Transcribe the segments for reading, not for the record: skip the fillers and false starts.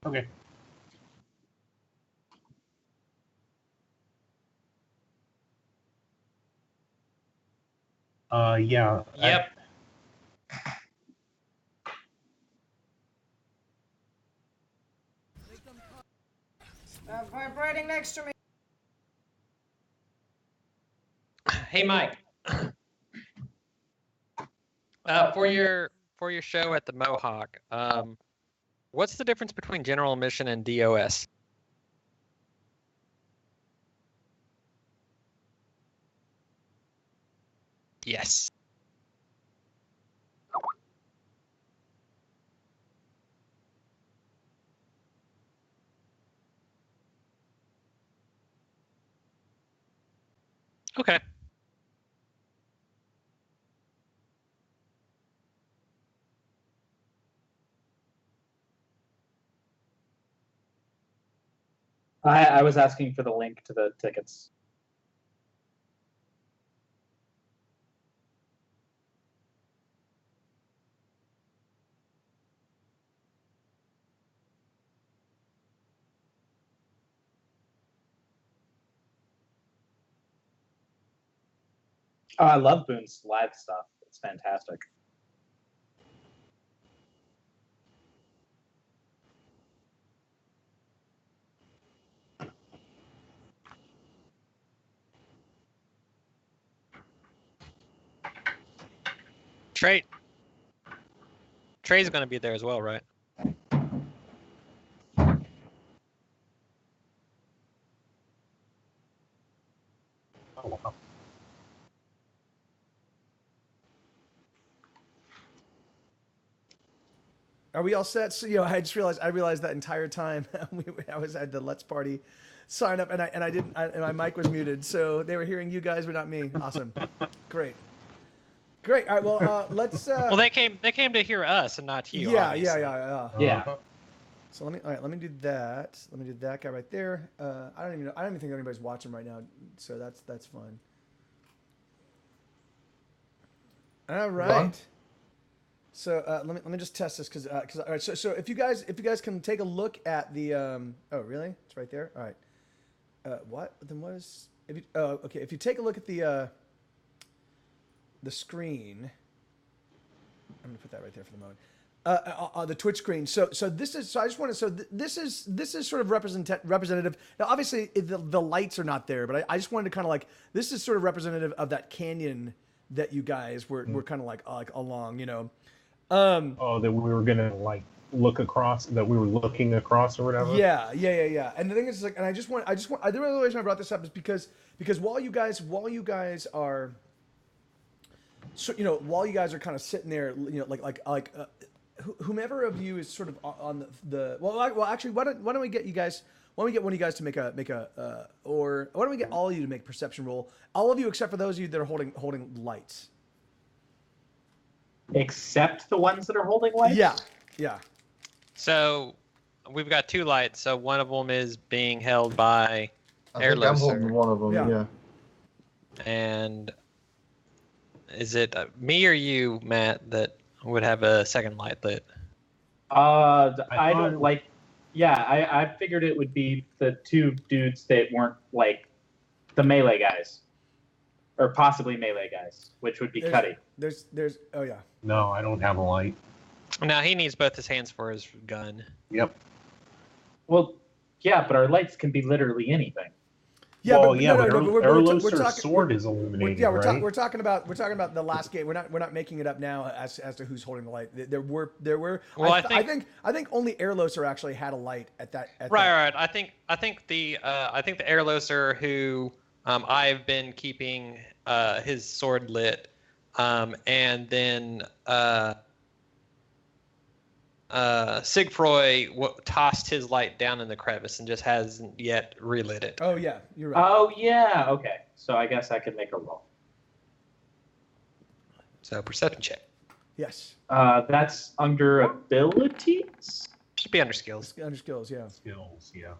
Okay. Yeah. Yep. Vibrating next to me. Hey, Mike. For your show at the Mohawk, what's the difference between general admission and DOS? Yes. Okay. I was asking for the link to the tickets. Oh, I love Boone's live stuff. It's fantastic. Trey's going to be there as well, right? Oh, wow. Are we all set? So, I just realized that entire time I was at the Let's Party sign up, and I didn't, and my mic was muted, so they were hearing you guys, but not me. Awesome, great. All right, well, let's. Well, they came to hear us and not you. Yeah. Yeah. So let me do that. Let me do that guy right there. I don't even think anybody's watching right now, so that's fine. All right. So let me just test this because all right. So if you guys can take a look at the oh really? It's right there. All right. What then? What is if you okay? If you take a look at the screen, I'm gonna put that right there for the moment. The Twitch screen. So this is. So I just want to. So this is sort of representative. Now, obviously, the lights are not there, but I just wanted to kind of like this is sort of representative of that canyon that you guys were kind of like along. Oh, that we were gonna like look across. That we were looking across or whatever. Yeah. And the thing is, like, and I just want. The real reason I brought this up is because while you guys are. So while you guys are kind of sitting there, whomever of you is sort of on the well actually why don't we get you guys why don't we get one of you guys to make a or why don't we get all of you to make a perception roll, all of you except for those of you that are holding lights. Except the ones that are holding lights? Yeah. So we've got two lights. So one of them is being held by I think I'm holding Airloser. one of them, yeah. And is it me or you, Matt, that would have a second light lit? I don't like. Yeah, I figured it would be the two dudes that weren't like the melee guys, or possibly melee guys, which would be Cuddy. There's oh yeah. No, I don't have a light. Now he needs both his hands for his gun. Yep. Well, yeah, but our lights can be literally anything. Yeah, well, but Airloser's sword is illuminated. Yeah, right? we're talking about the last game. We're not making it up now as to who's holding the light. There were. Well, I think only Airloser actually had a light at that. Right. I think the Airloser who I've been keeping his sword lit, and then Sigfroy tossed his light down in the crevice and just hasn't yet relit it. Oh yeah, you're right. Oh yeah, okay. So I guess I could make a roll. So perception check. Yes. That's under abilities? Should be under skills. Under skills, yeah. Skills, yeah.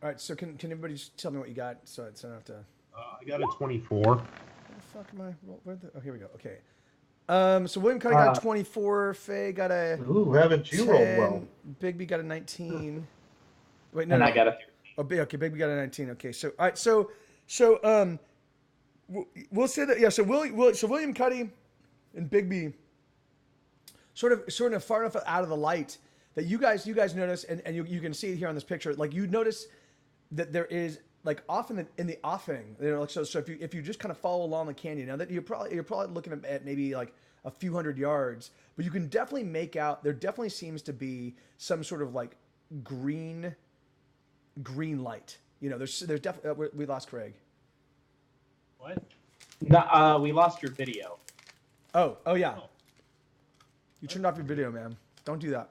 All right, so can everybody just tell me what you got so I don't have to... I got a 24. fuck am I? Oh, here we go. Okay. So William Cuddy got a 24. Faye got a. Ooh, haven't you 10. rolled well? Bigby got a 19. Wait, and I got a 13. Oh, okay. Bigby got a 19. Okay. So all right. We'll say that. Yeah. So William Cuddy and Bigby sort of far enough out of the light that you guys notice, and you can see it here on this picture. Like you notice that there is like off in the offing, like so if you just kind of follow along the canyon, now that you're probably looking at maybe like a few hundred yards, but you can definitely make out there definitely seems to be some sort of like green light. There's definitely we lost Craig. What? No, we lost your video. Oh yeah. You turned off your video, man. Don't do that.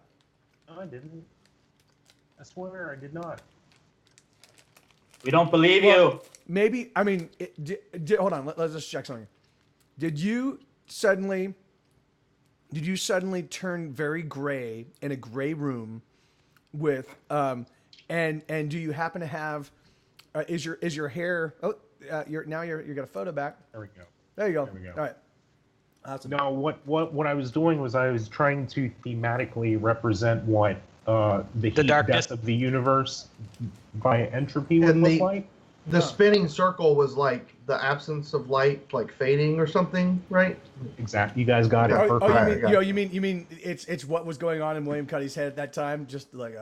No, I didn't. I swear I did not. We don't believe you. Maybe, I mean, hold on. Let's just check something. Did you suddenly turn very gray in a gray room with, and do you happen to have, is your hair, you got a photo back. There we go. There you go. There we go. All right. Awesome. No, what I was doing was I was trying to thematically represent what the heat darkness death of the universe by entropy would And look like. The spinning circle was like the absence of light, like fading or something, right? Exactly. You guys got it Oh, perfect. You mean it's what was going on in William Cuddy's head at that time? Just like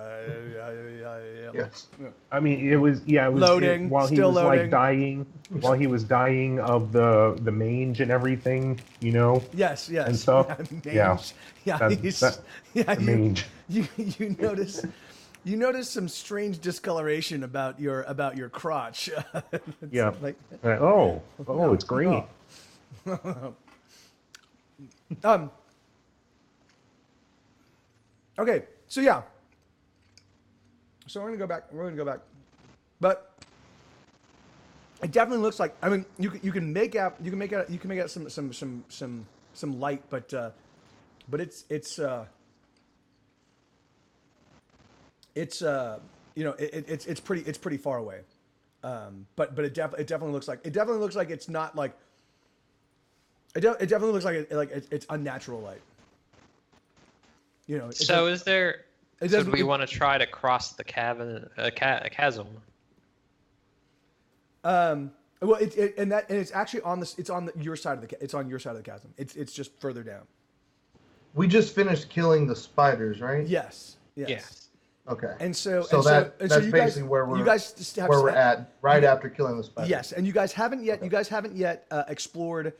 Yes. I mean, it was Loading, while he still was loading. like dying, while he was dying of the mange and everything, Yes. and stuff. Yeah. The mange. You notice some strange discoloration about your crotch. Yeah. Like, it's green. Okay. So yeah. So we're gonna go back. But it definitely looks like. I mean, you can make out some light, but it's pretty far away. But it definitely looks like it's not like. It definitely looks like it's unnatural light. So is there? So do we want to try to cross the chasm? Well, it's actually on your side of the chasm. It's just further down. We just finished killing the spiders, right? Yes. Yes. Okay. That's basically where we're at right after killing the spiders. Yes, and you guys haven't yet. You guys haven't yet explored.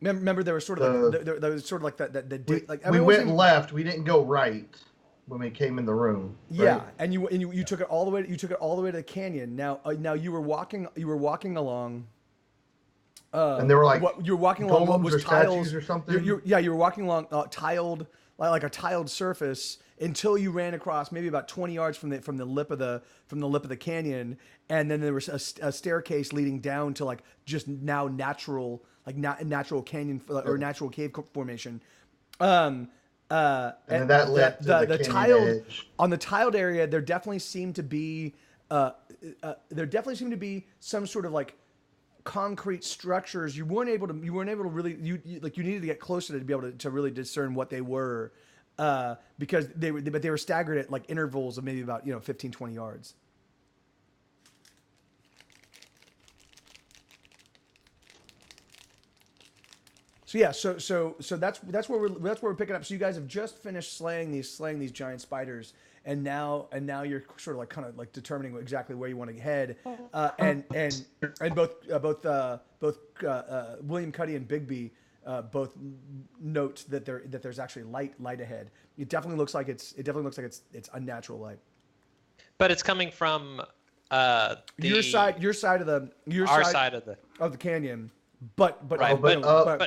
Remember, there was sort of there was sort of like that. We went left. We didn't go right when we came in the room. Yeah, right? and you took it all the way. You took it all the way to the canyon. Now you were walking. You were walking along. And there were like you were walking along what was or tiles or something. You were walking along tiled like a tiled surface until you ran across maybe about 20 yards from the lip of the canyon, and then there was a staircase leading down to like just now natural canyon or natural cave formation. And then that led to the tiled edge. On the tiled area. There definitely seemed to be some sort of like concrete structures. You weren't able to really you needed to get closer to be able to really discern what they were, because they were staggered at like intervals of maybe about 15, 20 yards. So yeah, so that's where we're picking up. So you guys have just finished slaying these giant spiders, and now you're sort of like kind of like determining exactly where you want to head. And both William Cuddy and Bigby both note that there's actually light ahead. It definitely looks like it's unnatural light. But it's coming from our side of the canyon. But right, but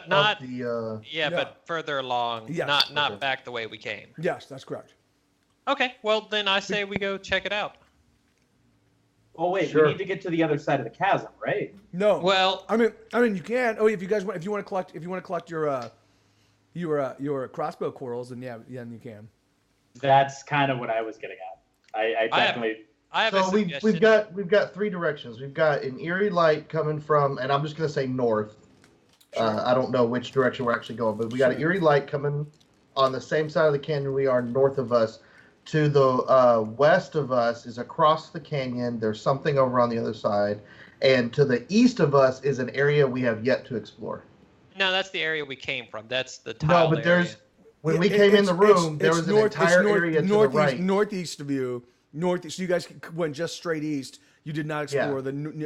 not but further along, yes, not back the way we came. Yes, that's correct. Okay, well then I say we go check it out. Oh wait, Sure. we need to get to the other side of the chasm, right? No. Well, I mean you can. Oh, if you want to collect your crossbow quarrels, then you can. That's kind of what I was getting at. I definitely. I have So a suggestion. we've got three directions. We've got an eerie light coming from, and I'm just gonna say north. I don't know which direction we're actually going, but we got an eerie light coming on the same side of the canyon we are north of us. To the west of us is across the canyon. There's something over on the other side. And to the east of us is an area we have yet to explore. No, that's the area we came from. That's the tiled No, but area. there's when we came in the room, there was an entire area to the right. Northeast of you. Northeast. So you guys went just straight east. You did not explore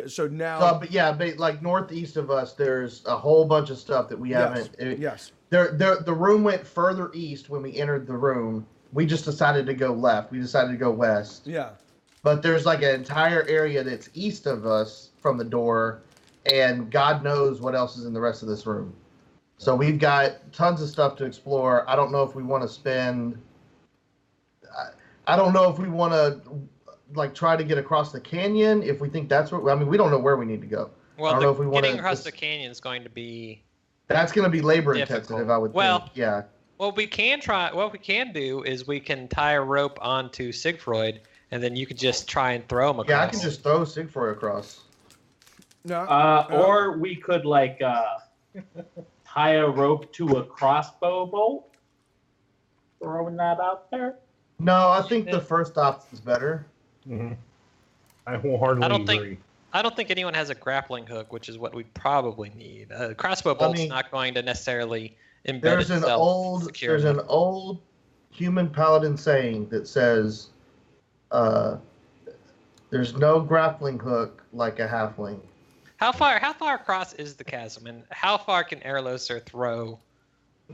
so now. But like northeast of us, there's a whole bunch of stuff that we haven't. Yes. The room went further east when we entered the room. We just decided to go left. We decided to go west. Yeah. But there's like an entire area that's east of us from the door, and God knows what else is in the rest of this room. So we've got tons of stuff to explore. I don't know if we want to spend. I don't know if we want to like try to get across the canyon. If we think that's what we don't know where we need to go. Well, I don't know if we want getting across the canyon is going to be. That's going to be labor difficult. intensive, I would think. Yeah. What we can do is we can tie a rope onto Siegfried, and then you could just try and throw him across. Yeah, I can just throw Siegfried across. No. Or we could like tie a rope to a crossbow bolt. Throwing that out there. No, I think the first option is better. Mm-hmm. I wholeheartedly agree. I don't think anyone has a grappling hook, which is what we probably need. A crossbow bolt's not going to necessarily embed itself securely. There's an old human paladin saying that says, "There's no grappling hook like a halfling." How far across is the chasm, and how far can Erloser throw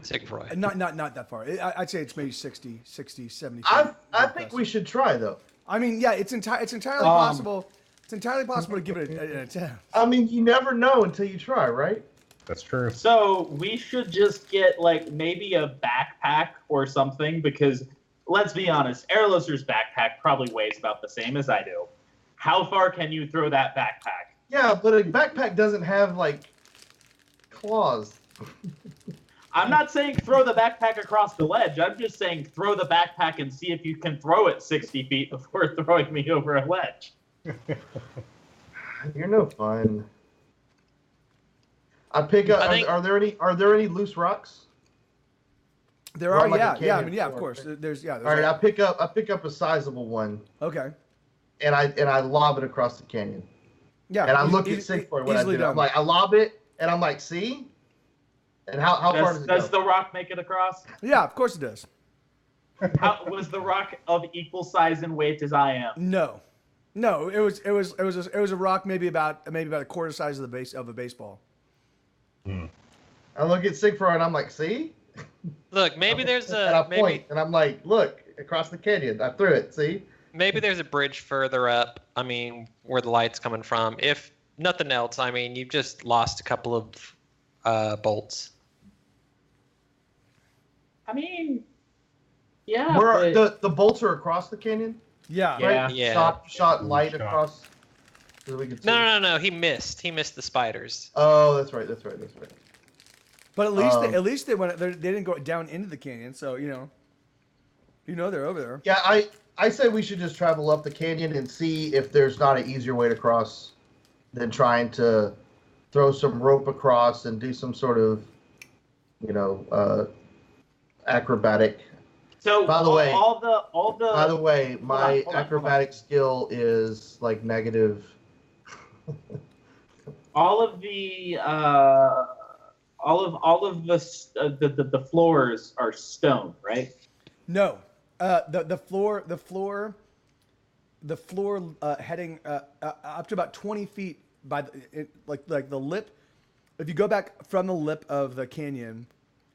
Siegfried? Not that far. I'd say it's maybe 60, 70 feet. I think we should try though. I mean, yeah, it's entirely possible. It's entirely possible to give it an attempt. I mean, you never know until you try, right? That's true. So we should just get like maybe a backpack or something, because let's be honest, Erloser's backpack probably weighs about the same as I do. How far can you throw that backpack? Yeah, but a backpack doesn't have like claws. I'm not saying throw the backpack across the ledge. I'm just saying throw the backpack and see if you can throw it 60 feet before throwing me over a ledge. You're no fun. I pick up. Are there any loose rocks? There are. Yeah. Of course. There's. All right. I pick up a sizable one. Okay. And I lob it across the canyon. Yeah. And I look at Siegfried when I do it. I'm like, I lob it, and I'm like, see. And how far does it go? Does the rock make it across? Yeah, of course it does. Was the rock of equal size and weight as I am? No, it was a rock maybe about a quarter size of the base of a baseball. I look at Siegfried and I'm like, see? Look, maybe there's and I point and I'm like, look, across the canyon. I threw it, see? Maybe there's a bridge further up, where the light's coming from. If nothing else, you've just lost a couple of bolts. Yeah. Where the bolts are across the canyon? Yeah. Right? Yeah. Shot light across so we could see. No. He missed the spiders. Oh, that's right. But at least they went. They didn't go down into the canyon, so you know they're over there. Yeah, I say we should just travel up the canyon and see if there's not an easier way to cross than trying to throw some rope across and do some sort of, acrobatic. So by the way, my acrobatic skill is like negative. All of the the floors are stone, right? No, the floor heading up to about 20 feet by the lip. If you go back from the lip of the canyon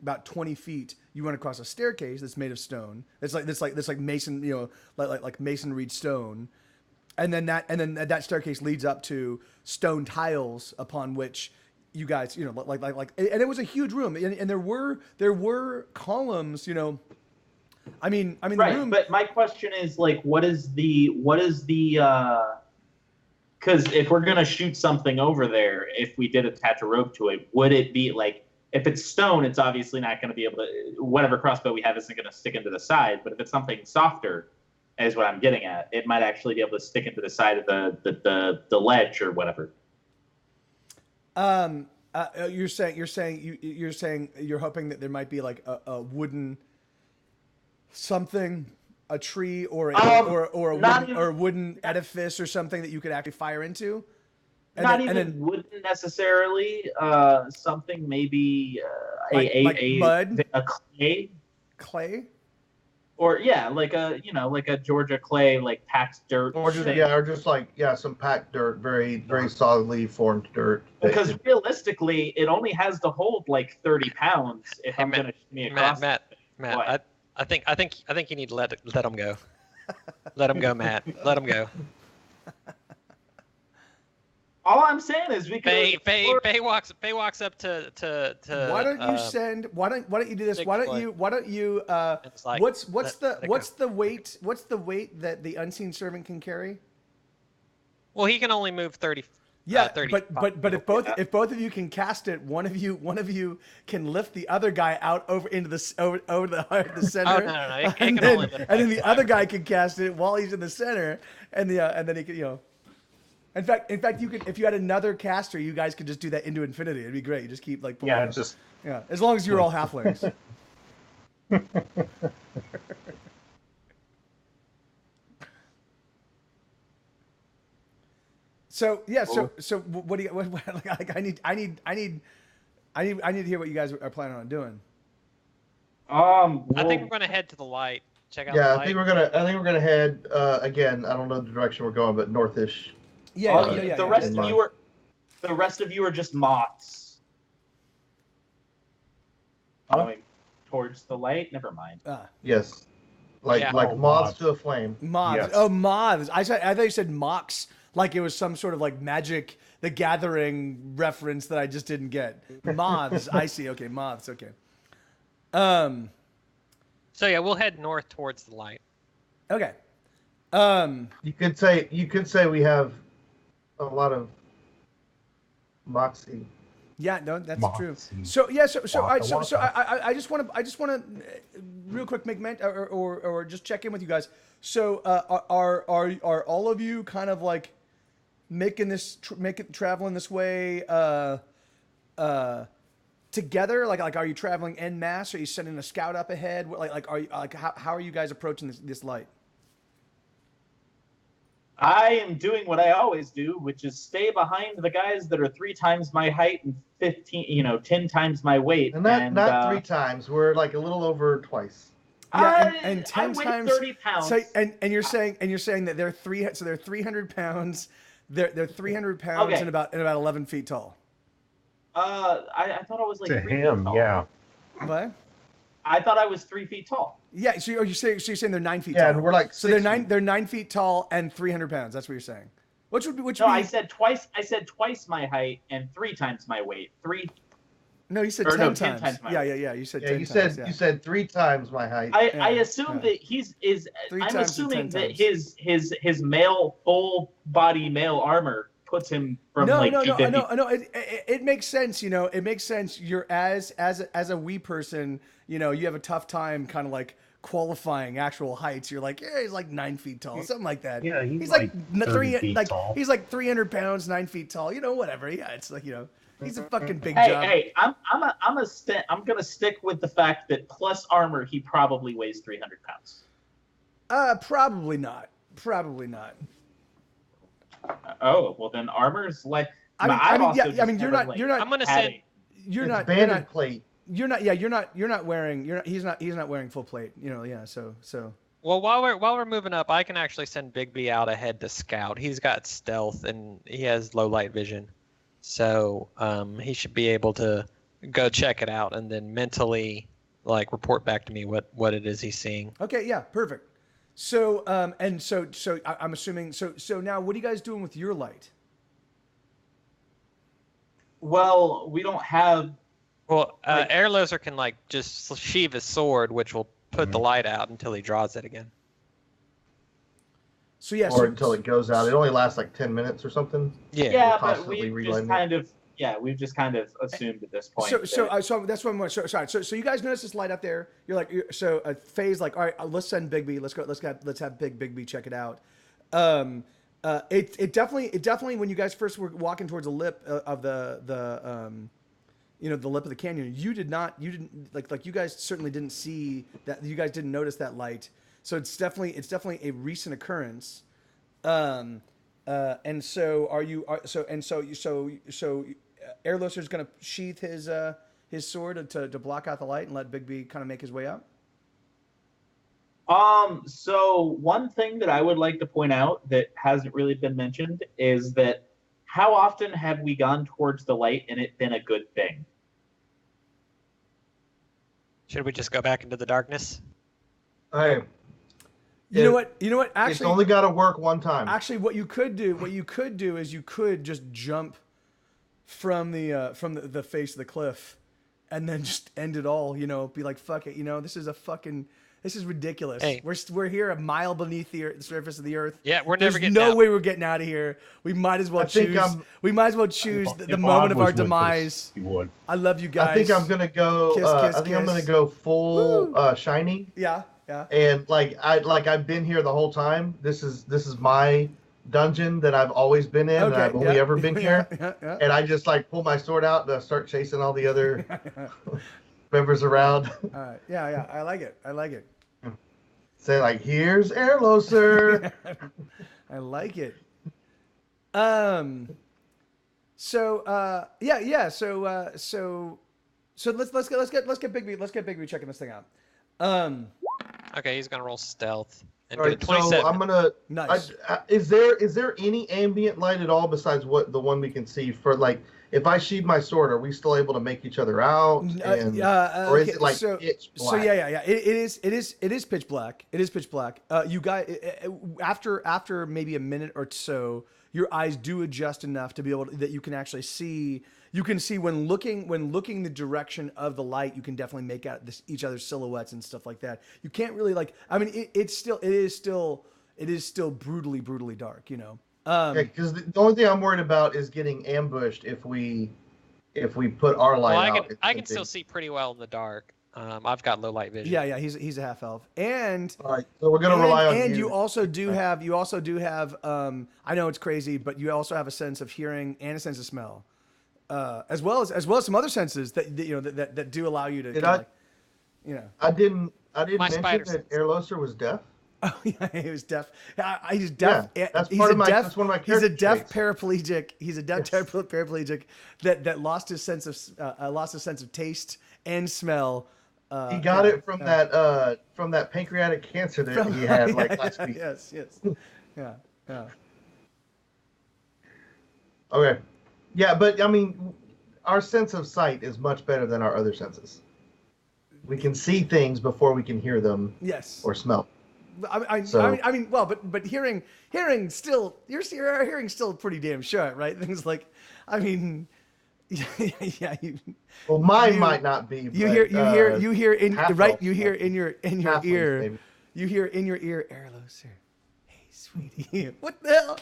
about 20 feet, you run across a staircase that's made of stone. It's like mason, like masonry stone, and then that staircase leads up to stone tiles upon which you guys, and it was a huge room, and there were columns, right, the room. But my question is what is the because if we're gonna shoot something over there, if we did attach a rope to it, would it be if it's stone, it's obviously not going to be able to, whatever crossbow we have isn't going to stick into the side. But if it's something softer, is what I'm getting at, it might actually be able to stick into the side of the ledge or whatever. You're saying you're hoping that there might be like a wooden something, a tree or a wooden edifice or something that you could actually fire into. And then wooden necessarily. Something maybe like mud, a clay. Or like a Georgia clay, like packed dirt. Or just like some packed dirt, very solidly formed dirt. Because realistically, it only has to hold like 30 pounds. If I'm going to shimmy across. Matt, I think you need to let him go. Let him go, Matt. Let him go. All I'm saying is we can. Faye walks up to. Why don't you send? Why don't you do this? Why don't you? Like, what's the weight that the unseen servant can carry? Well, he can only move 30. Yeah, 30 but if both of you can cast it, one of you can lift the other guy out over into the center. Oh no! And then the other guy can cast it while he's in the center, and then he can In fact, you could, if you had another caster, you guys could just do that into infinity. It'd be great. You just keep like pulling as long as you're all halflings. So what do you? Like, I need to hear what you guys are planning on doing. I think we're gonna head to the light. Check out. Yeah, the light. I think we're gonna head again. I don't know the direction we're going, but northish. The rest of you are just moths. Going towards the light. Never mind. Yes, like moths to a flame. Moths. Yes. Oh, moths. I thought you said mocks, like it was some sort of like Magic the Gathering reference that I just didn't get. Moths. I see. Okay, moths. Okay. So yeah, we'll head north towards the light. Okay. You could say we have a lot of moxie. Yeah, no, that's moxie. true. So I just want to real quick make or just check in with you guys. So are all of you kind of like traveling this way together? Like are you traveling en masse? Are you sending a scout up ahead? How are you guys approaching this light? I am doing what I always do, which is stay behind the guys that are 3 times my height and 10 times my weight. And not 3 times. We're like a little over twice. Yeah, and 10 I weigh times 30 pounds. So and you're saying that they're 300 pounds. They're 300 pounds and about 11 feet tall. I thought I was like to 3 him, feet tall. yeah. What? I thought I was 3 feet tall. Yeah, so you're saying they're 9 feet tall. Yeah, and we're like so they're 9 feet tall and 300 pounds. That's what you're saying. I said twice. I said twice my height and 3 times my weight. No, you said 10 times. Yeah. You said 10 times. You said 3 times my height. I assume that I'm assuming that his male full body male armor puts him from no. It makes sense. It makes sense. You're as a wee person. You have a tough time kind of like qualifying actual heights. You're like, yeah, he's like 9 feet tall, something like that. Yeah, he's like 30 feet tall. He's like 300 pounds, 9 feet tall. Whatever. Yeah, it's like he's a fucking big job. Hey, I'm gonna stick with the fact that plus armor, he probably weighs 300 pounds. Probably not. Oh well, then armor's like. You're not. I'm gonna say you're not banded plate. You're not wearing. He's not wearing full plate. So. Well, while we're moving up, I can actually send Bigby out ahead to scout. He's got stealth and he has low light vision, so he should be able to go check it out and then mentally report back to me what it is he's seeing. Okay. Yeah. Perfect. So so I'm assuming so now what are you guys doing with your light? Well, we don't have. Well, Airloser can just sheath his sword, which will put the light out until he draws it again. So yeah, until it goes out. It only lasts like 10 minutes or something. Yeah, but we've just kind of assumed at this point. So that's what I'm. Sorry. So you guys notice this light up there? You're like, Faye's like, all right, let's send Bigby. Let's have Bigby check it out. It definitely when you guys first were walking towards the lip of the lip of the canyon. You didn't like you guys certainly didn't see that. You guys didn't notice that light. So it's definitely a recent occurrence. And so Airloser's going to sheath his sword to block out the light and let Bigby kind of make his way out. So one thing that I would like to point out that hasn't really been mentioned is that how often have we gone towards the light and it been a good thing? Should we just go back into the darkness? Hey, You know what? Actually, it's only got to work one time. Actually, what you could do is you could just jump from the face of the cliff, and then just end it all. Be like, fuck it. This is ridiculous. Hey. We're here a mile beneath the surface of the earth. Yeah, we're never getting no out. way we're getting out of here. We might as well choose. The If moment Bob of was our with us, demise. he would. I love you guys. I think I'm gonna go. Kiss, I kiss, think I'm kiss. gonna go full shiny. Yeah. And I've been here the whole time. This is my dungeon that I've always been in, and I've only ever been here. Yeah. And I just pull my sword out and start chasing all the other members around. All right. Yeah. I like it. Say here's Airloser. I like it. So let's get Bigby checking this thing out. Okay, he's gonna roll stealth and All get right, a 27. so I'm gonna. Nice. Is there any ambient light at all besides the one we can see? For if I sheathe my sword, are we still able to make each other out? Or is it pitch black? So yeah. It is pitch black. It is pitch black. You guys, after maybe a minute or so, your eyes do adjust enough to be able that you can actually see. You can see when looking the direction of the light, you can definitely make out each other's silhouettes and stuff like that. You can't really it is still brutally dark, Because the only thing I'm worried about is getting ambushed if we put our light out. I can still see pretty well in the dark. I've got low light vision. Yeah, he's a half elf, and All right, so we're gonna rely on you. And you also do have I know it's crazy, but you also have a sense of hearing and a sense of smell. As well as some other senses that that do allow you to. I didn't My mention spider that sense. Airloser was deaf. Oh yeah, he was deaf. He's deaf. Yeah, that's he's part a of my. deaf. That's one of my He's character a deaf traits. paraplegic. He's a deaf paraplegic that lost his sense of taste and smell. He got it from that pancreatic cancer that he had last week. Yes. Yeah. Okay. Yeah, but I mean, our sense of sight is much better than our other senses. We can see things before we can hear them. Yes. Or smell. I mean, well, but hearing still, your hearing still pretty damn sharp, right? Things like, I mean, yeah. Well, mine might not be. You hear in half right. elf You hear might in your half ear. elf, maybe. You hear in your ear, Airloser. Hey, sweetie, what the hell?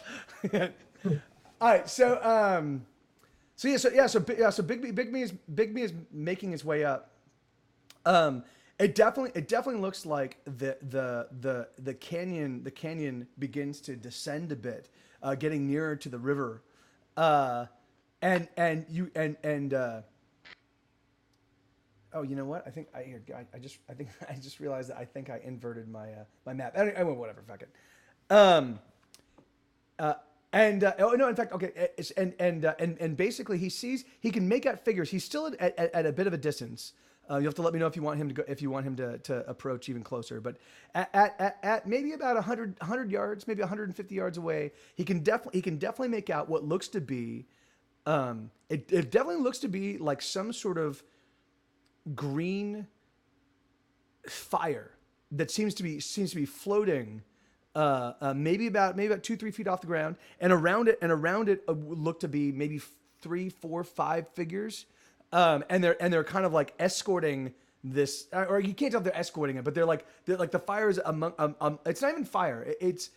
All right, so Bigby is making his way up. It definitely looks like the canyon begins to descend a bit, getting nearer to the river, and oh, you know what? I think I just realized that I think I inverted my my map. Anyway, whatever, fuck it. Oh no! In fact, okay, and basically he can make out figures. He's still at a bit of a distance. You have to let me know if you want him to go, if you want him to approach even closer. But at maybe about 100 yards, maybe 150 yards away, he can definitely make out what looks to be. It definitely looks to be like some sort of green fire that seems to be floating. Maybe about 2-3 feet off the ground, and around it look to be maybe 3, 4, 5 figures, and they're kind of like escorting this, or you can't tell if they're escorting it, but they're like the fire is among it's not even fire. It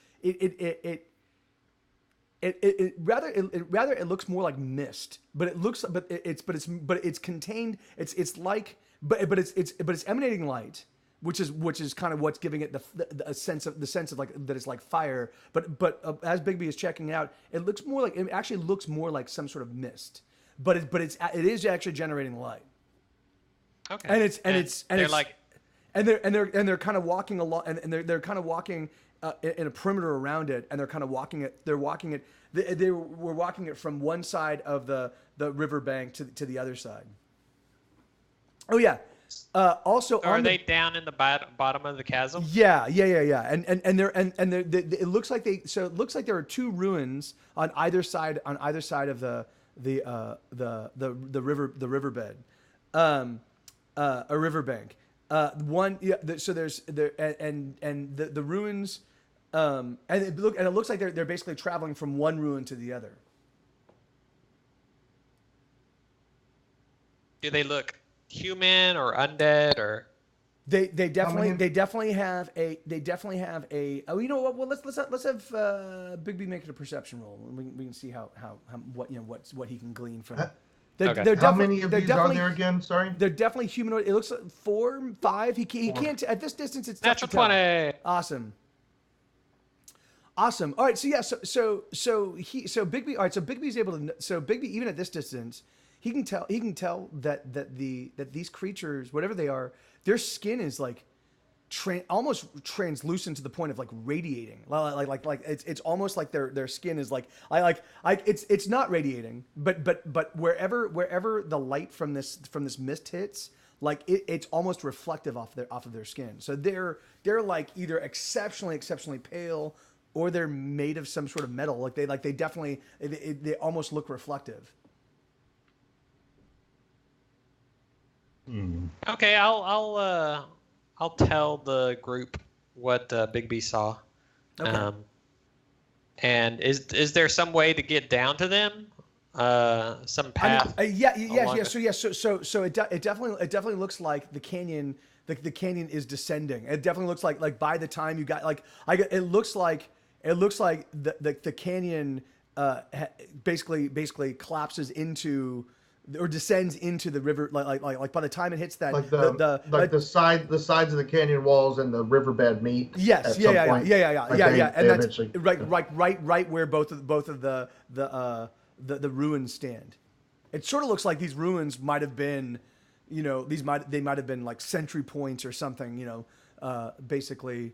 looks more like mist, but it's contained. It's emanating light. Which is kind of what's giving it the sense of like that it's like fire, but as Bigby is checking out, it actually looks more like some sort of mist. but it is actually generating light. Okay. And they're kind of walking along, and they're kind of walking in a perimeter around it, and they're kind of walking it. They're walking it. They were walking it from one side of the riverbank to the other side. Oh yeah. Also, are they down in the bottom of the chasm? Yeah. And it looks like there are two ruins on either side of the riverbed, a riverbank. One, yeah. So there's the ruins, and it looks like they're basically traveling from one ruin to the other. Do they look human or undead or? They definitely have a oh, you know what, well let's have Big B make it a perception roll, and we can see how what he can glean from it. How many of these are there again? Sorry. They're definitely humanoid. It looks like 4, 5. He can't at this distance. It's tough natural to tell. 20. Awesome. All right. So yeah. So Big B. All right. So Big B's able to. So Big B, even at this distance, he can tell that these creatures, whatever they are, their skin is like almost translucent to the point of like radiating. Like it's almost like their skin is like it's not radiating, but wherever the light from this mist hits, like it's almost reflective off of their skin. So they're like either exceptionally pale, or they're made of some sort of metal. They definitely they almost look reflective. Okay, I'll tell the group what Big B saw. Okay. And is there some way to get down to them? Some path? So it definitely looks like the canyon. The canyon is descending. It definitely looks like by the time you got it looks like the canyon basically collapses into or descends into the river. Like by the time it hits that, the sides of the canyon walls and the riverbed meet. Yes, yeah. And that's right where both of the ruins stand. It sort of looks like these ruins might have been, they might have been like sentry points or something, basically.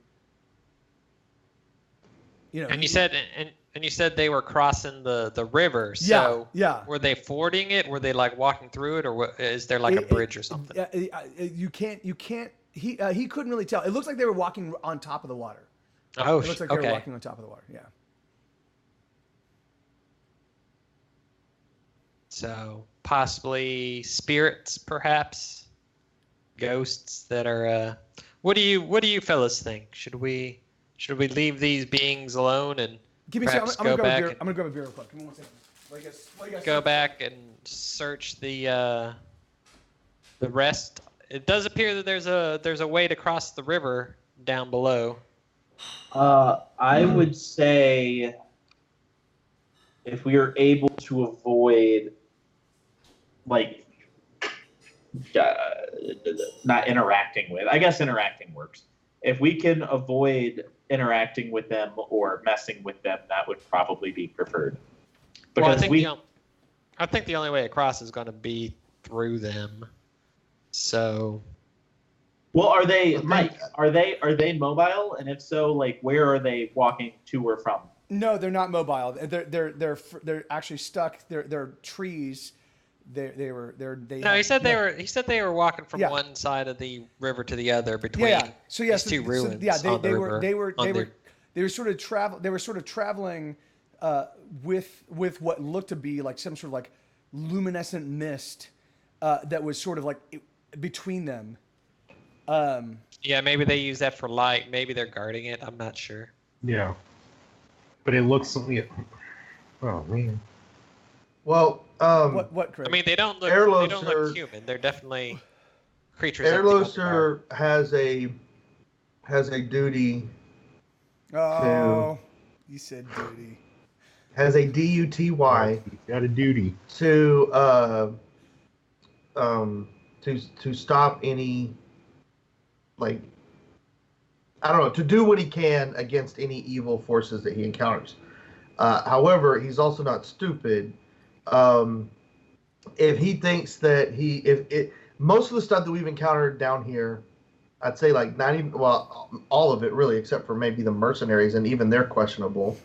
And you said they were crossing the river. So yeah. Were they fording it? Were they like walking through it, or is there like a bridge or something? You can't. He couldn't really tell. It looks like they were walking on top of the water. Oh, it looks like they were walking on top of the water. Yeah. So possibly spirits, perhaps ghosts that are. What do you fellas think? Should we leave these beings alone and give me a second? I'm gonna grab a beer real quick. Give me 1 second. What you guys go back and search the rest. It does appear that there's a way to cross the river down below. I would say if we are able to avoid not interacting with, I guess interacting works. If we can avoid interacting with them or messing with them, that would probably be preferred. Because I think the only way across is going to be through them. So, well, are they, Mike? Are they mobile? And if so, where are they walking to or from? No, they're not mobile. They're actually stuck. They're trees. He said they were walking from one side of the river to the other between these two ruins. They were sort of traveling with what looked to be like some sort of like luminescent mist that was sort of like between them. Maybe they use that for light. Maybe they're guarding it. I'm not sure. Yeah, but it looks. Oh man. Well, what? Craig? I mean, they don't look human. They're definitely creatures. Airloser has a duty. Oh, you said duty. Has a duty. Got a duty to stop any to do what he can against any evil forces that he encounters. However, he's also not stupid. if he thinks that most of the stuff that we've encountered down here, I'd say like 90, well, all of it really, except for maybe the mercenaries, and even they're questionable,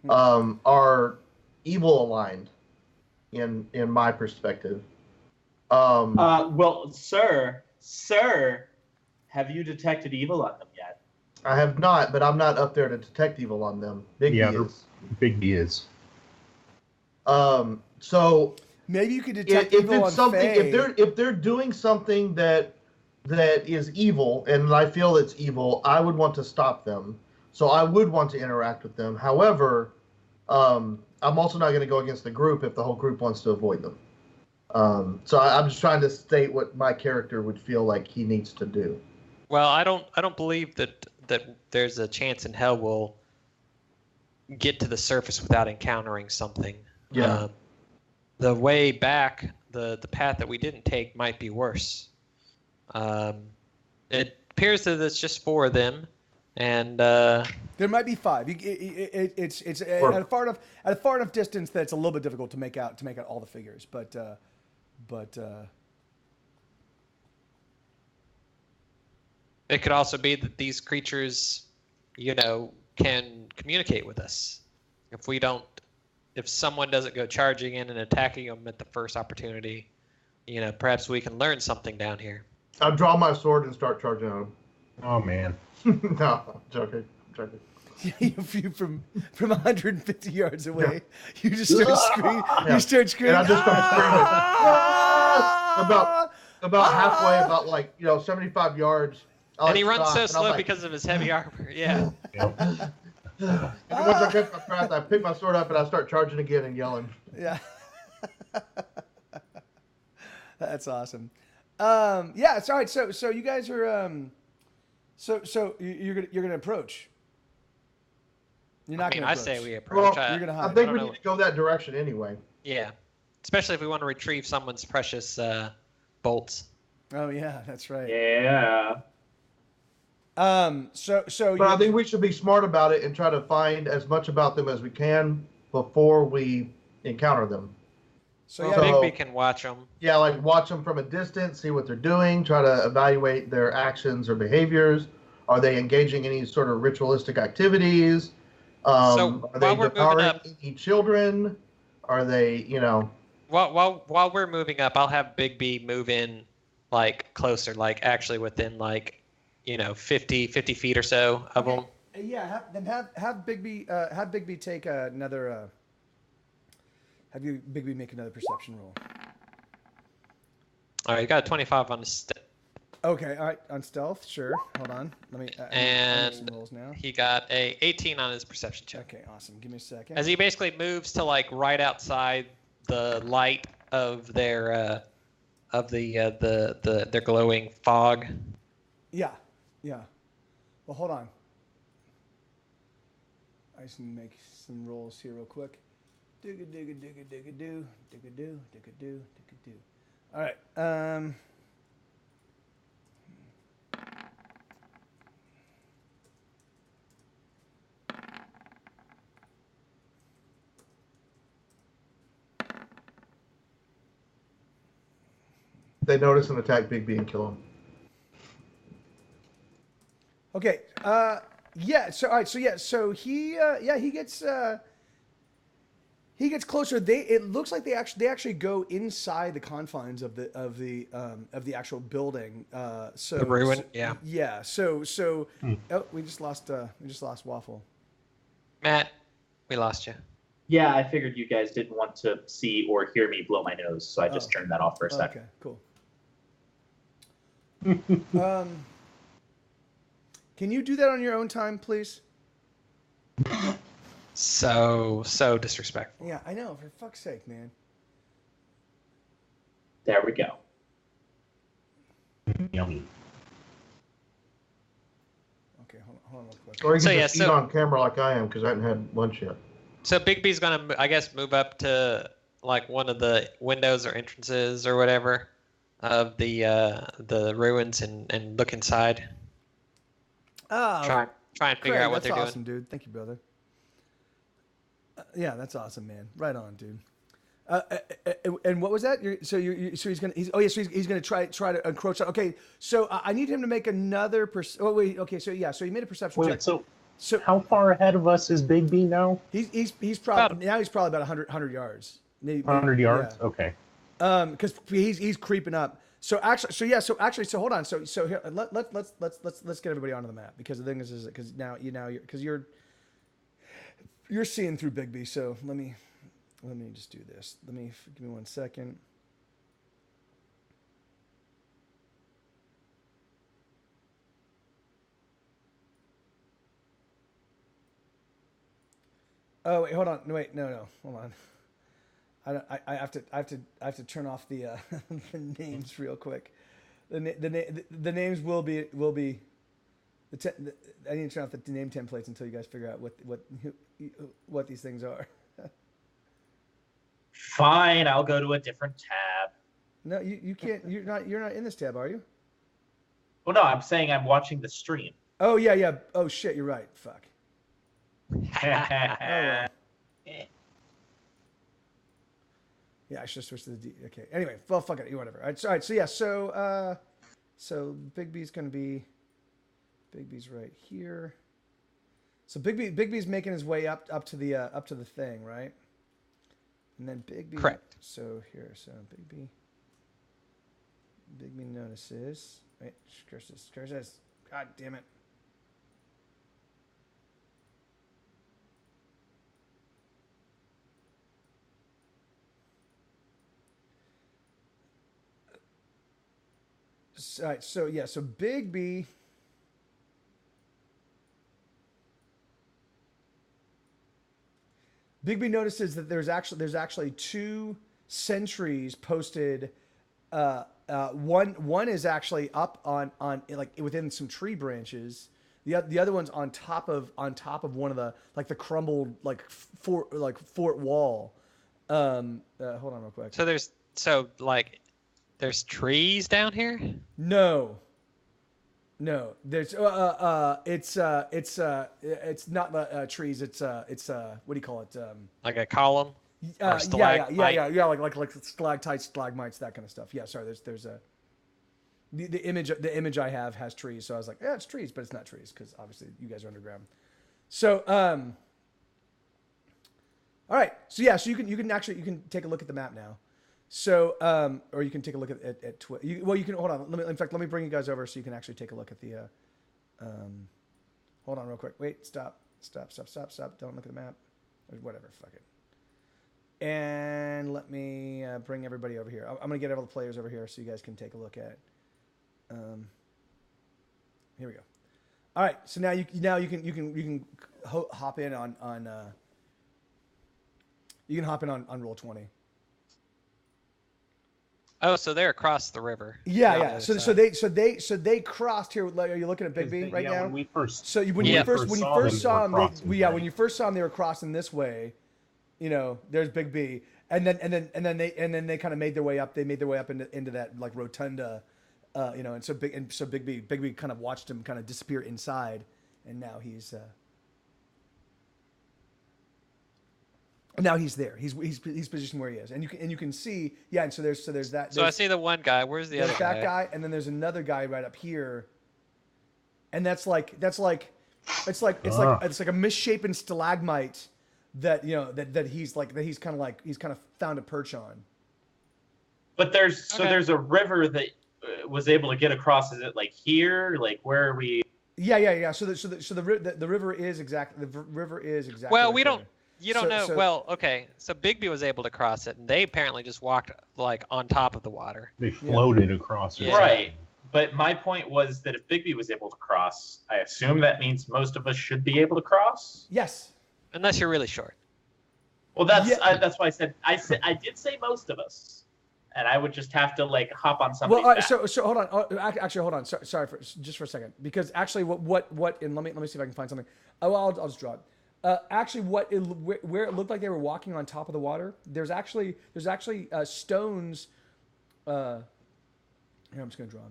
are evil aligned in my perspective. Well, sir, have you detected evil on them yet? I have not, but I'm not up there to detect evil on them. Bigby is. Bigby is. So maybe you could detect if evil it's on something, Faye. if they're doing something that is evil, and I feel it's evil, I would want to stop them. So I would want to interact with them. However, I'm also not going to go against the group if the whole group wants to avoid them. So I'm just trying to state what my character would feel like he needs to do. Well, I don't believe that there's a chance in hell we'll get to the surface without encountering something. Yeah. The way back, the path that we didn't take might be worse. It appears that it's just 4 of them, and There might be 5. It's at a far enough distance that it's a little bit difficult to make out all the figures. But it could also be that these creatures, can communicate with us. If someone doesn't go charging in and attacking them at the first opportunity, perhaps we can learn something down here. I draw my sword and start charging on Oh man. him. No, I'm joking. you from 150 yards away, you just start screaming. Yeah. You start screaming. And I just start screaming. "Ah!" About halfway, about 75 yards. And he runs so slow because of his heavy armor. Yeah. Yep. And once I catch my breath, I pick my sword up and I start charging again and yelling. Yeah. That's awesome. Yeah, it's all right. So you guys are so you're gonna approach. You're not gonna I approach. say we approach. Well, You're gonna hide. I think I we don't need know. to go that direction anyway. Yeah. Especially if we want to retrieve someone's precious bolts. Oh yeah, that's right. Yeah. So But I think we should be smart about it and try to find as much about them as we can before we encounter them. so Well, yeah, So- Bigby can watch them. Yeah, like watch them from a distance, see what they're doing, try to evaluate their actions or behaviors. Are they engaging in any sort of ritualistic activities? So, Are they while we're moving devouring up- any children? Are they, While we're moving up, I'll have Bigby move in closer, actually within 50 feet or so of them. yeah. Have Bigby take another. Have you Bigby make another perception roll? All right, you got a 25 on the Okay, all right, on stealth, sure. Hold on, let me. I make and some rolls now. he got a 18 on his perception check. Okay, awesome. Give me a second. As he basically moves to right outside the light of their their glowing fog. Yeah. Well, hold on. I just need to make some rolls here real quick. Dig-a-dig-a-dig-a-dig-a-doo. Dig-a-doo, dig-a-doo, dig-a-doo. All right. they notice and attack Bigby and kill him. Okay. Yeah. So all right. So yeah. So he he gets closer. It looks like they actually go inside the confines of the actual building. So The ruin, yeah. Yeah. So oh, we just lost Waffle. Matt, we lost you. Yeah, I figured you guys didn't want to see or hear me blow my nose, so I just turned that off for a second. Okay. Cool. Can you do that on your own time, please? So disrespectful. Yeah, I know. For fuck's sake, man. There we go. Yummy. Okay, hold on real quick. Or you So, can yeah, just eat so- on camera like I am because I haven't had lunch yet. So Bigby's gonna, I guess, move up to one of the windows or entrances or whatever of the ruins and look inside. Oh, Try and figure Craig, out what that's they're awesome, doing. dude. Thank you, brother. Yeah, that's awesome, man. Right on, dude. And what was that? So he's gonna try to encroach. Okay, so I need him to make another. Oh wait, okay, so yeah, so he made a perception check. So how far ahead of us is Big B now? He's probably about 100 yards. Maybe 100 yards. Yeah. Okay. Because he's creeping up. So hold on. So here, let's get everybody onto the map, because the thing is because you're seeing through Big B. So let me just do this. Give me 1 second. Oh wait, hold on. No, hold on. I have to turn off the the names real quick. The names will be I need to turn off the name templates until you guys figure out what these things are. Fine, I'll go to a different tab. No, you can't. You're not in this tab, are you? Well, no, I'm saying I'm watching the stream. Oh yeah. Oh shit, you're right. Fuck. Oh, well. Yeah, I should switch to the D. Okay. Anyway, well, fuck it. Whatever. All right. So yeah. So Big B's right here. So Big B's making his way up to the thing, right? And then Big B. Correct. So here, Big B notices. Wait, curses. God damn it. All right, so yeah, so Big B. Big B notices that there's actually 2 sentries posted. One is actually up on like within some tree branches. The other one's on top of one of the like the crumbled fort wall. Hold on real quick. There's trees down here? No. There's it's not trees. It's what do you call it? Like a column? Yeah, like stalactites, stalagmites, that kind of stuff. Yeah, sorry. There's the image I have has trees, so I was like, yeah, it's trees, but it's not trees because obviously you guys are underground. So all right. So yeah, so you can take a look at the map now. So, or you can take a look at Twitter. You can hold on. Let me bring you guys over so you can actually take a look at the. Hold on, real quick. Wait, stop. Don't look at the map. Or whatever. Fuck it. And let me bring everybody over here. I'm gonna get all the players over here so you guys can take a look at. Here we go. All right. So now you can hop in on you can hop in on Roll20. Oh, so they're across the river. Yeah. So they crossed here. Are you looking at Big B right now? When we first when you first saw them, when you first saw them, they were crossing this way. You know, there's Big B, and then they kind of made their way up. They made their way up into that like rotunda, and so Big B kind of watched him kind of disappear inside, and now he's there. He's positioned where he is, and you can see, yeah. And so there's that. So I see the one guy. Where's the other guy? That guy, and then there's another guy right up here, and it's like a misshapen stalagmite that he's kind of found a perch on. But there's a river that was able to get across. Is it like here? Like where are we? Yeah. So the river is exactly Well, right we don't. there. You don't know. Well, okay. So Bigby was able to cross it, and they apparently just walked like on top of the water. They floated across it. Yeah. Right. But my point was that if Bigby was able to cross, I assume that means most of us should be able to cross. Yes. Unless you're really short. Well, that's why I said I did say most of us, and I would just have to like hop on somebody's back. So hold on. Actually, hold on. Sorry for just for a second, because actually, what? And let me see if I can find something. Oh, well, I'll just draw it. Actually, where it looked like they were walking on top of the water, there's actually stones. Here, I'm just gonna draw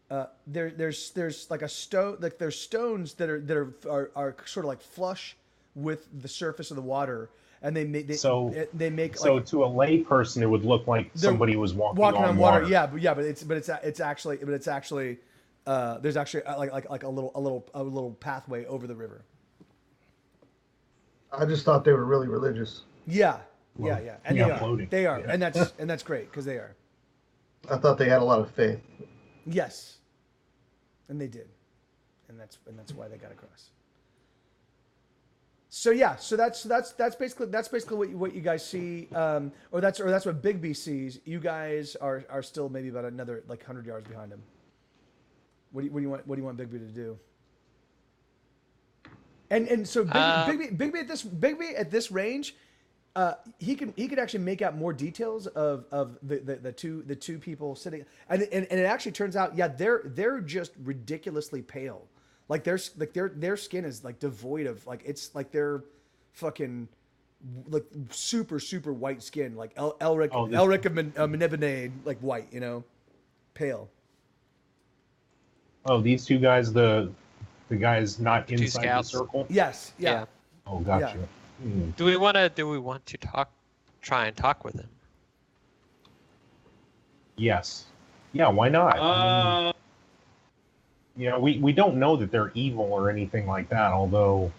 them. There's like a stone, there's stones that are sort of like flush with the surface of the water, and they make So like, to a lay person, it would look like somebody was walking on water. water. Yeah, but it's actually there's actually like a little pathway over the river. I just thought they were really religious. Yeah, Well, yeah, and yeah, floating. they are, Yeah. and that's great because they are. I thought they had a lot of faith. Yes, and they did, and that's why they got across. So yeah, so that's basically what you guys see, or that's what Bigby sees. You guys are still maybe about another like 100 yards behind him. What do you want Bigby to do? And so Bigby at this range, he could actually make out more details of the two people sitting, and it actually turns out, yeah, they're just ridiculously pale. Like their skin is like devoid of, like, it's like they're fucking like super white skin, like Elric of Menibene, like white, pale. Oh, these two guys, the guys not Two inside the scouts. circle. Yes, yeah. Oh, gotcha. Yeah. Hmm. Do we want to try and talk with him? Yes. Yeah. Why not? We don't know that they're evil or anything like that. Although,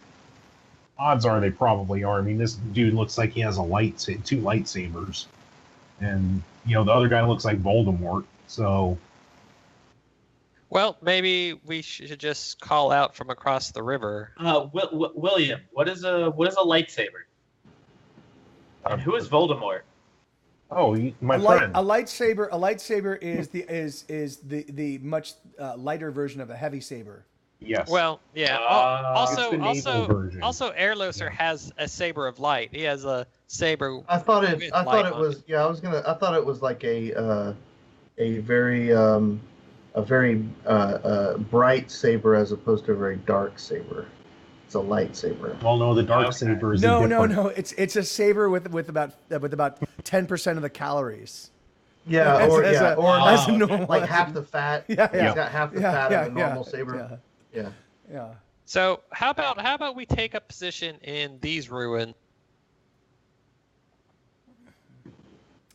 odds are they probably are. I mean, this dude looks like he has two lightsabers, and the other guy looks like Voldemort. So. Well, maybe we should just call out from across the river. William, what is a lightsaber? And who is Voldemort? Oh, my friend. A lightsaber is the much lighter version of a heavy saber. Yes. Well, yeah. It's the naval version. Also, Airloser has a saber of light. He has a saber. I thought it was like a very bright saber as opposed to a very dark saber. It's a lightsaber. Well, no, the dark saber is no. It's a saber with about 10% of the calories. Yeah, as a normal, like half the fat. Yeah. It's got half the fat of a normal saber. Yeah. So how about we take a position in these ruins?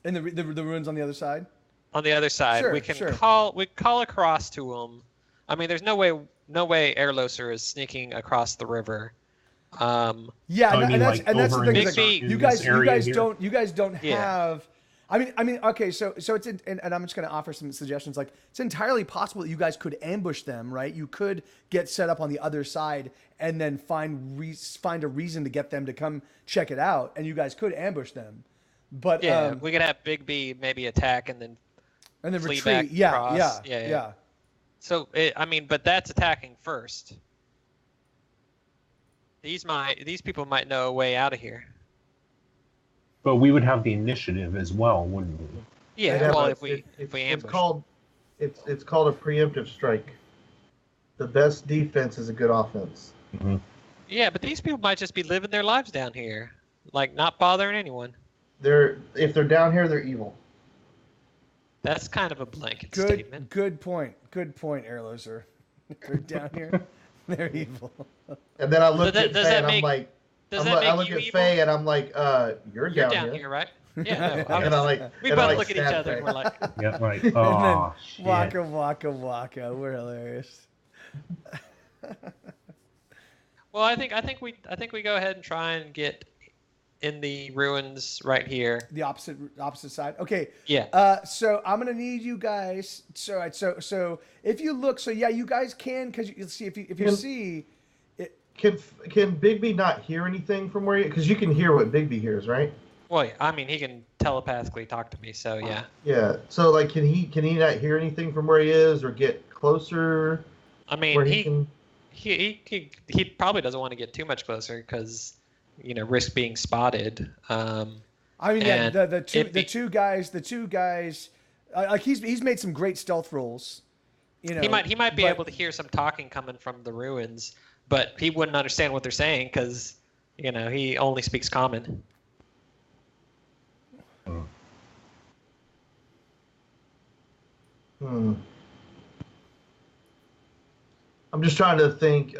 And the ruins on the other side. On the other side, Sure, we can sure. call across to them. I mean, there's no way Airloser is sneaking across the river. Yeah, and that's the thing. Big Like, B, you guys don't have. I mean, okay, so it's and I'm just going to offer some suggestions. Like, it's entirely possible that you guys could ambush them, right? You could get set up on the other side and then find a reason to get them to come check it out, and you guys could ambush them. But yeah, we could have Big B maybe attack and then flee retreat. back across. Yeah. So but that's attacking first. These people might know a way out of here. But we would have the initiative as well, wouldn't we? Yeah. Well, if we it's ambush. it's called a preemptive strike. The best defense is a good offense. Mm-hmm. Yeah, but these people might just be living their lives down here, like not bothering anyone. If they're down here, they're evil. That's kind of a blanket statement. Good point, Airloser. If they're down here, they're evil. And then I look at Faye and I'm like, I look at Faye and I'm like, you're down here, right? Yeah. No, and I like, we and both I like look at each stab other Faye. and we're like, Yeah, right. And Oh, shit. Waka. We're hilarious. well, I think we go ahead and try and get in the ruins right here. The opposite side. Okay. Yeah. So I'm gonna need you guys. So if you look, so yeah, you guys can, because you see if you see. Can Bigby not hear anything from where you? Because you can hear what Bigby hears, right? Well, I mean, he can telepathically talk to me, so yeah. Yeah. So like, can he not hear anything from where he is, or get closer? I mean, where he probably doesn't want to get too much closer because, risk being spotted. I mean, yeah, the two guys, like he's made some great stealth rolls. He might be able to hear some talking coming from the ruins, but he wouldn't understand what they're saying because, he only speaks common. I'm just trying to think.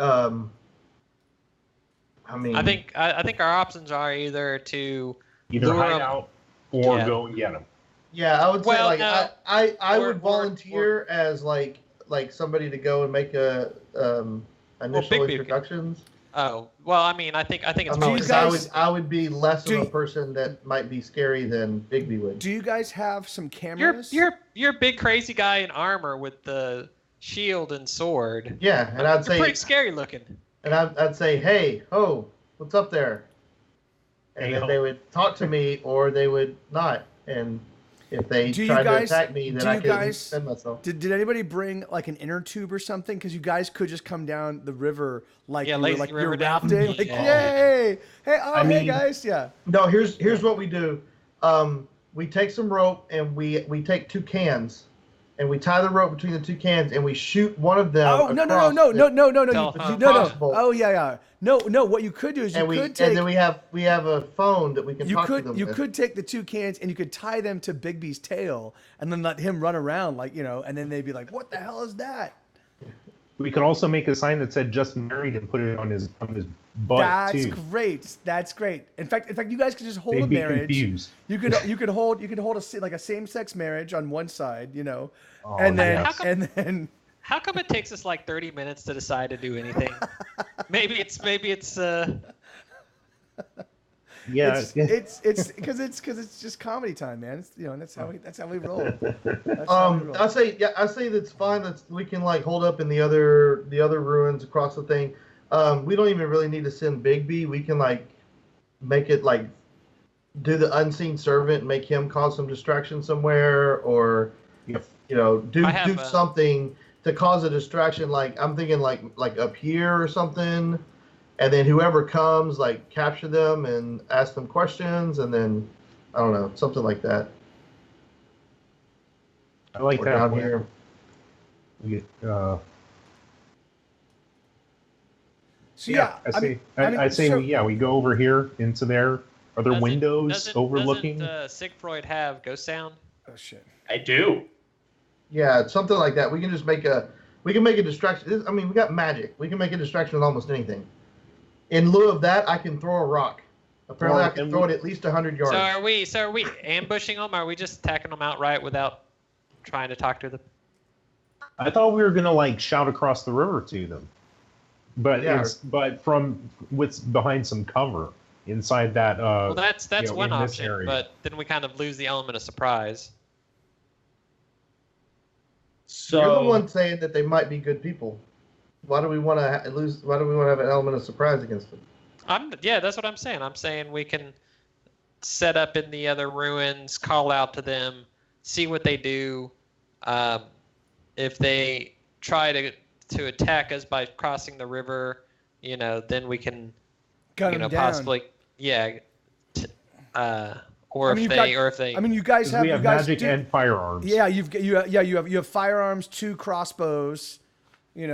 I mean, I think our options are either to Either lure hide 'em- out or Yeah. go and get them. yeah, I would say Well, like no. I Or- would volunteer as like somebody to go and make a initial Bigby could- introductions. Oh, well, I mean, I think it's I mean, probably 'cause guys- I would be less of Do a you- person that might be scary than Bigby would. Do you guys have some cameras? you're a big crazy guy in armor with the shield and sword. Yeah, and I'd You're say, pretty scary looking. and I'd say, hey, ho, what's up there? And Hey, then ho. they would talk to me, or they would not. And if they Do you tried guys- to attack me, then do I you could guys- defend myself. Did anybody bring like an inner tube or something? Because you guys could just come down the river like Yeah, you were, lazy like river you're down. rafting. Like, Yeah. yay! Hey, oh, I hey mean- guys, yeah. No, here's what we do. We take some rope and we take 2 cans, and we tie the rope between the 2 cans, and we shoot one of them. Oh no across no no no the- no no no Telephone. no no! Possible. Oh yeah. No. What you could do is you And could take and then we have a phone that we can talk to them with. could take the 2 cans and you could tie them to Bigby's tail and then let him run around like and then they'd be like, what the hell is that? We could also make a sign that said "just married" and put it on his butt That's too. great. That's great. In fact, you guys could just hold They'd a be marriage. confused. You could hold like a same-sex marriage on one side, Oh, and then yes. and then How come it takes us like 30 minutes to decide to do anything? maybe it's Yeah, it's because it's just comedy time, man. It's that's how we roll. That's how we roll. I say that's fine. We can like hold up in the other ruins across the thing. We don't even really need to send Bigby. We can like make it like do the unseen servant, make him cause some distraction somewhere, or Yep. do I have, something to cause a distraction. Like I'm thinking like up here or something, and then whoever comes like capture them and ask them questions, and then I don't know, something like that. I like Or that. down one. here. So yeah, I say we go over here into there. Are there windows overlooking? Doesn't Sigfried have ghost sound? Oh shit. I do. Yeah, something like that. We can just make a distraction. I mean, we got magic. We can make a distraction with almost anything. In lieu of that, I can throw a rock. Apparently, I can throw it at least 100 yards. So are we ambushing them? Or are we just attacking them outright without trying to talk to them? I thought we were gonna like shout across the river to them, but Yeah. but from what's behind some cover inside that. Well, that's one in this option, area. but then we kind of lose the element of surprise. So You're the one saying that they might be good people. Why do we want to lose? Why do we want to have an element of surprise against them? That's what I'm saying. I'm saying we can set up in the other ruins, call out to them, see what they do. If they try to attack us by crossing the river, then we can, Gun them down. possibly, yeah. Or I mean, if they. I mean, you guys 'cause have we have magic and firearms. Yeah, you have firearms, 2 crossbows, and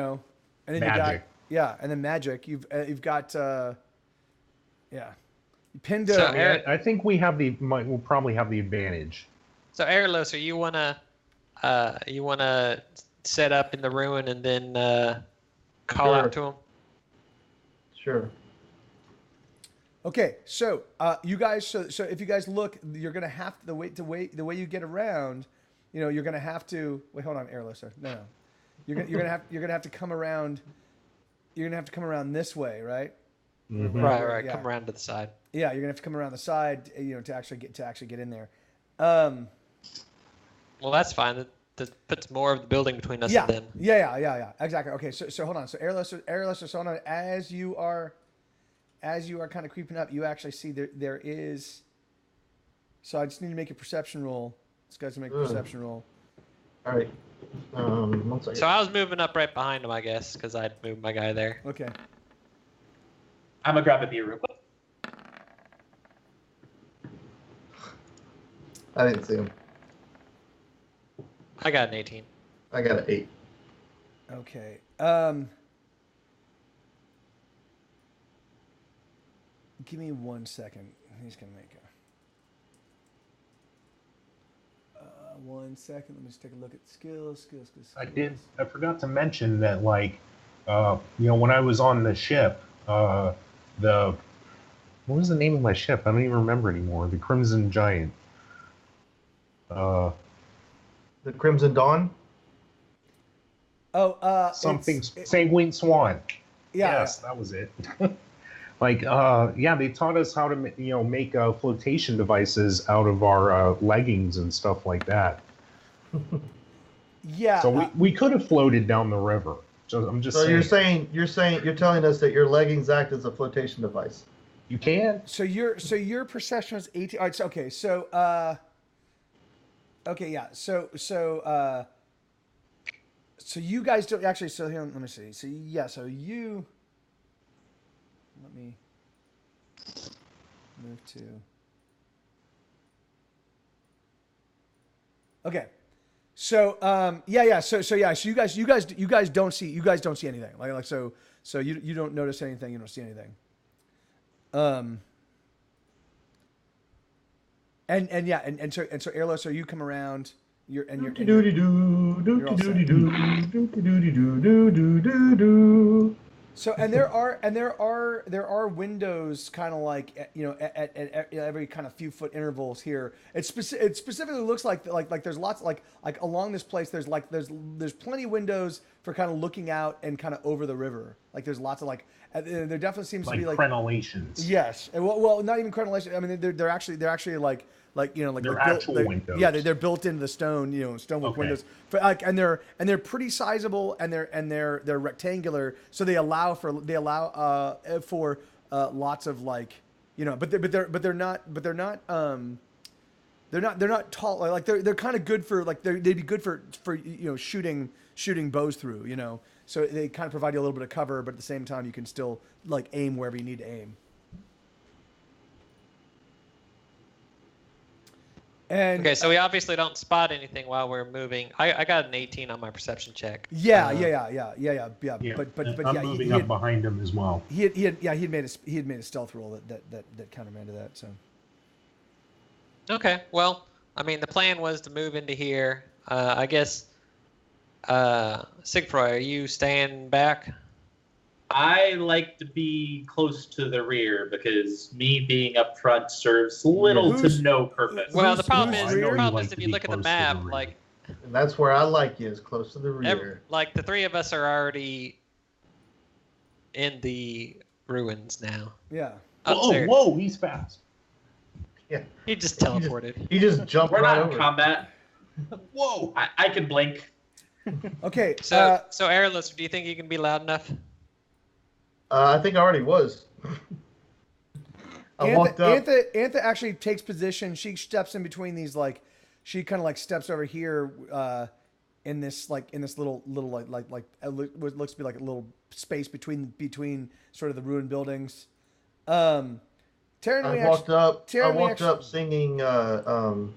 then Magic. and then magic. You've got pinned. So, I think we'll probably have the advantage. So Airloser, you wanna set up in the ruin and then call Sure. out to them? Sure. Okay, so you guys, so if you guys look, you're gonna have the way you get around, you're gonna have to wait. Hold on, Airlifter. No, you're gonna have to come around. You're gonna have to come around this way, right? Mhm. Right. Yeah. Come around to the side. Yeah, you're gonna have to come around the side, to actually get in there. Well, that's fine. That puts more of the building between us Yeah, and them. yeah, exactly. Okay, so hold on. So Airlifter, so hold on. As you are kind of creeping up, you actually see there is. So I just need to make a perception roll. This guy's gonna make a perception roll. All right. 1 second. So I was moving up right behind him, I guess, because I'd moved my guy there. Okay. I'm gonna grab a beer real quick. I didn't see him. I got an 18. I got an 8. Okay. Give me 1 second. He's gonna make a. 1 second. Let me just take a look at skills. I forgot to mention that, like, when I was on the ship, What was the name of my ship? I don't even remember anymore. The Crimson Giant. The Crimson Dawn. Oh, Something Sanguine Swan. Yeah. Yes, that was it. Like, they taught us how to, make flotation devices out of our leggings and stuff like that. Yeah. So we could have floated down the river. I'm just saying. You're telling us that your leggings act as a flotation device. You can. So your perception was 18. All right. So you guys don't actually. So here, let me see. So yeah. So you. Let me move to. Okay. So So you guys don't see anything. So you don't notice anything. You don't see anything. And so Airlo, so you come around. You're So there are windows kind of like at every kind of few foot intervals here. It specifically looks like there's lots like along this place there's plenty of windows for kind of looking out and kind of over the river. Like there's lots of there definitely seems to be like crenellations. Yes, and well not even crenellation. I mean they're actually they're actual windows. Yeah, they're built into the stone, stonework windows. And they're pretty sizable, and they're rectangular, so they allow for lots of they're not tall. Like they're kind of good for they'd be good for shooting bows through. So they kind of provide you a little bit of cover, but at the same time you can still aim wherever you need to aim. And, okay, so we obviously don't spot anything while we're moving. I got an 18 on my perception check. Yeah. But I'm moving up behind him as well. He had made a stealth roll that countermanded that. So. Okay, well, I mean the plan was to move into here. I guess. Sigfroy, are you staying back? I like to be close to the rear because me being up front serves little to no purpose. Well, the problem is if you look at the map, and that's where I like you, is close to the rear. The three of us are already in the ruins now. Yeah. Whoa, he's fast. Yeah. He just teleported. He just jumped We're right not over. in combat. Whoa. I can blink. Okay. So Airless, do you think you can be loud enough? I think I already was. I walked up. Antha actually takes position. She steps in between these she kind of steps over here in this little what looks to be like a little space between sort of the ruined buildings. Taryn, I walked up singing I'm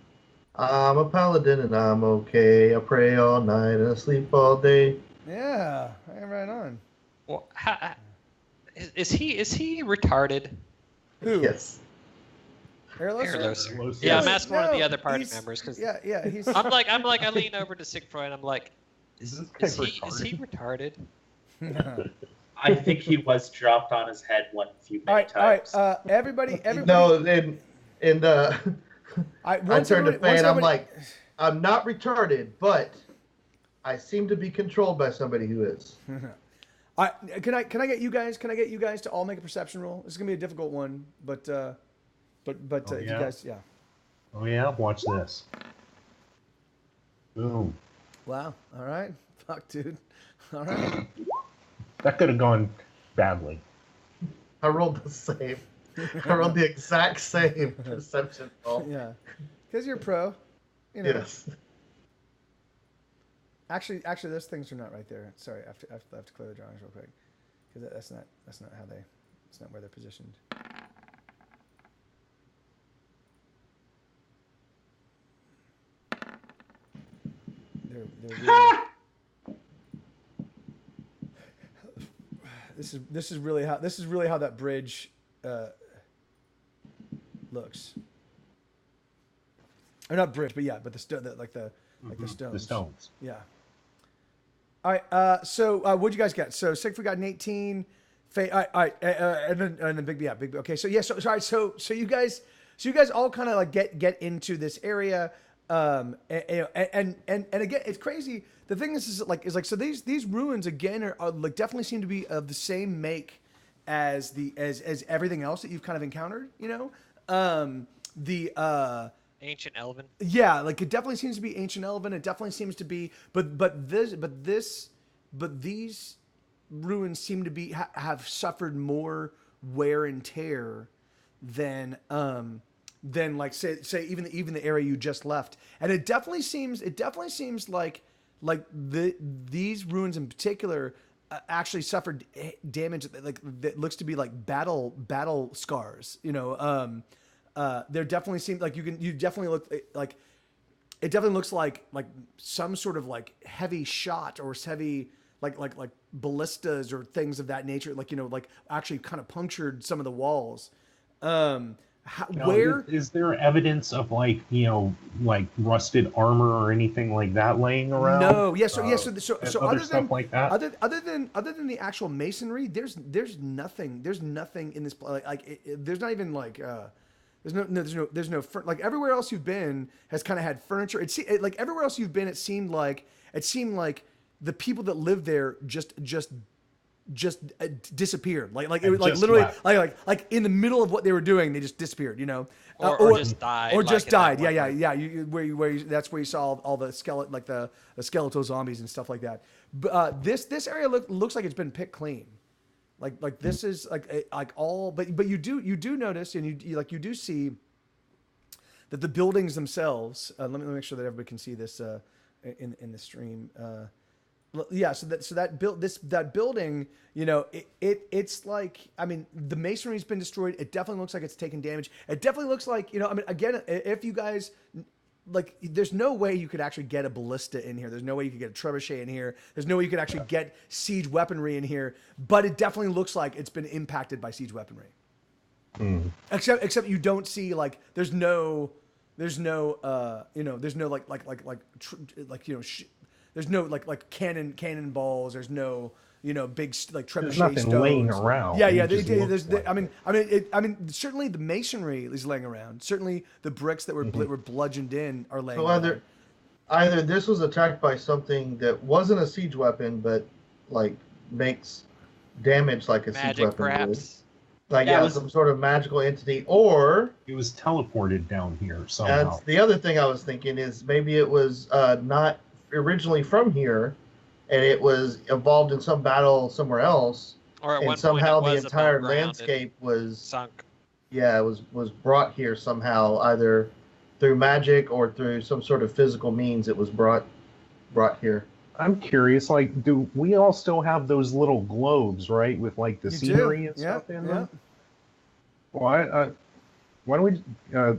a paladin and I'm okay. I pray all night and I sleep all day. Yeah, right on. Well, is he retarded? Who? Yes. Airless? Yeah, I'm asking one of the other party members because he's. I'm like I lean over to Sigfroy and I'm like, is he retarded? I think he was dropped on his head many times. All right. Everybody. No, I turned to Faye and I'm like, I'm not retarded, but I seem to be controlled by somebody who is. Can I get you guys to all make a perception roll? This is gonna be a difficult one, but you guys, yeah. Oh yeah, watch this. Boom. Wow. All right. Fuck, dude. All right. That could have gone badly. I rolled the same. I rolled the exact same perception roll. Yeah. Because you're pro. Yes. Actually, those things are not right there. Sorry, I have to clear the drawings real quick, because that's not where they're positioned. They're really, this is really how that bridge looks. Or not bridge, but the stones. The stones. Yeah. All right. So what'd you guys get? So Sigfrid got an 18. All right, and then Big B. Yeah, Big B. Okay, so yeah, so you guys all kind of like get into this area, and again, it's crazy. The thing is like so these ruins again are like definitely seem to be of the same make as everything else that you've kind of encountered. Ancient Elven. Yeah, like it definitely seems to be ancient Elven. It definitely seems to be, but these ruins seem to be have suffered more wear and tear than like say even the area you just left. And it definitely seems like these ruins in particular actually suffered damage that looks to be like battle scars. There definitely seems like you definitely look like it definitely looks like some sort of like heavy shot or heavy like ballistas or things of that nature, like actually kind of punctured some of the walls. Where is there evidence of like rusted armor or anything like that laying around? No. So other stuff like that. Other than the actual masonry, there's nothing in this there's not even like there's no like everywhere else you've been has kind of had furniture. Like everywhere else you've been, it seemed like the people that lived there just disappeared. Like it was like literally like in the middle of what they were doing, they just disappeared. Or just died. Or just died. Yeah. Way. That's where you saw all the skeleton, like the skeletal zombies and stuff like that. But this area looks like it's been picked clean. Like this is like all, but you do notice, and you do see that the buildings themselves. Let me make sure that everybody can see this in the stream. Yeah, so that building, it's like, I mean, the masonry's been destroyed. It definitely looks like it's taken damage. It definitely looks like, I mean, again, if you guys like, there's no way you could actually get a ballista in here. There's no way you could get a trebuchet in here. There's no way you could actually get siege weaponry in here. But it definitely looks like it's been impacted by siege weaponry. Except you don't see there's no there's no cannonballs. There's no big trebuchet There's nothing stones laying around. Yeah. I mean, certainly the masonry is laying around. Certainly the bricks that were bludgeoned in are laying around. So either this was attacked by something that wasn't a siege weapon, but makes damage like a siege weapon perhaps. would. Some sort of magical entity, or it was teleported down here somehow. That's the other thing I was thinking is maybe it was not originally from here, and it was evolved in some battle somewhere else, and somehow the entire landscape was sunk. Yeah, it was brought here somehow, either through magic or through some sort of physical means. It was brought here. I'm curious, do we all still have those little globes, right, with the scenery and stuff in them? Well, why don't we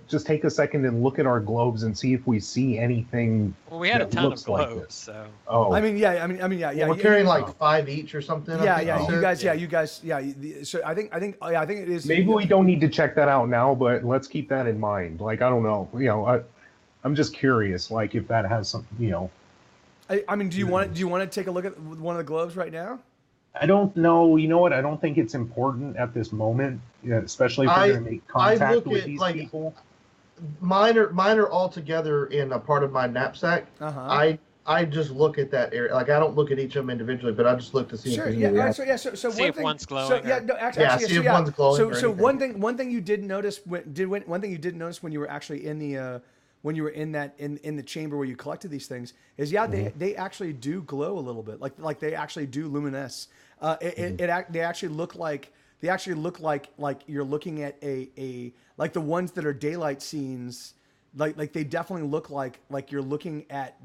just take a second and look at our globes and see if we see anything? Well, we had a ton of globes, so. Oh. I mean, yeah. We're carrying 5 each or something. You guys. So I think it is. Maybe we don't need to check that out now, but let's keep that in mind. I don't know. I'm just curious, if that has some, I mean, do you want to take a look at one of the globes right now? I don't know. You know what? I don't think it's important at this moment, especially if we're going to make contact with these people. Mine are all together in a part of my knapsack. I just look at that area. I don't look at each of them individually, but I just look to see. Sure. So see if one's glowing. See if one's glowing. So one thing you did notice when you were actually in the when you were in the chamber where you collected these things is they actually do glow a little bit, like they actually do luminesce. They actually look like you're looking at a like the ones that are daylight scenes, like they definitely look like you're looking at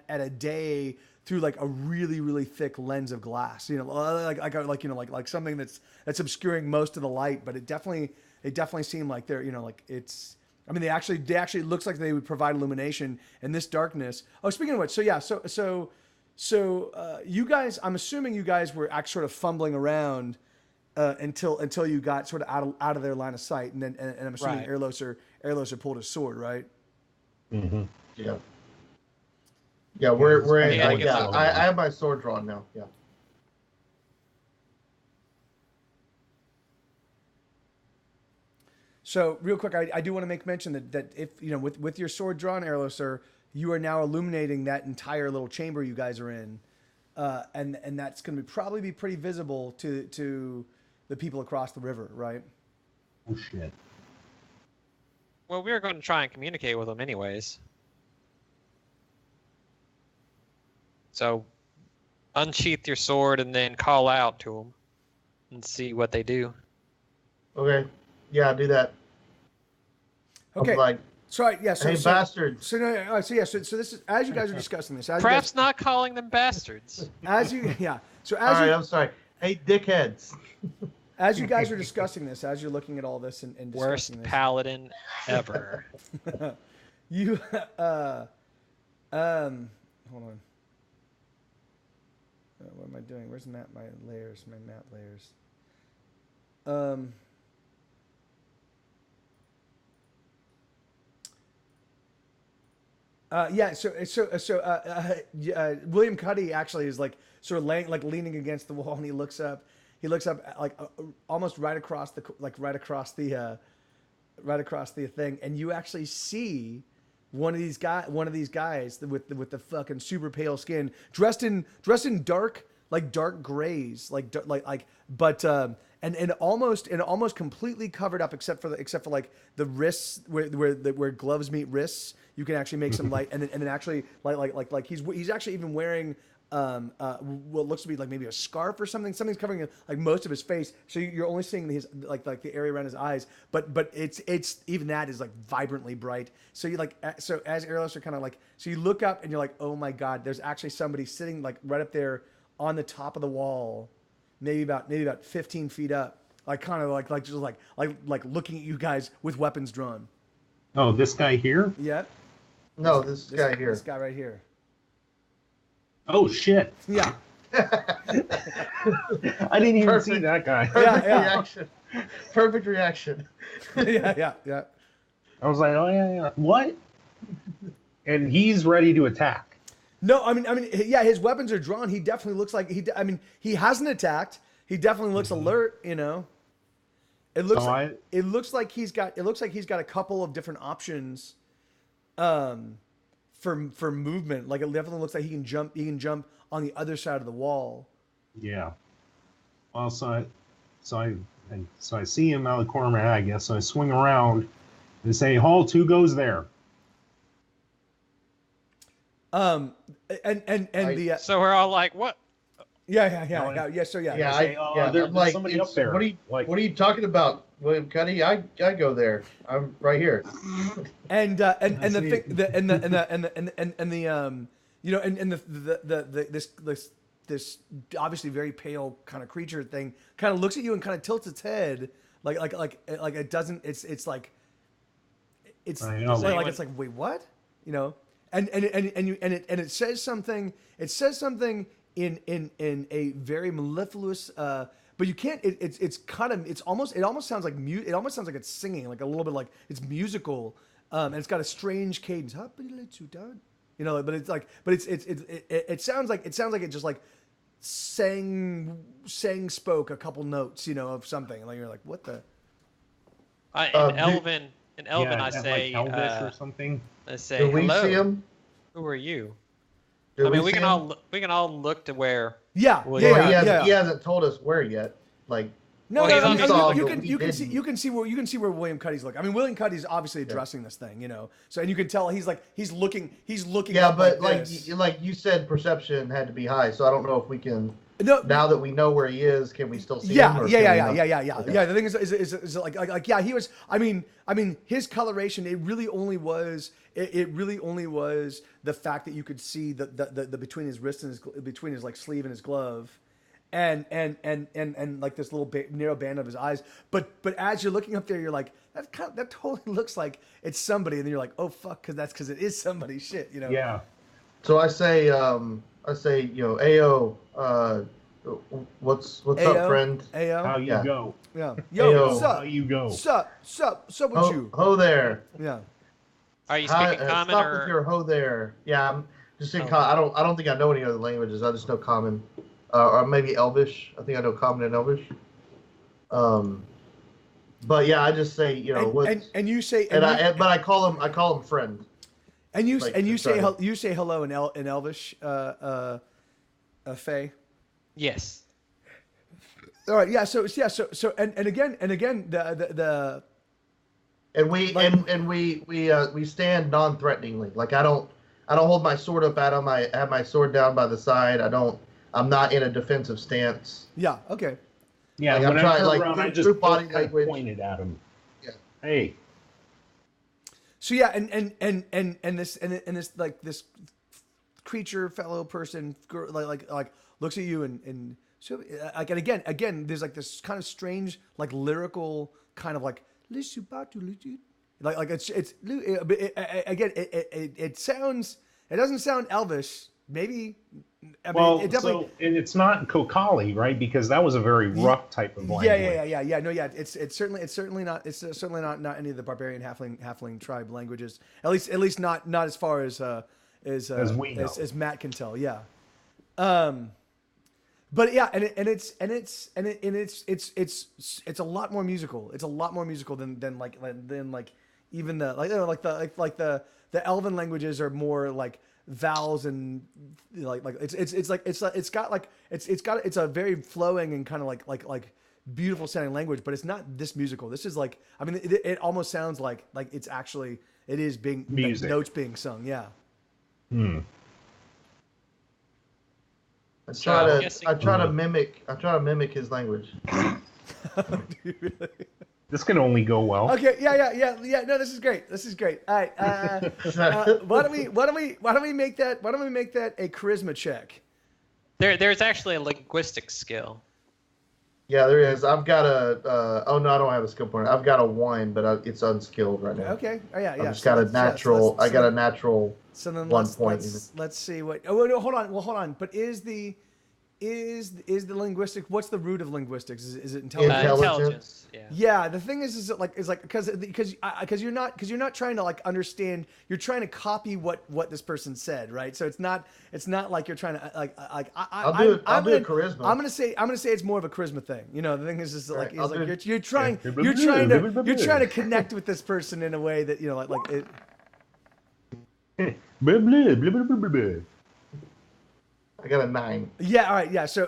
a day through a really, really thick lens of glass, like something that's obscuring most of the light, but it definitely seem like they're it's. I mean, they actually looks like they would provide illumination in this darkness. Oh, speaking of which, so you guys, I'm assuming you guys were actually sort of fumbling around until you got sort of out of their line of sight, and I'm assuming Airloser pulled his sword, right? Mm-hmm. Yeah. Yeah, we're in. I have my sword drawn now. Yeah. So real quick, I do want to make mention that if with your sword drawn, Erlo, sir, you are now illuminating that entire little chamber you guys are in, and that's going to probably be pretty visible to the people across the river, right? Oh shit. Well, we were going to try and communicate with them anyways. So, unsheath your sword and then call out to them and see what they do. Okay. Yeah, do that. Okay. I'm like, Sorry. Yeah. So, hey, bastards. So no. So yeah. So this is as you guys are discussing this. Perhaps not calling them bastards. As you yeah. So All as right, you I'm sorry. Hey, dickheads. as you guys are discussing this, as you're looking at all this and discussing Worst this, paladin ever. you hold on. What am I doing? Where's my layers? My map layers. Yeah. William Cuddy actually is like sort of leaning against the wall, and he looks up. He looks up almost right across the thing, and you actually see one of these guys with the fucking super pale skin, dressed in dark grays, and almost completely covered up except for like the wrists where gloves meet wrists. You can actually make some light, and then actually like he's actually even wearing what looks to be like maybe a scarf or something. Something's covering like most of his face, so you're only seeing his like the area around his eyes. But it's even that is like vibrantly bright. So you so as Airless are kind of like, so you look up and you're like, oh my god, there's actually somebody sitting like right up there on the top of the wall, maybe about 15 feet up, like kind of like just like looking at you guys with weapons drawn. Oh, this guy here? Yeah. No, this guy here. This guy right here. Oh shit! Yeah. I didn't even see that guy. Perfect reaction. Perfect reaction. yeah. I was like, oh yeah. What? And he's ready to attack. No, I mean, yeah, his weapons are drawn. He definitely looks like he hasn't attacked. He definitely looks alert. It looks it looks like he's got a couple of different options, for movement. Like it definitely looks like he can jump on the other side of the wall. Yeah. Well, so I see him out of the corner of my eye, I guess. So I swing around and say, "Halt! Who goes there?" So we're all like, what? Yeah. So yeah. There's like, somebody up there. What are you talking about, William Cuddy? I go there. I'm right here. This obviously very pale kind of creature thing kind of looks at you and kind of tilts its head like it doesn't. It's like it's like wait, what? And it says something. It says something in a very mellifluous. But you can't. It almost sounds like it almost sounds like it's singing, like a little bit like it's musical, and it's got a strange cadence. But it's like, it sounds like it just like spoke a couple notes, of something. Like you're like, what the? In Elven, I say like Elvish or something. I say, do we hello. see him? Who are you? We can all look to where. Yeah. He hasn't told us where yet. Like, no, well, you can see where William Cuddy's looking. I mean, William Cuddy's obviously addressing this thing, So and you can tell he's looking. Yeah, but this. like you said, perception had to be high. So I don't know if we can. No, now that we know where he is, can we still see him? Yeah. Okay. Yeah, the thing is like he was. I mean, his coloration. It really only was the fact that you could see the between his wrist and between his like sleeve and his glove. And like this little narrow band of his eyes, but as you're looking up there, you're like, that totally looks like it's somebody, and then you're like, oh fuck, because it is somebody. Shit, Yeah. So I say, Ao, what's Ao, up, friend? Ao, How you go? Yeah. Yo, Ao. what's up? How you go? Sup with you? Ho there. Yeah. Are you speaking common stop or? with your ho there. Yeah, I'm just in I don't think I know any other languages. I just know common. Or maybe Elvish. I think I know Common and Elvish. But yeah, I just say, you know, and you say, but I call him friend. And you Like, and you say sorry. you say hello in Elvish, Faye. Yes. All right, yeah. So and again the And we stand non-threateningly. Like I don't hold my sword up at him. I have my sword down by the side. I'm not in a defensive stance. yeah, okay. Yeah, Like, when I'm I trying, turned like, around, I through just body kind of language. pointed at him. Yeah. Hey. So yeah, and this like this creature fellow person like looks at you and so like and again there's like this kind of strange like lyrical kind of like like it's again it sounds, it doesn't sound Elvish, maybe. I mean, Well, it definitely, so and it's not Kokali, right? Because that was a very rough type of language. yeah. No, yeah. It's certainly not any of the barbarian halfling tribe languages. At least not as far as we know. as Matt can tell. Yeah. But yeah, it's a lot more musical. It's a lot more musical than even the Elven languages are more like vowels and it's a very flowing and kind of like beautiful sounding language, but it's not this musical. This is like, I mean, it almost sounds like it's actually, it is being music, like notes being sung. Yeah. I try to mimic his language. This can only go well. Okay, yeah. No, this is great. All right. Why don't we make that a charisma check? There's actually a linguistic skill. Yeah, there is. I've got oh no, I don't have a skill point. I've got a 1, but it's unskilled right now. Okay. Oh yeah. I've just got a natural. I got a natural. So then 1 point. Let's see what. Oh no, hold on. Well, hold on. But is the linguistic? What's the root of linguistics? Is it intelligence? Intelligence. Yeah. The thing is because you're not trying to like understand. You're trying to copy what this person said, right? So it's not like you're trying to I'll do charisma. I'm gonna say it's more of a charisma thing. You know, the thing is just like, right, you're trying to connect with this person in a way that, you know, like it. Blah, blah, blah, blah, blah, blah. I got a 9. Yeah. All right. Yeah. So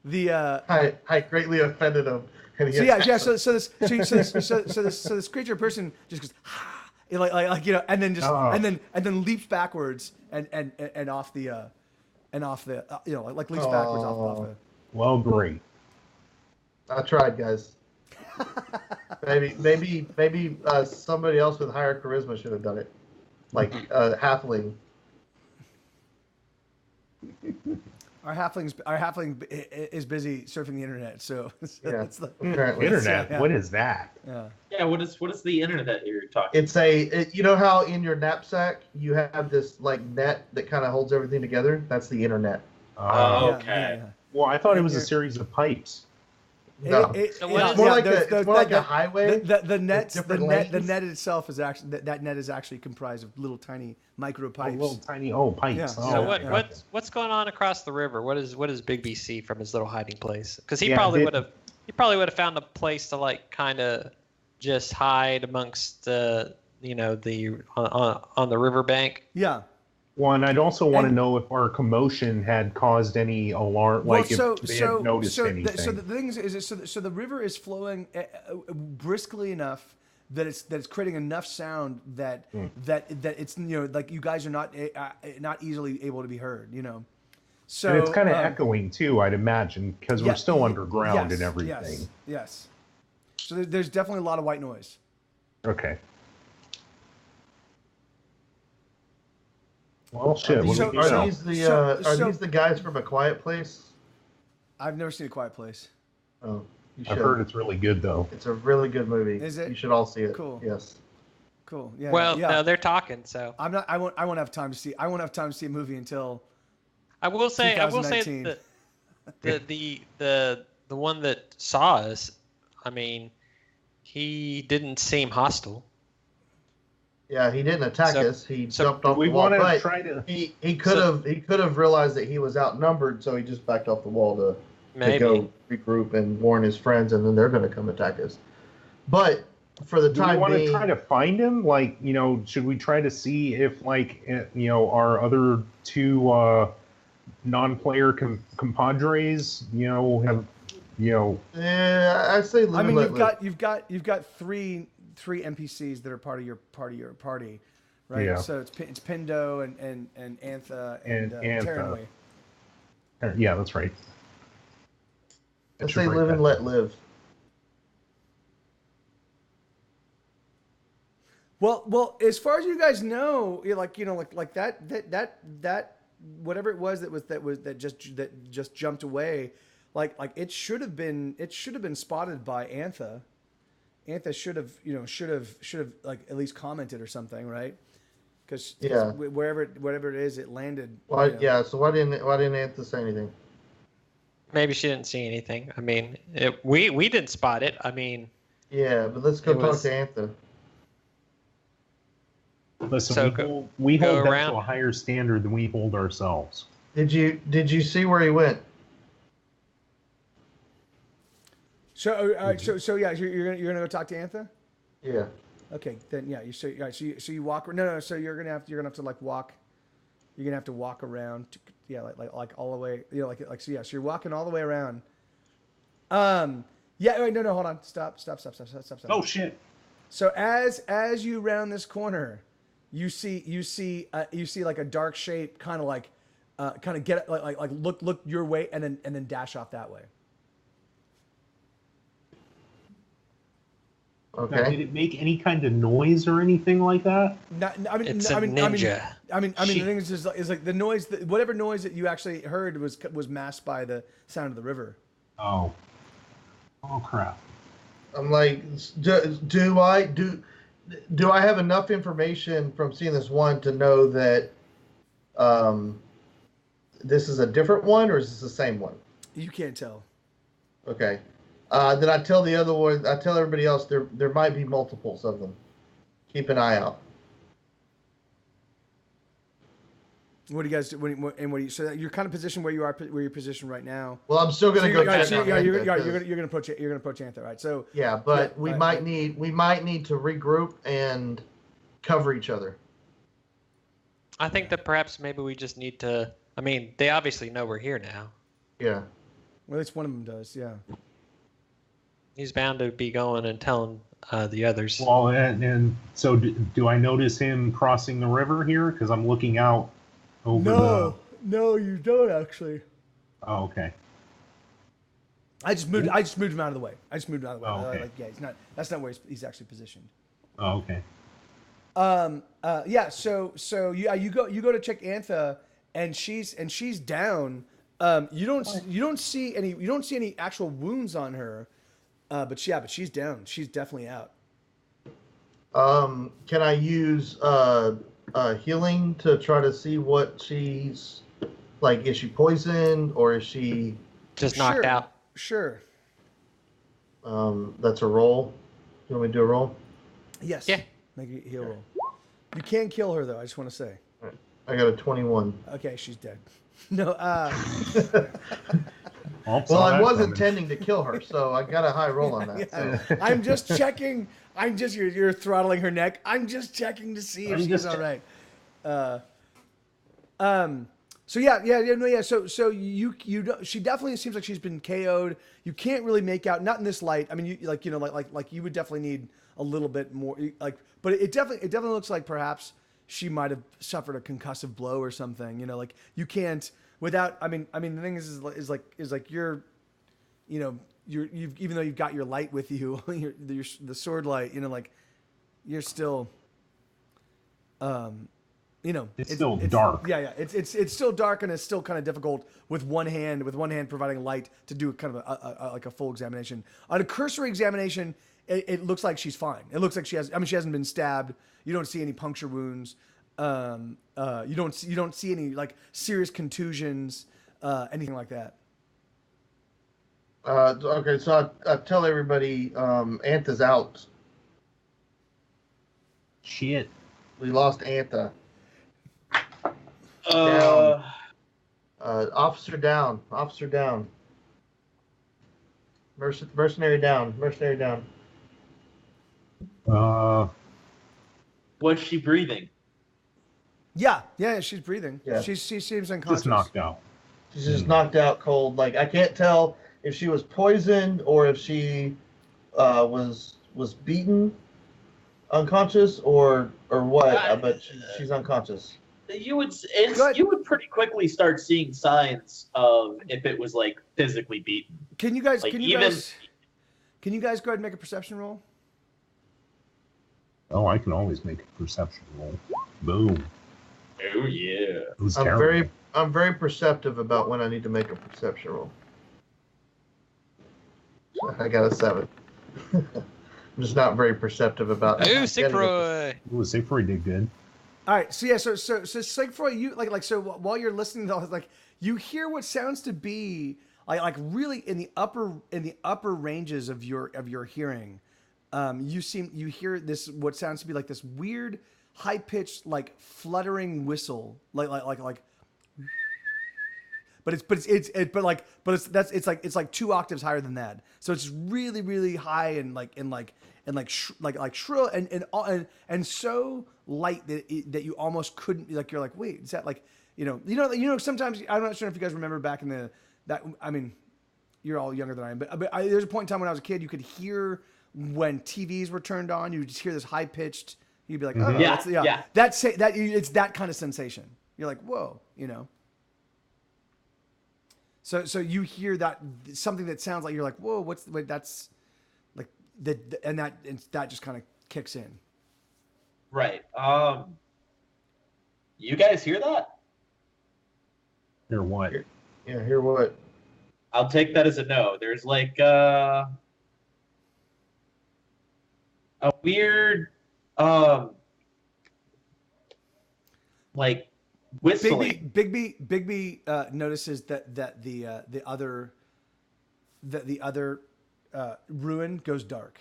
the. I greatly offended him. So this creature person just goes, like you know, and then and then leaps backwards and off the you know, like leaps backwards off the. Well, great. I tried, guys. maybe somebody else with higher charisma should have done it, like halfling. Our halfling is busy surfing the internet, so Yeah, it's the Internet. Yeah. What is that? Yeah, what is the internet you're talking? It's you know how in your knapsack you have this like net that kind of holds everything together? That's the internet. Oh, okay. Yeah. Well, I thought it was a series of pipes. No. So what It's is more it? like a highway. The net lanes. itself is actually that net is actually comprised of little tiny micro pipes. Little tiny pipes. Yeah. Oh, So okay. what's going on across the river? What does Big B see from his little hiding place? Because he Yeah, probably would have found a place to like kind of just hide amongst the on the riverbank. Yeah. Well, and I'd also want to know if our commotion had caused any alarm, like if they had noticed anything. So the thing is so the river is flowing briskly enough that it's creating enough sound that it's, you know, like you guys are not easily able to be heard, you know. So and it's kind of echoing too, I'd imagine, because we're still underground and everything. Yes. So there's definitely a lot of white noise. Okay. Well, shit. Are these the guys from A Quiet Place? I've never seen A Quiet Place. Oh, you should. I've heard it's really good though. It's a really good movie. Is it? You should all see it. Cool. Yes. Cool. Yeah. Well, yeah. no, they're talking. So I won't have time to see. I won't have time to see a movie until. I will say 2019. that the one that saw us, I mean, he didn't seem hostile. Yeah, he didn't attack us. He jumped off we the wall. want to But try to. he could have realized that he was outnumbered, so he just backed off the wall to Maybe. go regroup and warn his friends, and then they're going to come attack us. But for the Do we time want to being, try to find him? Like, should we try to see if, like, our other two non-player compadres, have, yeah, I say live I mean, and let you've live. got three NPCs that are part of your party, right? Yeah. So it's Pindo and Antha and Antha. Terranway. Yeah, that's right. I say live and let live. Well, as far as you guys know, like that whatever it was that just jumped away, like it should have been spotted by Antha. Antha should have like at least commented or something, right? Because whatever it is, it landed. Why? Yeah. So why didn't Antha say anything? Maybe she didn't see anything. I mean, we didn't spot it. I mean. Yeah, but let's go talk to Antha. Listen, So we go hold them around. to a higher standard than we hold ourselves. Did you see where he went? So yeah, you're gonna go talk to Antha. Yeah. Okay, then yeah, so you walk. No, so you're gonna have to like walk. You're gonna have to walk around. Like all the way. So you're walking all the way around. Yeah. Wait. No. Hold on. Stop. Oh shit! So as you round this corner, you see like a dark shape, kind of get like look your way, and then dash off that way. Okay. Now, did it make any kind of noise or anything like that? It's a ninja. I mean, the thing is like the noise, whatever noise that you actually heard was masked by the sound of the river. Oh crap! I'm like, do I have enough information from seeing this one to know that this is a different one, or is this the same one? You can't tell. Okay. Then I tell the other one. I tell everybody else there might be multiples of them. Keep an eye out. What do you guys do? So you're kind of positioned where you're positioned right now. Well, I'm still going to go check out Antha, you're going to approach Antha, right? So yeah, but we might need to regroup and cover each other. I think that perhaps maybe we just need to. I mean, they obviously know we're here now. Yeah. Well, at least one of them does. Yeah. He's bound to be going and telling the others. Well, and so do I notice him crossing the river here? Because I'm looking out over No, you don't actually. Oh, okay. I just moved him out of the way. Oh, okay. He's not. That's not where he's actually positioned. Oh, okay. Yeah. So you go to check Antha, and she's down. You don't see any actual wounds on her. But she's down. She's definitely out. Can I use healing to try to see what she's like? Is she poisoned or is she just knocked out? Sure. That's a roll. You want me to do a roll? Yes. Yeah. Make a heal roll. You can't kill her though. I just want to say. Right. I got a 21. Okay, she's dead. No. Well, I was intending to kill her, so I got a high roll on that. Yeah, so. I'm just checking. You're throttling her neck. I'm just checking to see if she's all right. So yeah. So you she definitely seems like she's been KO'd. You can't really make out, not in this light. I mean, you you would definitely need a little bit more. But it definitely looks like perhaps she might have suffered a concussive blow or something. Like you can't. Without, I mean, the thing is like you're, even though you've got your light with you, the sword light, like you're still, it's still dark. Yeah. It's still dark, and it's still kind of difficult with one hand providing light to do kind of like a full examination. On a cursory examination, it looks like she's fine. It looks like she hasn't been stabbed. You don't see any puncture wounds. You don't see any like serious contusions, anything like that. Okay, so I tell everybody, Antha's out. Shit. We lost Antha. Down. Officer down. Mercenary down. Mercenary down. Was she breathing? Yeah, she's breathing. Yeah. She seems unconscious. Just knocked out. She's just knocked out cold. Like, I can't tell if she was poisoned or if she was beaten unconscious or what. But she's unconscious. You would pretty quickly start seeing signs of if it was like physically beaten. Can you guys Like, can you guys go ahead and make a perception roll? Oh, I can always make a perception roll. Boom. Oh yeah. It was terrible. I'm very perceptive about when I need to make a perception roll. I got a 7. I'm just not very perceptive about. Ooh, Sigfroy. Ooh, Sigfroy did good. All right, so Sigfroy, you like so while you're listening to all this, like you hear what sounds to be like really in the upper ranges of your hearing. You hear this what sounds to be like this weird high pitched like fluttering whistle like but it's like 2 octaves higher than that. So it's really really high and shrill and so light that you almost couldn't like. You're like, wait, is that like you know sometimes I'm not sure if you guys remember back in I mean you're all younger than I am, but there's a point in time when I was a kid you could hear when TVs were turned on, you would just hear this high pitched. You'd be like, oh, it's that kind of sensation. You're like, whoa, So you hear that something that sounds like you're like, whoa, that's like and that just kind of kicks in. Right. You guys hear that? Hear what? Yeah, hear what? I'll take that as a no. There's like a weird like whistling. Bigby notices that the other ruin goes dark.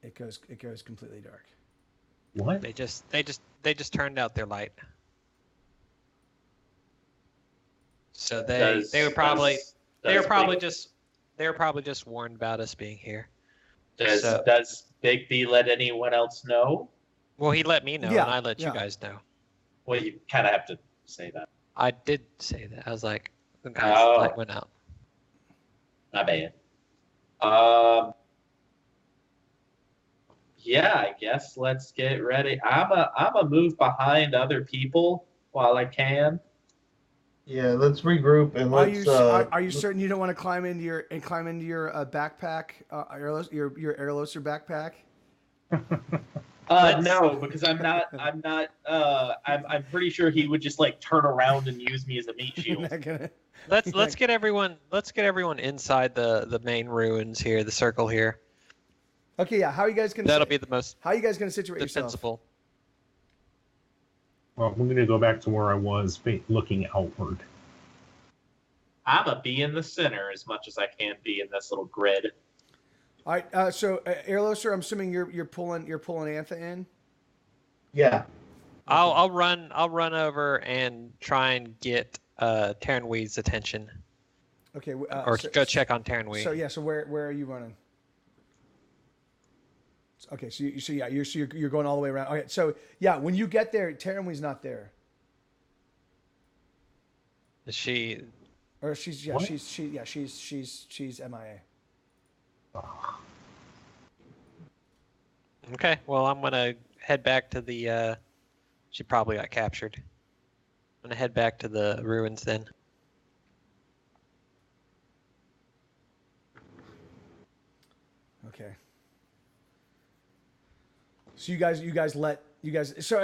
It goes completely dark. What? They just turned out their light. So they were probably just warned about us being here. Does Big B let anyone else know? Well, he let me know, Yeah, and I let yeah. you guys know. Well, you kind of have to say that. I did say that. I was like, the guy's light went out. Not bad. Yeah, I guess let's get ready. I'm a move behind other people while I can. Yeah, let's regroup and let's. Are you certain you don't want to climb into your backpack, your Airloser backpack? No, because I'm not. I'm pretty sure he would just like turn around and use me as a meat shield. Let's get everyone inside the main ruins here, the circle here. Okay, yeah. How are you guys gonna? That'll be the most. How are you guys gonna situate yourself? Defensible. Well, I'm going to go back to where I was, looking outward. I'm a be in the center as much as I can be in this little grid. All right. So, Airloser, I'm assuming you're pulling Antha in. Yeah. I'll run over and try and get Terranweed's attention. Okay. Or go check on Terranweed. So yeah. So where are you running? Okay. You're going all the way around. Okay. So yeah, when you get there, Terranweed's not there. Is she? Or she's MIA. Okay, well, I'm gonna head back to the. She probably got captured. I'm gonna head back to the ruins then. Okay. So you guys. So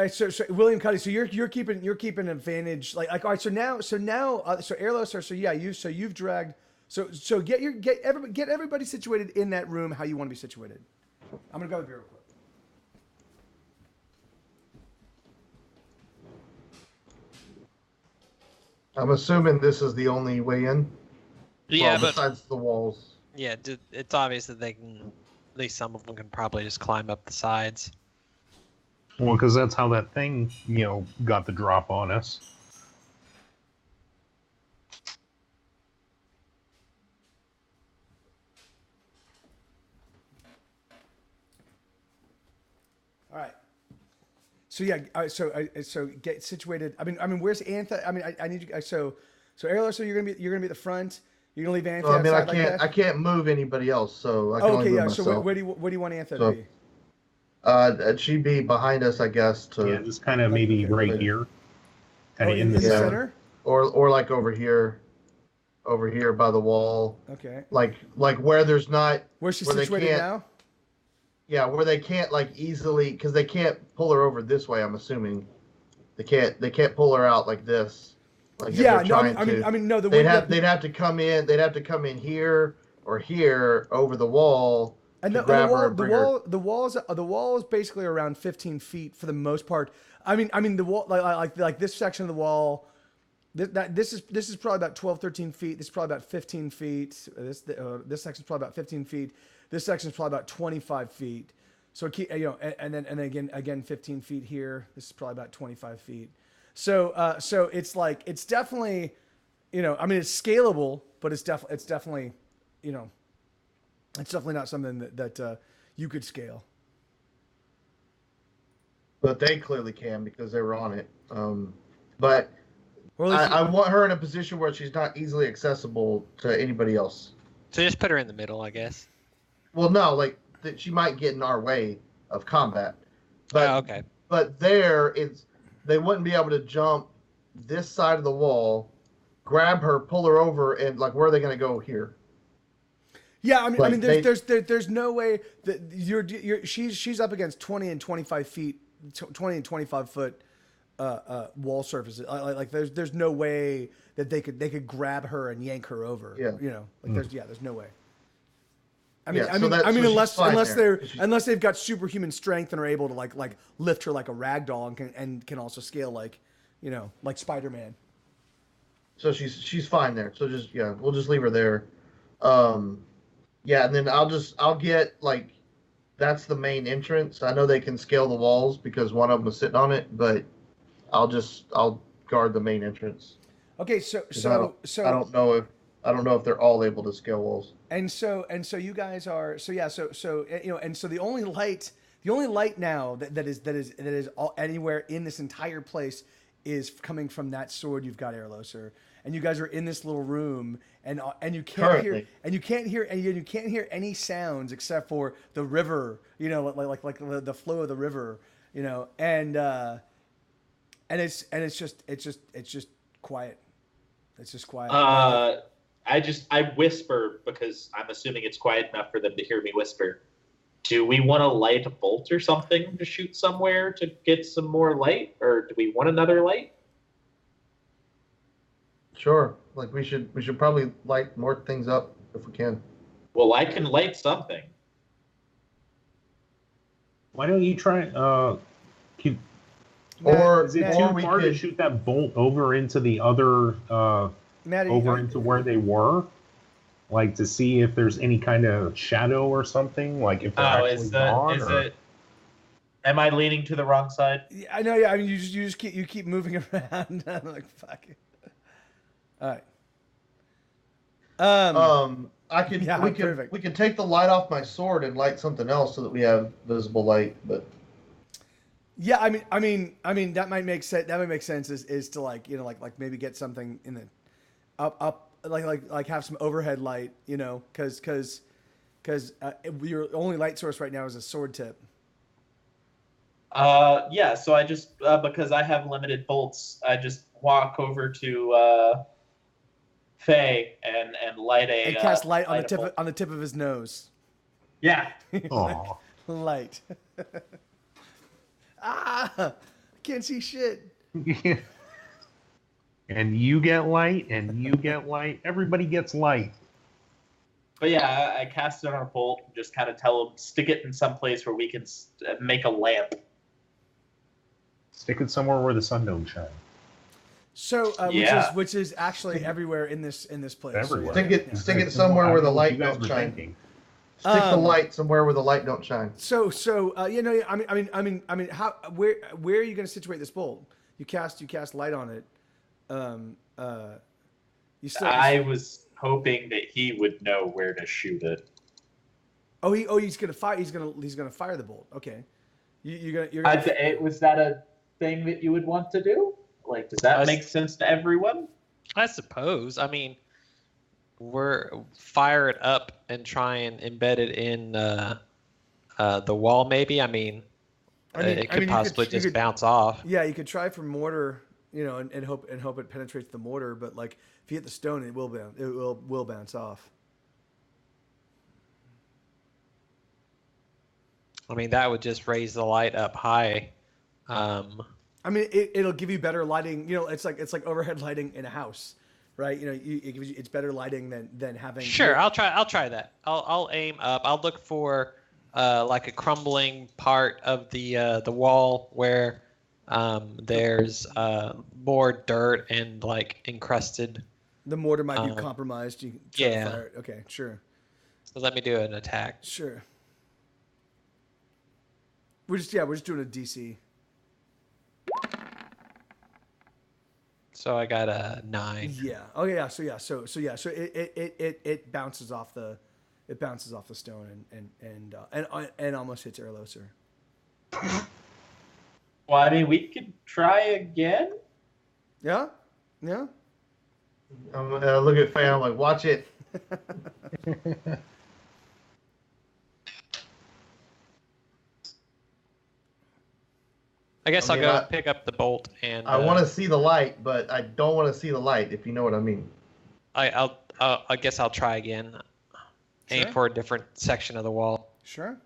William Cuddy. So you're keeping advantage. Like all right. So Airlos. So you've dragged. So get everybody situated in that room how you want to be situated. I'm gonna go with you real quick. I'm assuming this is the only way in. Yeah, well, but besides the walls. yeah, it's obvious that they can. At least some of them can probably just climb up the sides. Well, because that's how that thing, got the drop on us. All right. So yeah, so get situated. I mean, where's Anthony? I mean, I need you. So Erlo, so you're gonna be at the front. You're gonna leave Anthony. So, I mean, outside I can't move anybody else, so I can only okay, move yeah. myself. So where do you want Anthony to be? She'd be behind us, I guess. Yeah, just kind of maybe right here, kind of in the center, or like over here by the wall. Okay. Like where there's not. Where's she situated now? Yeah, where they can't like easily, because they can't pull her over this way. I'm assuming they can't pull her out like this. Like yeah, no, I mean, no. They'd have to come in. They'd have to come in here or here over the wall. And the wall is basically around 15 feet for the most part. I mean the wall like this section of the wall. This is probably about 12, 13 feet. This is probably about 15 feet. This section is probably about 15 feet. This section is probably about 25 feet. So and then again 15 feet here. This is probably about 25 feet. So it's like it's definitely, I mean it's scalable, but it's definitely, it's definitely not something that you could scale. But they clearly can because they were on it. But I want her in a position where she's not easily accessible to anybody else. So just put her in the middle, I guess. Well, no, like that she might get in our way of combat. But, okay. But they wouldn't be able to jump this side of the wall, grab her, pull her over, and like where are they going to go here? Yeah, I mean, there's no way that she's up against 20 and 25 feet, 20 and 25 foot wall surfaces. Like there's no way that they could grab her and yank her over. Yeah. There's no way. I mean, unless they've got superhuman strength and are able to like lift her like a rag doll and can also scale like Spider-Man. So she's fine there. So we'll just leave her there. And then I'll get like that's the main entrance. I know they can scale the walls because one of them was sitting on it, but I'll guard the main entrance. Okay, so I don't know if they're all able to scale walls. And so you guys are and so the only light now that is all, anywhere in this entire place is coming from that sword you've got, Erloser. And you guys are in this little room, and you can't hear any sounds except for the river, like the flow of the river, and it's just quiet. It's just quiet. I whisper because I'm assuming it's quiet enough for them to hear me whisper. Do we want to light a bolt or something to shoot somewhere to get some more light, or do we want another light? Sure. Like we should probably light more things up if we can. Well, I can light something. Why don't you try? Is it too far to shoot that bolt over into the other? Into where they were, like to see if there's any kind of shadow or something, like if they're actually gone. Am I leaning to the wrong side? Yeah, I know. Yeah, I mean, you just keep moving around. I'm like, fuck it. All right. We can take the light off my sword and light something else so that we have visible light. But yeah, I mean that might make sense. That might make sense is to like maybe get something in the up like have some overhead light, because your only light source right now is a sword tip. Yeah. So I just because I have limited bolts, I just walk over to Faye and light a. And cast light on the tip of his nose. Yeah. Aww. Light. Can't see shit. And you get light, and you get light. Everybody gets light. But yeah, I cast it on a bolt and just kind of tell them, stick it in some place where we can make a lamp. Stick it somewhere where the sun don't shine. So, which is actually everywhere in this place. Everywhere. Stick it somewhere where the light don't shine. Stick the light somewhere where the light don't shine. So I mean, where are you going to situate this bolt? You cast light on it. I was hoping that he would know where to shoot it. He's gonna fire. He's gonna fire the bolt. Okay. You're gonna. Was that a thing that you would want to do? Like, does that make sense to everyone? I suppose. I mean, we're fire it up and try and embed it in the wall. Maybe. I mean, it could possibly just bounce off. Yeah, you could try for mortar, and hope it penetrates the mortar. But like, if you hit the stone, it will bounce off. I mean, that would just raise the light up high. I mean, it'll give you better lighting. It's like overhead lighting in a house, right? It's better lighting than having. Sure, I'll try that. I'll aim up. I'll look for like a crumbling part of the wall where there's more dirt and like encrusted. The mortar might be compromised. You can try to fire it. Okay, sure. So let me do an attack. Sure. We're just doing a DC. So I got a 9. Yeah. Oh yeah. So it bounces off the stone and almost hits Erloser. Well, I mean, we could try again. Yeah. Yeah. I'm gonna look at Fan. I'm like, watch it. I guess I'll go pick up the bolt and. I want to see the light, but I don't want to see the light. If you know what I mean. I guess I'll try again. Aim for a different section of the wall. Sure.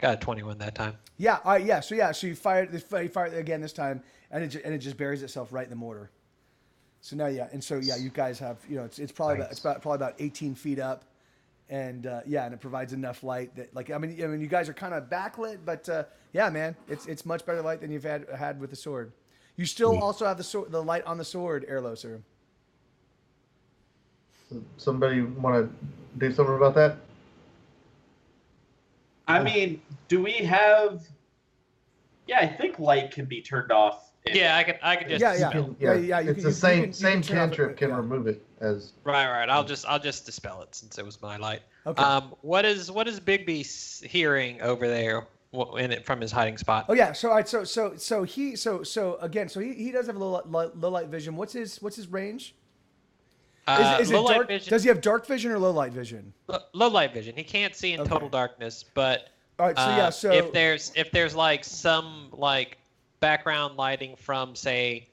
Got a 21 that time. Yeah. All right. Yeah. So you fire it again this time, and it just buries itself right in the mortar. So now you guys have it's probably about 18 feet up. And and it provides enough light that I mean you guys are kind of backlit, but yeah, man, it's much better light than you've had with the sword. You still also have the light on the sword, Erloser. Somebody want to do something about that? I mean, do we have? Yeah, I think light can be turned off. Yeah, I could just. Yeah. It's the same cantrip can remove it as. Right. I'll just dispel it since it was my light. Okay. What is Bigby hearing over there from his hiding spot? Oh yeah. So he does have a low light vision. What's his range? Is it dark? Vision. Does he have dark vision or low light vision? Low light vision. He can't see in total darkness, but. All right. So if there's like some like background lighting from say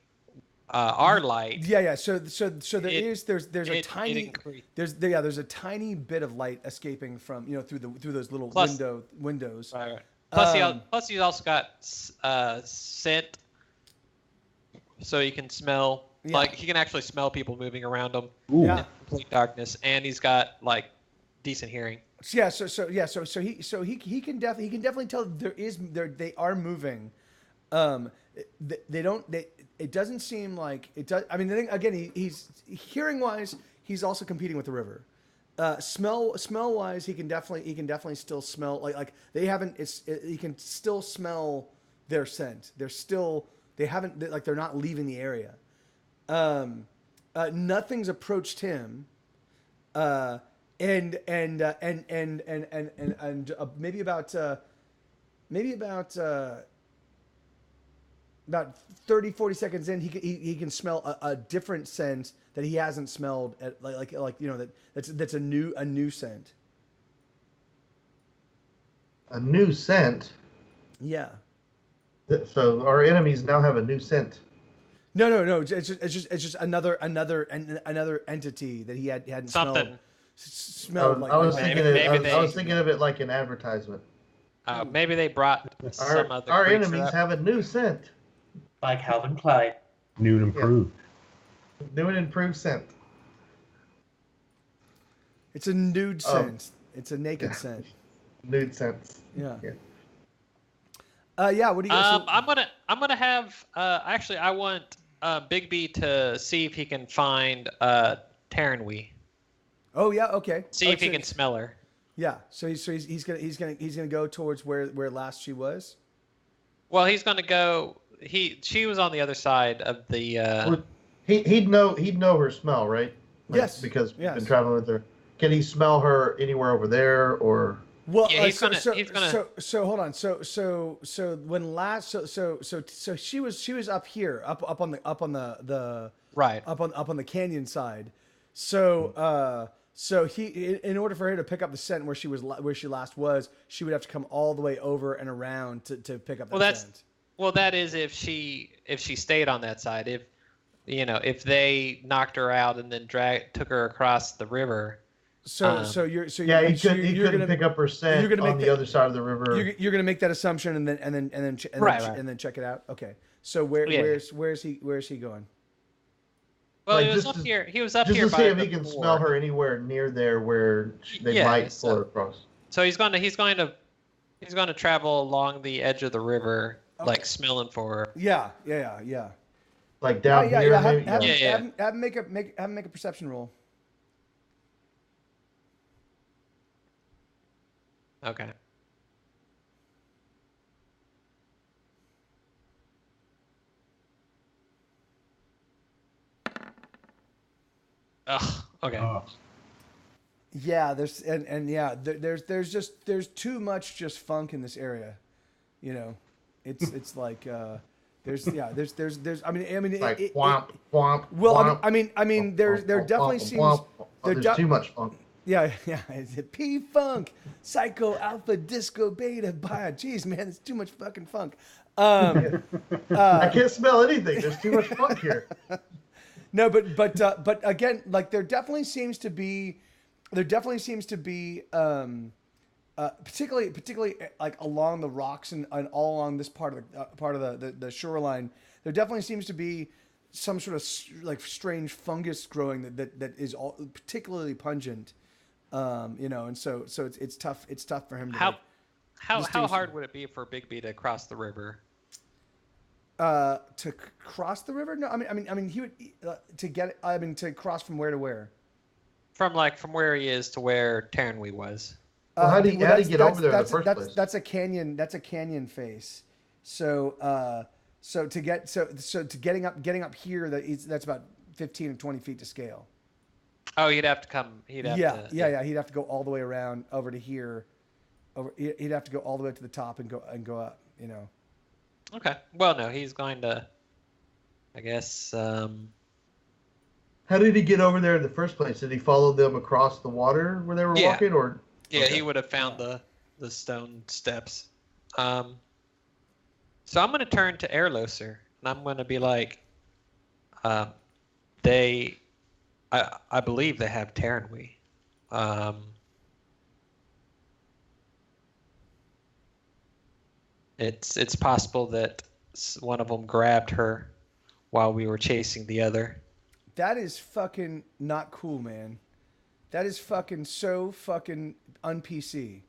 our light. Yeah. So there's a tiny there's a tiny bit of light escaping from through those little windows. Right. Plus he's also got scent, so he can smell. Yeah. Like he can actually smell people moving around him in complete darkness, and he's got like decent hearing. Yeah. So he can definitely tell they are moving. It doesn't seem like it does. I mean, again, he's hearing wise, he's also competing with the river. Smell wise, he can definitely still smell like they haven't. He can still smell their scent. They're not leaving the area. Nothing's approached him. And maybe about 30-40 seconds in, he can smell a different scent that he hasn't smelled that's a new scent. A new scent. Yeah. So our enemies now have a new scent. No. It's just another entity that he hadn't something smelled. I was thinking of it like an advertisement. Maybe they brought some other. Our enemies have a new scent. Like Calvin Klein. New and improved. Yeah. New and improved scent. It's a nude scent. It's a naked scent. Nude scent. Yeah. Yeah. What do you guys? I'm gonna have. Actually, I want Bigby to see if he can find Taranwee. Oh yeah. Okay. See if he can smell her. Yeah. So he's gonna go towards where last she was. Well, he's gonna go. She was on the other side of the. He'd know her smell, right? Yes. Because we've been traveling with her. Can he smell her anywhere over there or? Well, Yeah, he's gonna. So hold on. So when last so she was up here, up on the Right. up on the canyon side. So he, in order for her to pick up the scent where she last was, she would have to come all the way over and around to pick up that scent. Well, that is if she stayed on that side. If they knocked her out and then took her across the river. He couldn't pick up her scent on the other side of the river. You're gonna make that assumption and then check it out. Okay. So where's he going? Well, he was up here. He was up just here. Just to see if he can smell her anywhere near there where they might pull her across. So he's going to travel along the edge of the river, like smelling for her. Yeah. Like down here, maybe. Have him make a perception roll. Okay. Ugh. Okay. Yeah, there's too much just funk in this area, It's like there's I mean like womp womp. Well, womp, I mean there definitely seems there's too much funk. Yeah, it's a P-Funk, Psycho, Alpha, Disco, Beta, jeez, man, it's too much fucking funk. I can't smell anything. There's too much funk here. No, but again, like there definitely seems to be, particularly like along the rocks and all along this part of the shoreline, there definitely seems to be some sort of like strange fungus growing that is all particularly pungent. And so it's tough for him to how hard would it be for Bigby to cross the river? To cross the river? No, I mean he would to cross from where to where? From where he is to where Terranwee was. Well, how did he get over there in the first place? That's a canyon face. So getting up here, that's about 15 or 20 feet to scale. Oh, he'd have to come. He'd have to go all the way around over to here. He'd have to go all the way to the top and go up. Okay. Well, no, he's going to. I guess. How did he get over there in the first place? Did he follow them across the water where they were walking, or? Yeah, okay. He would have found the stone steps. So I'm going to turn to Airloser, and I'm going to be like, I believe they have Terranwee. It's possible that one of them grabbed her while we were chasing the other. That is fucking not cool, man. That is fucking so fucking un-PC.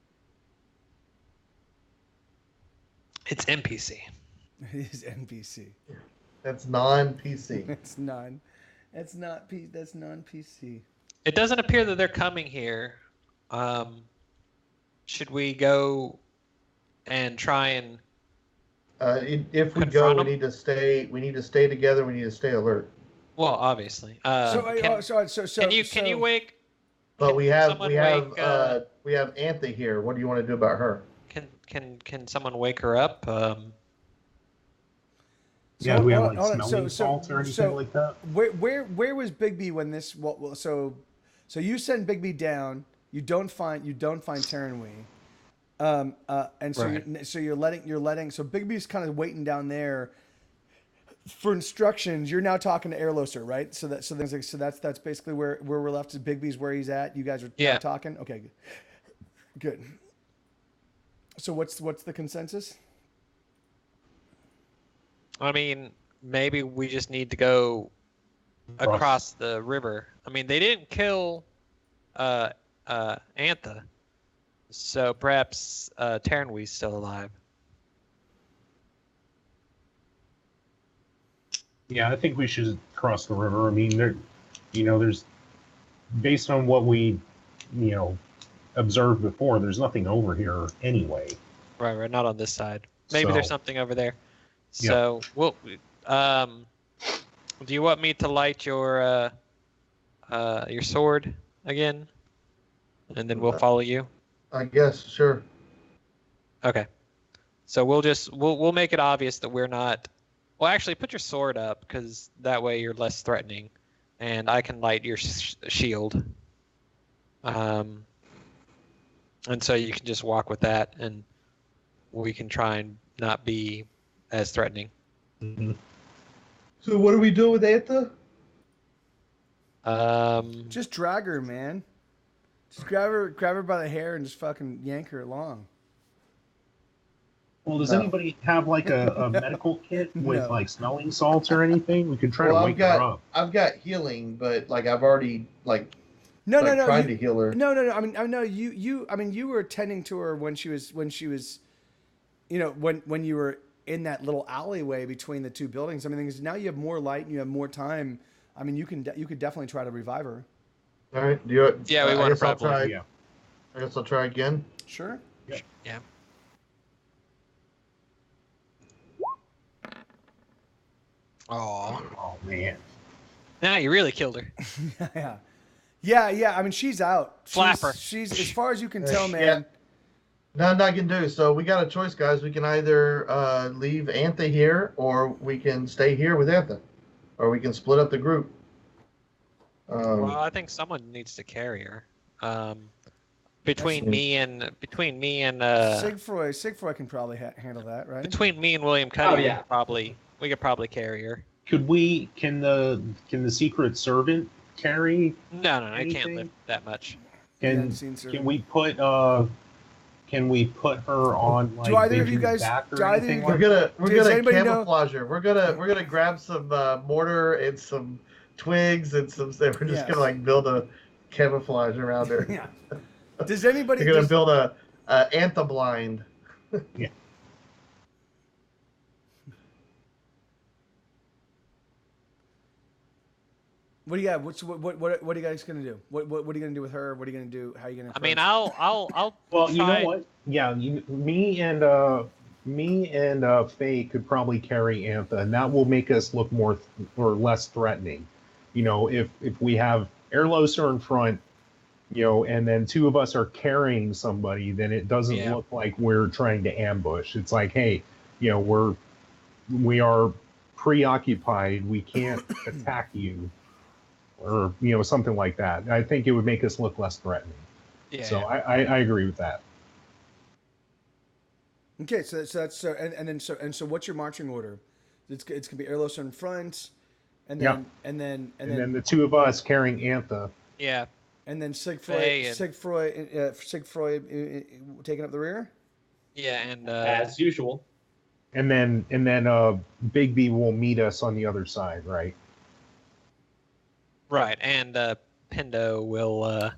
It's NPC. It is NPC. That's non-PC. That's non-PC. It doesn't appear that they're coming here. Should we go and try and if we go, we need to stay together. We need to stay alert. Well, obviously. Can you wake? But we have Anthe here. What do you want to do about her? Can someone wake her up? Yeah, do we have smelling salts or anything like that? Where was Bigby when this? So you send Bigby down. You don't find Terranwee. And so right. you're letting so Bigby's kind of waiting down there for instructions. You're now talking to Airloser, right? So that's basically where we're left. Is Bigby's where he's at? You guys are talking. Okay, good. So what's the consensus? I mean, maybe we just need to go across the river. I mean, they didn't kill Anthe, so perhaps Terranwee's still alive. Yeah, I think we should cross the river. I mean, there's based on what we, observed before. There's nothing over here anyway. Right. Not on this side. Maybe there's something over there. So, do you want me to light your sword again? and then we'll follow you. I guess, sure. Okay. So we'll make it obvious that we're not. Well, actually, put your sword up because that way you're less threatening, and I can light your shield. And so you can just walk with that, and we can try and not be as threatening. Mm-hmm. So what do we do with Antha? Just drag her, man. Just grab her by the hair and just fucking yank her along. Well, does anybody have like a medical kit with like smelling salts or anything? We could try to wake her up. I've got healing, but like I've already no, tried to heal her. No. I mean, you were tending to her when she was, you know, when you were in that little alleyway between the two buildings. I mean, now you have more light and you have more time. I mean, you could definitely try to revive her. All right, do it. Yeah, we want to probably. I guess I'll try again. Sure. Yeah. Oh man. Now you really killed her. Yeah. I mean, she's out. Flapper. She's as far as you can tell, man. Nothing I can do. So we got a choice, guys. We can either leave Antha here, or we can stay here with Antha, or we can split up the group. Well, I think someone needs to carry her. Between me and Sigfroy can probably handle that, right? Between me and William Cuddy, we could probably carry her. Can the secret servant carry? No, I can't lift that much. Can we put her on like do either of you guys back or do either anything? We're gonna camouflage know? her. We're gonna grab some mortar and some twigs and some. We're just gonna like build a camouflage around her. Yeah. Does anybody? We're gonna build a Antha blind. Yeah. What do you got? What are you guys gonna do? What are you gonna do with her? What are you gonna do? How are you gonna? I mean, I'll. Well, you know what? Yeah, me and Faye could probably carry Antha, and that will make us look more or less threatening. You know, if we have Airloser in front, you know, and then two of us are carrying somebody, then it doesn't look like we're trying to ambush. It's like, hey, you know, we are preoccupied. We can't attack you. Or, you know, something like that. I think it would make us look less threatening. Yeah. So I agree with that. Okay, so that's so and so what's your marching order? It's gonna be Airloser in front, and then the two of us carrying Antha. Yeah. And then Sigfroy taking up the rear. Yeah, and as usual. And then Big B will meet us on the other side, right? Right, and Pindo will. And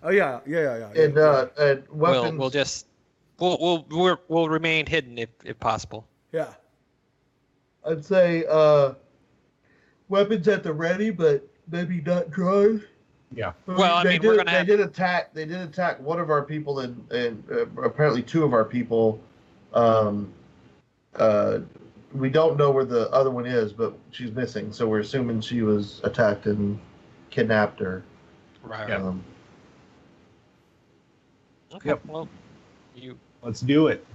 weapons. We'll remain hidden if possible. Yeah. I'd say weapons at the ready, but maybe not drawn. Yeah. Well, they did attack one of our people and apparently two of our people. We don't know where the other one is, but she's missing, so we're assuming she was attacked and kidnapped her. Right. Okay. Yep. Well, let's do it.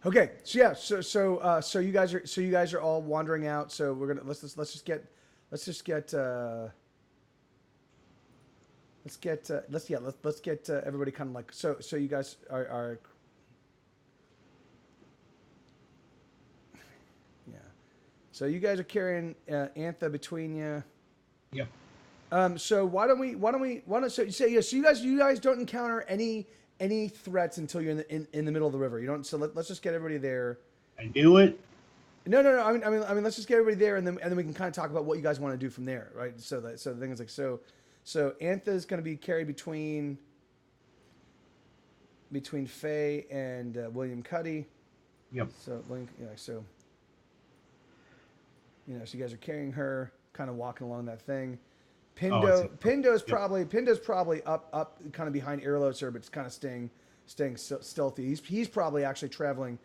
Okay. So yeah. So you guys are all wandering out. So we're gonna let's just get everybody kind of like so you guys are yeah. So you guys are carrying Antha between you. Yep. So why don't so you guys don't encounter any threats until you're in the middle of the river. You don't. So let's just get everybody there. I knew it. No. I mean, let's just get everybody there, and then we can kind of talk about what you guys want to do from there, right? So the thing is like so Antha is going to be carried between Faye and William Cuddy. Yep. So so you guys are carrying her, kind of walking along that thing. Pindo's probably up kind of behind Airloser, but it's kind of staying stealthy. He's probably actually traveling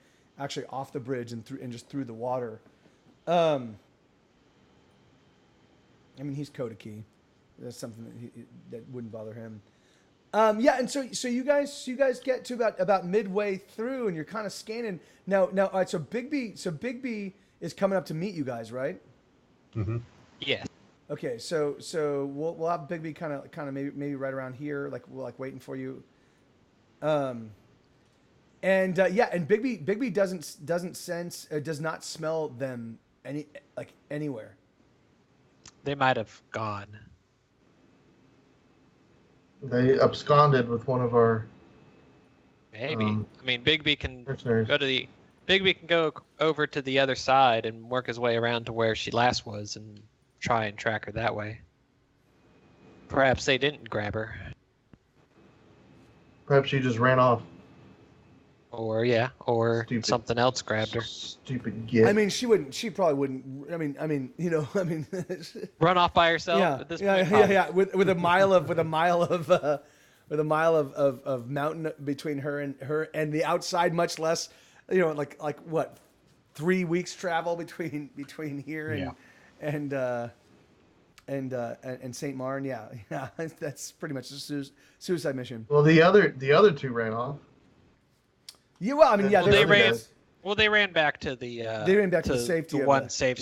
off the bridge and just through the water. I mean, he's Kodaki. That's something that wouldn't bother him. Yeah, and so you guys get to about midway through, and you're kind of scanning now. All right, so Bigby is coming up to meet you guys, right? Mm-hmm. Yeah. Okay, so we'll have Bigby kind of maybe right around here, like we're like waiting for you. And Bigby does not smell them anywhere. They might have gone. They absconded with one of our. Maybe. I mean, Bigby can prisoners. go over to the other side and work his way around to where she last was and try and track her that way. Perhaps they didn't grab her. Perhaps she just ran off. Or Stupid. something else grabbed her. Stupid git. I mean, she probably wouldn't. I mean, Run off by herself yeah, at this yeah, point. yeah. With a mile of mountain between her and the outside, much less, like what, 3 weeks travel between here and St. Martin. Yeah, that's pretty much a suicide mission. Well, the other two ran off. Yeah, well, I mean, yeah, They ran back to the. They ran back to the safety of one the- safe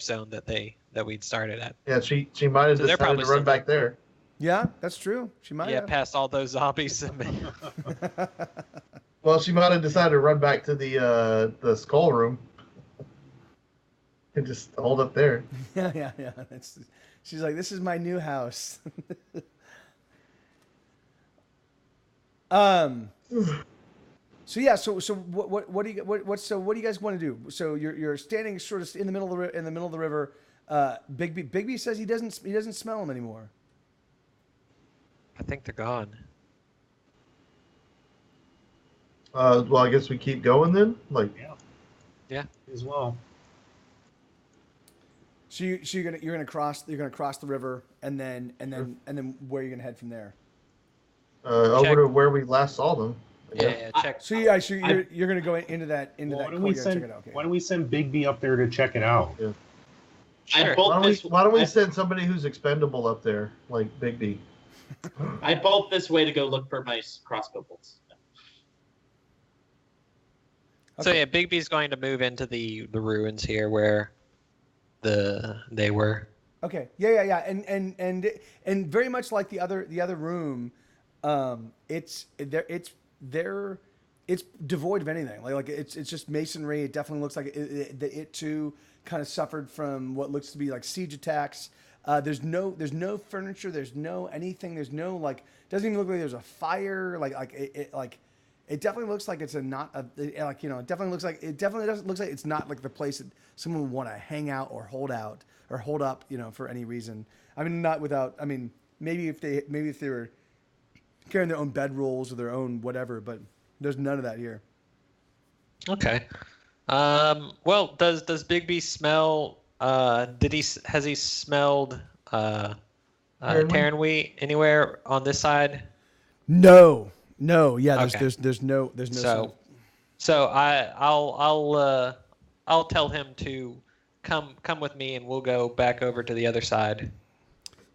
zone that we'd started at. Yeah, she might have So they're decided probably to run still back there. Yeah, that's true. She might. Yeah, have. past all those zombies. Well, she might have decided to run back to the skull room and just hold up there. Yeah. She's like, this is my new house. So yeah, so what do you guys want to do? So you're standing sort of in the middle of the river. Bigby says he doesn't smell them anymore. I think they're gone. Well, I guess we keep going then. Yeah. As well. So you're gonna cross the river and then where are you gonna head from there? Over to where we last saw them. Yeah, check. So you're gonna go into that courtyard. Check it out. Okay. Why don't we send Bigby up there to check it out? Yeah. Sure. Why don't we send somebody who's expendable up there, like Bigby? I bolt this way to go look for my crossbow bolts. So yeah, Bigby's going to move into the ruins here where they were. Okay. Yeah. And very much like the other room, it's devoid of anything. Like it's just masonry. It definitely looks like it too kind of suffered from what looks to be like siege attacks. There's no furniture. There's no anything. There's no doesn't even look like there's a fire. It definitely looks like it's it definitely looks like it's not like the place that someone would want to hang out or hold up, for any reason. I mean, not without. I mean, maybe if they were carrying their own bedrolls or their own whatever, but there's none of that here. Okay. Well, does Bigby smell? Has he smelled Terranwee anywhere on this side? No. Yeah, Okay. there's no. So I'll tell him to come with me and we'll go back over to the other side.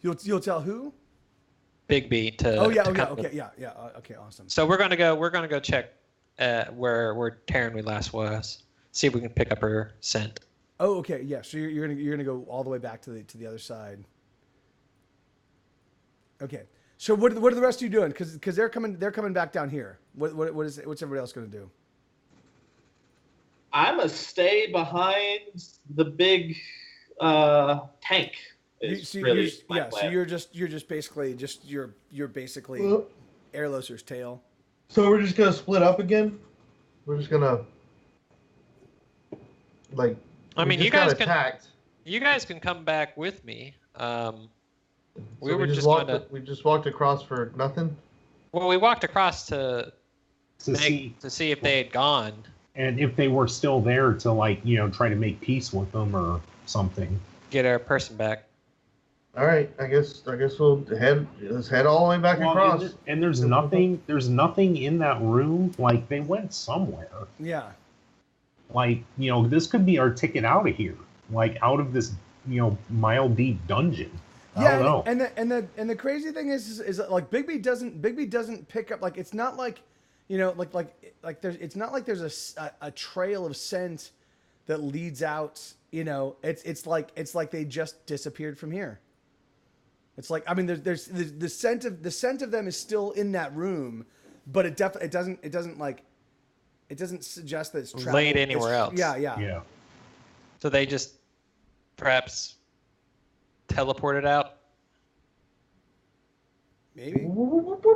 You'll tell who? Bigby to. Oh yeah. to Oh yeah. come Okay. with- Yeah. Okay. Awesome. So we're gonna go check where Terranwee last was. See if we can pick up her scent. Oh, okay. Yeah. So you're gonna go all the way back to the other side. Okay. So what are the rest of you doing? Because they're coming back down here. What's everybody else gonna do? I'm gonna stay behind the big tank. So you're basically you're basically Airloser's tail. So we're just gonna split up again. We're just gonna I mean, we you just guys got attacked. You guys can come back with me. We So were just walked. going to. We just walked across for nothing. Well, we walked across to See if they had gone. and if they were still there to try to make peace with them or something. Get our person back. All right, I guess we'll let's head all the way back across. And there's nothing in that room. Like they went somewhere. Yeah. This could be our ticket out of here. Like out of this mile deep dungeon. I don't know. And the crazy thing is that, like, Bigby doesn't pick up, like, it's not like, you know, like there's, it's not like there's a trail of scent that leads out, you know. It's like they just disappeared from here. It's like, I mean, there's the scent of them is still in that room, but it doesn't suggest that it's laid anywhere else. Yeah. So they just perhaps teleported out. Maybe.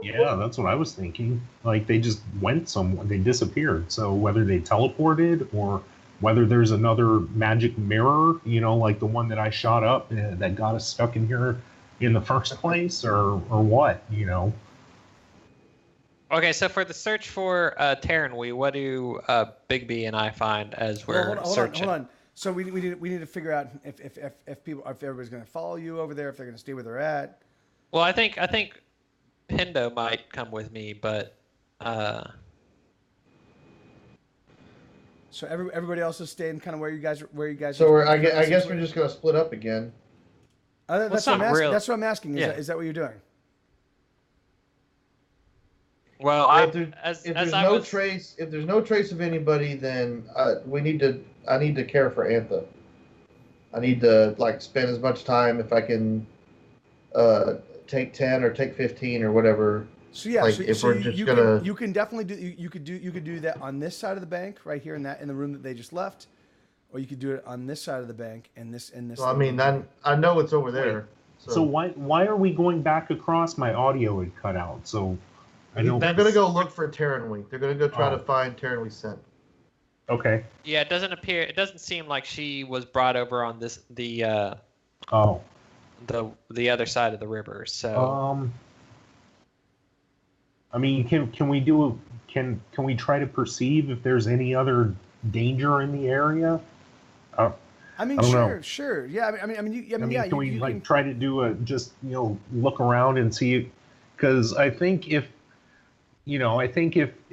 Yeah, that's what I was thinking. Like, they just went somewhere, they disappeared. So whether they teleported or whether there's another magic mirror, you know, like the one that I shot up that got us stuck in here in the first place, or what, you know. Okay, so for the search for Terranwy, what do Bigby and I find as we're searching? Hold on. So we need to figure out if everybody's going to follow you over there, if they're going to stay where they're at. Well, I think Pindo might come with me, but so everybody else is staying kind of where you guys. So I guess we're just going to split up again. That's what I'm asking. Is that what you're doing? Well, if there's no trace of anybody, then I need to care for Antha. I need to, like, spend as much time, if I can, take 10 or take 15 or whatever. So yeah, like, you can definitely do. You could do that on this side of the bank right here in the room that they just left, or you could do it on this side of the bank and this. Well, I mean, I know it's over there. So why are we going back across? My audio had cut out. So I know they're gonna go look for Terranwy. They're gonna go try to find Terranwy's scent. Okay. Yeah, it doesn't seem like she was brought over on the other side of the river. So I mean, can we try to perceive if there's any other danger in the area? I mean, sure. Yeah, Can we try to do look around and see? Because I think if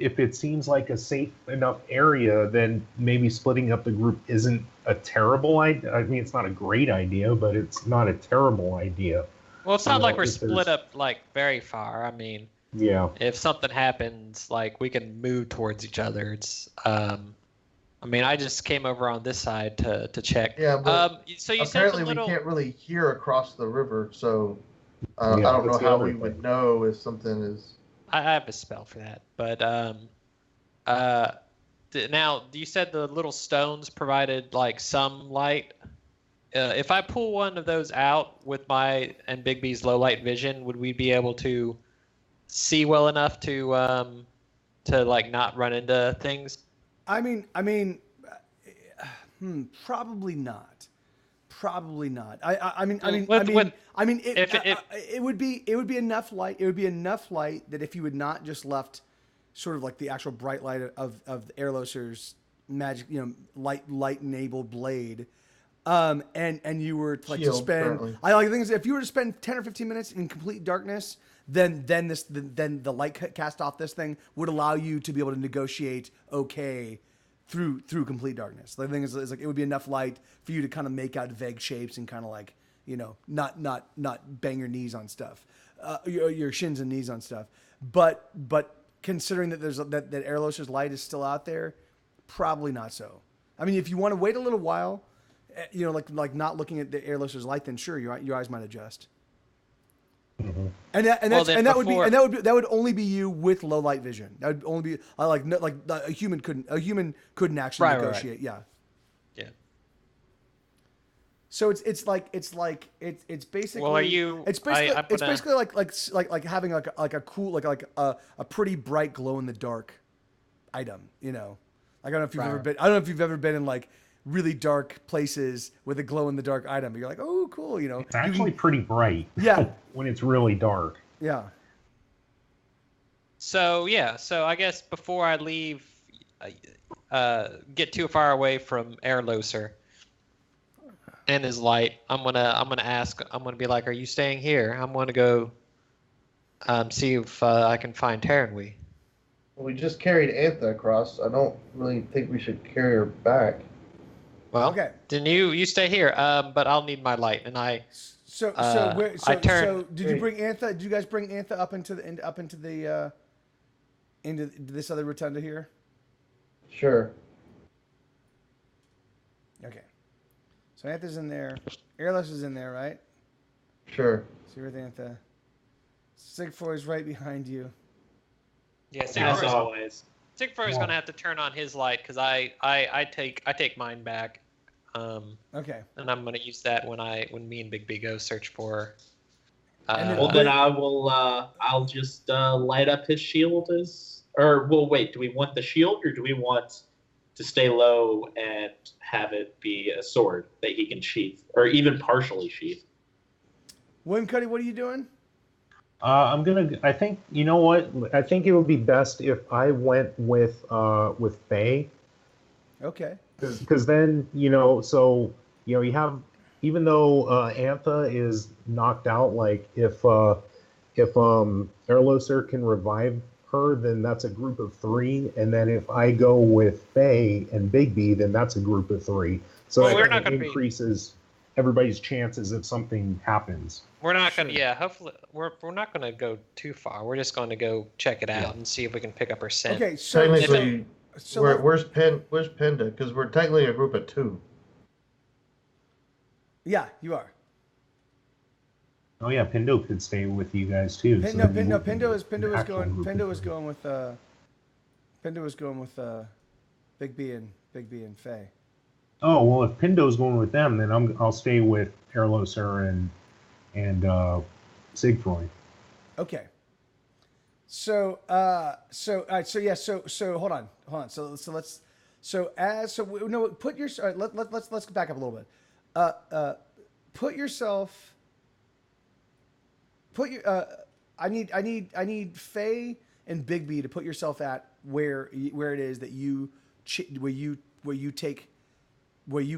it seems like a safe enough area, then maybe splitting up the group isn't a terrible idea. I mean, it's not a great idea, but it's not a terrible idea. Well, it's not like we're split up like very far. I mean, yeah. If something happens, like, we can move towards each other. It's I mean, I just came over on this side to check. Yeah, but so you apparently said we can't really hear across the river, so Yeah, I don't know that's the how other we thing. would know if something is. I have a spell for that, but now you said the little stones provided like some light. If I pull one of those out with my and Bigby's low light vision, would we be able to see well enough to like not run into things? I mean, probably not. Probably not. It would be enough light. It would be enough light that if you had not just left, sort of like the actual bright light of the Airloser's magic, light enabled blade, and you were to, like, to spend. Apparently. The thing is, if you were to spend 10 or 15 minutes in complete darkness, then the light cast off this thing would allow you to be able to negotiate through complete darkness. The thing is like, it would be enough light for you to kind of make out vague shapes and kind of like, not bang your knees on stuff, your shins and knees on stuff. But considering that that Airloser's light is still out there, probably not so. I mean, if you want to wait a little while, like not looking at the Airloser's light, then sure, your eyes might adjust. Mm-hmm. That would only be you with low light vision. That would only be a human couldn't actually negotiate. Right. Yeah. Yeah. So it's basically. Well, are you? It's basically like having like a cool a pretty bright glow in the dark item. Like, I don't know if you've ever been. I don't know if you've ever been in like really dark places with a glow in the dark item. But you're like, oh, cool. It's actually pretty bright. Yeah. When it's really dark. Yeah. So I guess before I leave, get too far away from Airloser and his light, I'm gonna be like, are you staying here? I'm gonna go see if I can find Terranwy. Well, we just carried Antha across. I don't really think we should carry her back. Well, okay. Then you stay here, but I'll need my light, and I Did you bring Antha? Did you guys bring Antha up into this other rotunda here? Sure. Okay. So Antha's in there. Airless is in there, right? Sure. So you're with Antha. Sigfroy's right behind you. Yeah, As Sigfroy's always. going to have to turn on his light because I take mine back. Okay. And I'm going to use that when me and Big B go search for. Well, then I'll just light up his shield wait, do we want the shield or do we want to stay low and have it be a sword that he can sheath or even partially sheath? William Cuddy, what are you doing? I think, you know what? I think it would be best if I went with Faye. Okay. Because then, you have, even though Antha is knocked out, like if Erloser can revive her, then that's a group of 3, and then if I go with Faye and Big B, then that's a group of 3. So that increases everybody's chances if something happens. We're not going to, yeah, hopefully, we're not going to go too far. We're just going to go check it out and see if we can pick up her scent. Okay, so technically, where's Pinda? Because we're technically a group of 2. Yeah, you are. Oh yeah, Pindo could stay with you guys too. Pindo was going with Big B and Faye. Oh well, if Pindo's going with them, then I'll stay with Erloser and Sigfroy. Okay. So all right. So hold on. So let's. Put your. All right, let's back up a little bit. Put yourself. I need Faye and Big B to put yourself at where it is that you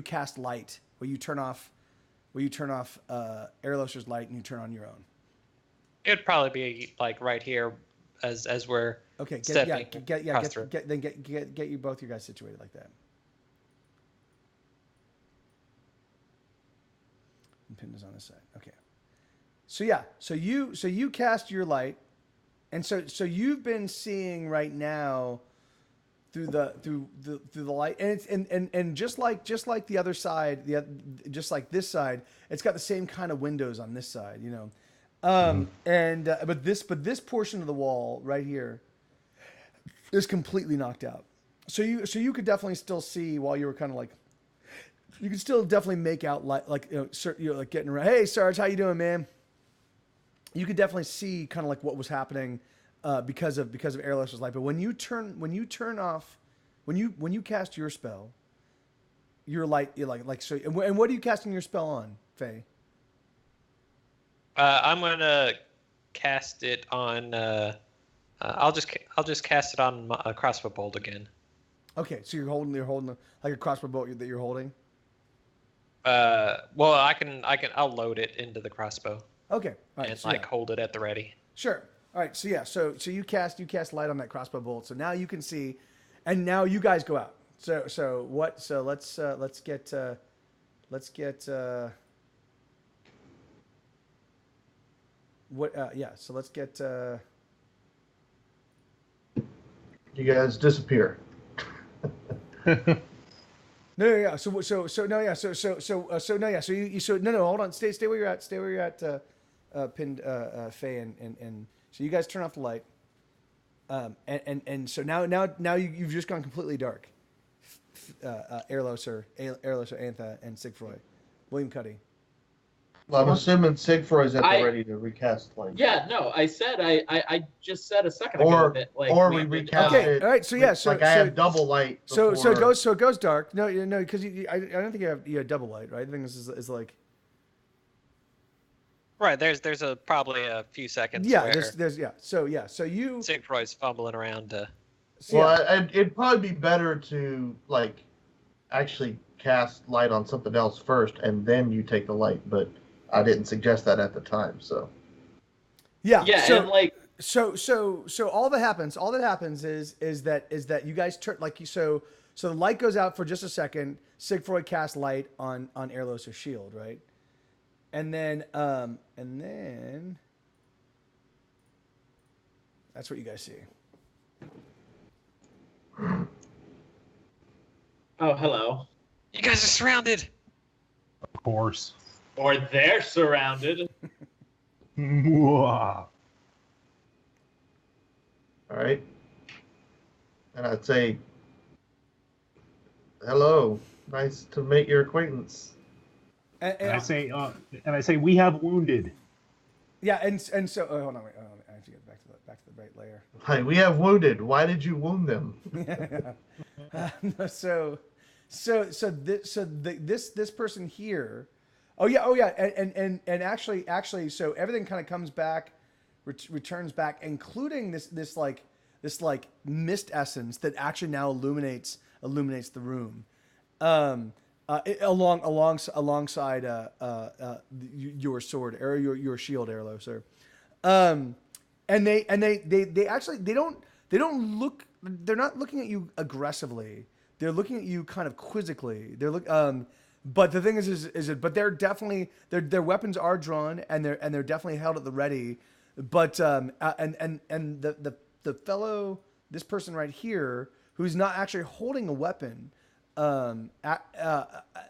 cast light, where you turn off Airloser's light and you turn on your own. It'd probably be like right here as we're stepping. Get you both you guys situated like that. And Pinda's on this side. Okay. So you cast your light, and so you've been seeing right now through the light, and just like the other side, just like this side, it's got the same kind of windows on this side, but this portion of the wall right here is completely knocked out. So you could definitely still see while you were kind of like. You can still definitely make out like getting around. Hey Sarge, how you doing, man? You could definitely see kind of like what was happening because of Airloser's light. But when you cast your spell, your light, you're like so. And what are you casting your spell on, Faye? I'm gonna cast it on. I'll just cast it on a crossbow bolt again. Okay, so you're holding like a crossbow bolt that you're holding. Well, I'll load it into the crossbow. Okay, all right, and hold it at the ready. Sure. All right, so you cast light on that crossbow bolt. So now you can see, and now you guys go out. So let's get So let's get. You guys disappear. No. So hold on. Stay where you're at. Stay where you're at. Pinned Faye and so you guys turn off the light. And so now you've just gone completely dark. Airloser, Antha, and Sigfroy. William Cuddy. Well, I'm assuming Sigfroy's at the ready to recast light. Yeah, no, I just said a second ago that we recast it. All right, so yeah, so I have double light. So it goes dark. No, because I don't think you have double light, right? I think this is like. Right, there's probably a few seconds. Yeah, there's So you. Sigfroy's fumbling around. It'd probably be better to actually cast light on something else first, and then you take the light. But I didn't suggest that at the time, so. Yeah. And So all that happens is that you guys turn so the light goes out for just a second. Sigfroy casts light on Airloser's shield, right? And then that's what you guys see. Oh, hello. You guys are surrounded. Of course. Or they're surrounded. Mwah. All right. And I'd say, hello. Nice to make your acquaintance. And I say, we have wounded. Yeah, and so hold on, wait, I have to get back to the right layer. Hi, we have wounded. Why did you wound them? So this person here. Oh yeah, and actually, so everything kind of comes back, returns back, including this mist essence that actually now illuminates the room, alongside your sword or your shield, Erlo, sir. And they actually they don't look, they're not looking at you aggressively. They're looking at you kind of quizzically. But the thing but they're definitely their weapons are drawn and they're definitely held at the ready. But and the fellow, this person right here, who's not actually holding a weapon,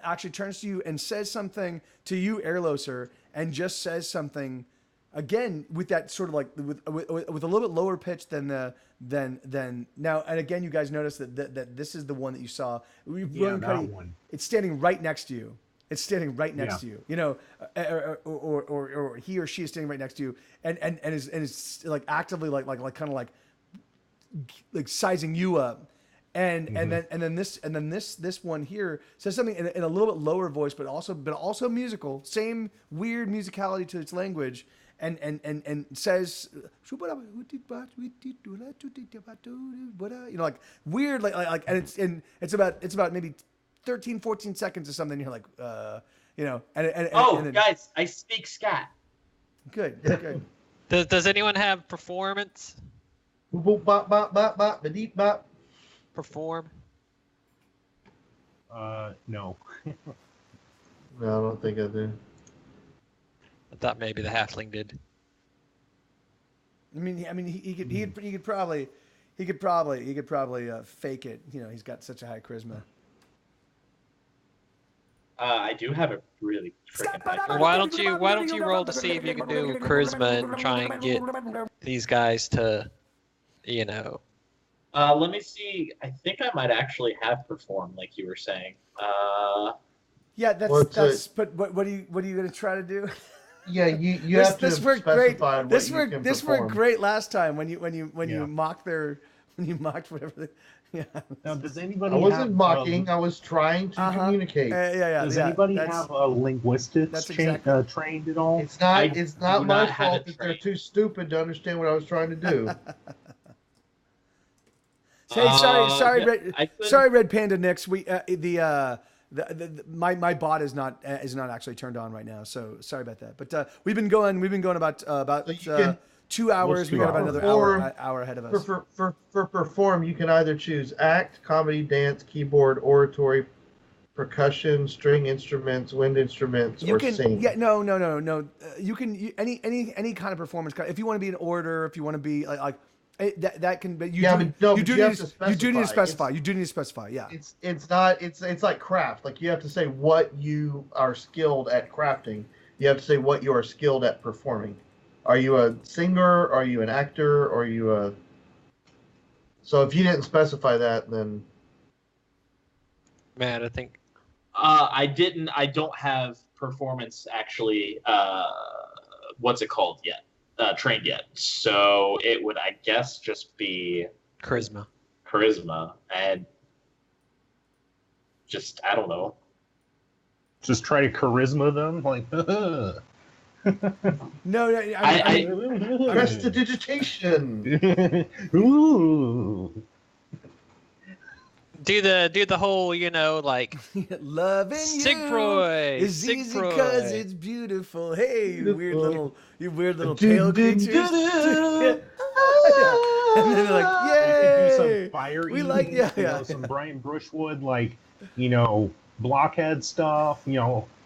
actually turns to you and says something to you, Erloser, and just says something again with that sort of like with a little bit lower pitch than now. And again, you guys notice that this is the one that you saw. That one. It's standing right next to you. It's standing right next to you. You know, or he or she is standing right next to you, and is like actively like kind of like sizing you up. And then this one here says something in a little bit lower voice, but also musical, same weird musicality to its language, and says, you know, like weird, like, and it's about maybe 13, 14 seconds or something. You're like, you know, and then, guys, I speak scat. Good. Does anyone have performance? Boop, bop, bop, bop, bop, ba-deep, bop. Perform? No. No, I don't think I do. I thought maybe the halfling did. I mean, he could probably fake it. You know, he's got such a high charisma. I do have a really freaking high. Why don't you roll to see if you can do charisma and try and get these guys to, you know. Let me see. I think I might actually have performed, like you were saying. Yeah, that's. But what are you going to try to do? Yeah, you have to specify what you can This perform. worked great last time when you mocked whatever. Yeah. Now, does anybody? I wasn't mocking. I was trying to communicate. Does anybody have a linguistics trained at all? It's not my fault that they're too stupid to understand what I was trying to do. Sorry, Red Panda Nix. We my bot is not actually turned on right now, so sorry about that. But we've been going about 2 hours. We got about another hour ahead of us. For perform, you can either choose act, comedy, dance, keyboard, oratory, percussion, string instruments, wind instruments, or sing. Yeah, no. You can any kind of performance. If you want to be an orator, if you want to be like that can. But you do need to specify. Yeah. It's like craft. Like you have to say what you are skilled at crafting. You have to say what you are skilled at performing. Are you a singer? Are you an actor? Are you a... So if you didn't specify that, then... Man, I think... I don't have performance actually, what's it called yet? Trained yet. So it would, I guess, just be... Charisma. And just, I don't know. Just try to charisma them? Like, No, prestidigitation. Ooh. Do the whole, you know, like loving Sigfroy. you is easy because it's beautiful. Hey, you weird little pale creatures. Yeah. And then they're like, yay! Do some fire We eating, like some Brian Brushwood, like, blockhead stuff,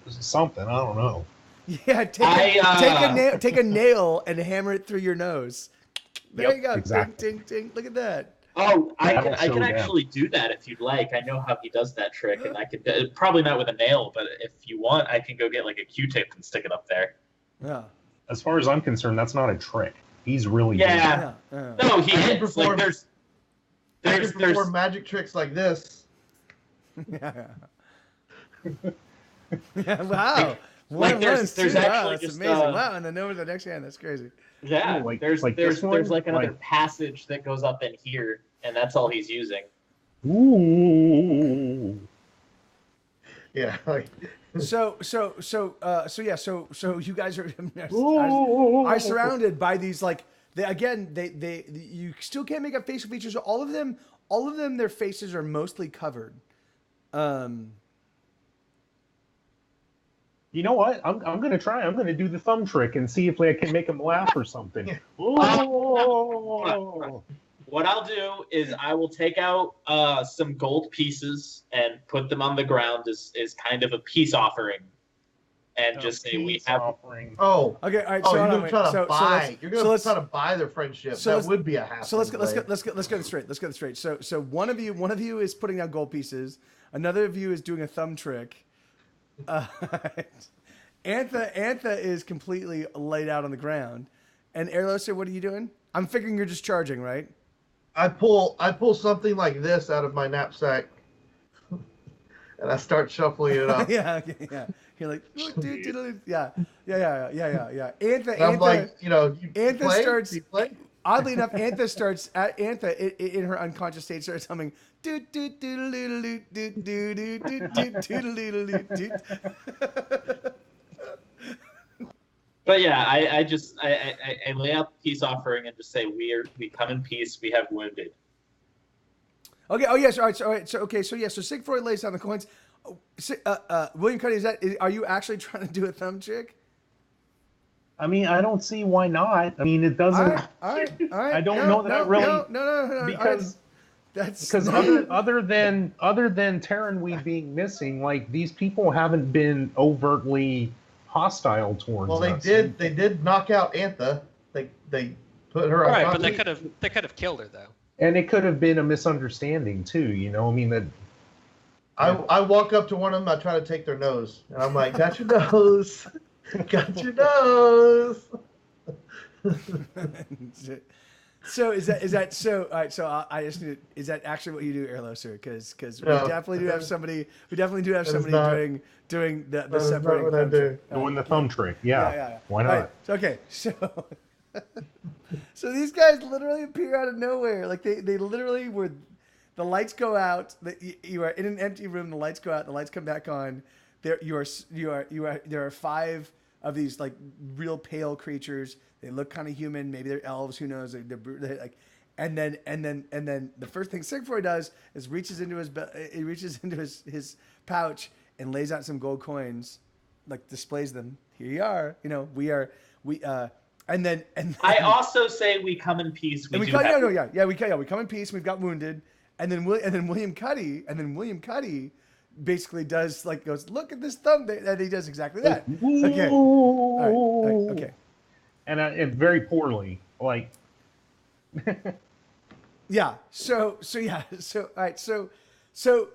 something. I don't know. Yeah, take a nail and hammer it through your nose. There you go. Exactly. Ding, ding, ding. Look at that. Oh, I That'll can show them. actually do that if you'd like. I know how he does that trick, and I could probably not with a nail, but if you want, I can go get like a Q-tip and stick it up there. Yeah. As far as I'm concerned, that's not a trick. He's really Yeah. No, he I is. Like, there's perform magic tricks like this. Yeah. Yeah. Wow. Like, there's Wow, actually that's just amazing. Wow, and then over the next hand, that's crazy. yeah. Ooh, like- there's like there's this one? there's like another Like- passage that goes up in here, and that's all he's using. Ooh. Yeah. Like, So you guys are surrounded by these like they you still can't make out facial features. All of them, their faces are mostly covered. You know what? I'm gonna try. I'm gonna do the thumb trick and see if I can make him laugh or something. Ooh. What I'll do is I will take out some gold pieces and put them on the ground as kind of a peace offering, and just say we have. Offering. oh. Okay, all right. Oh, So you're hold on, gonna try to wait. buy. You're so gonna let's- try to buy their friendship. so That let's- would be a half. So let's get this straight. Let's get this straight. So one of you is putting down gold pieces. Another of you is doing a thumb trick. Antha is completely laid out on the ground. And Erloser, what are you doing? I'm figuring you're just charging, right? I pull something like this out of my knapsack, and I start shuffling it up. Yeah. You're like, yeah. And I'm like, you Antha play? starts. Do you play? Oddly enough, Antha in her unconscious state starts humming. But yeah, I lay out the peace offering and just say we come in peace. We have wounded. Okay. Oh yes. All right. So Sigfrid lays down the coins. William Cuddy, are you actually trying to do a thumb trick? I mean, I don't see why not. I mean, it doesn't. All right. I don't know that I really. No. Because that's because other than Terranweed being missing, like these people haven't been overtly hostile towards Well, they us. did knock out Antha. They put her on Right, top but of they could have killed her though. And it could have been a misunderstanding too. You know, I mean that. I walk up to one of them. I try to take their nose, and I'm like, "Got your nose, got your nose." So is that so? All right. So I just need. Is that actually what you do, Erloser? Because we No. definitely do have somebody. We definitely do have That is somebody not- doing the That is not separating. what I thumb do. trick. Doing the thumb trick, yeah. Yeah. Why All not? right, okay, so so these guys literally appear out of nowhere. Like they literally were. The lights go out. You are in an empty room. The lights go out. The lights come back on. There are 5 of these like real pale creatures. They look kind of human. Maybe they're elves. Who knows? They're like, and then the first thing Sigfrid does is reaches into his pouch and lays out some gold coins, like displays them. Here you are. You know, and then I also say we come in peace. We come in peace. We've got wounded, and then William Cuddy basically goes, look at this thumb, and he does exactly that. Okay. All right. Okay. And very poorly, like. Yeah. So all right. So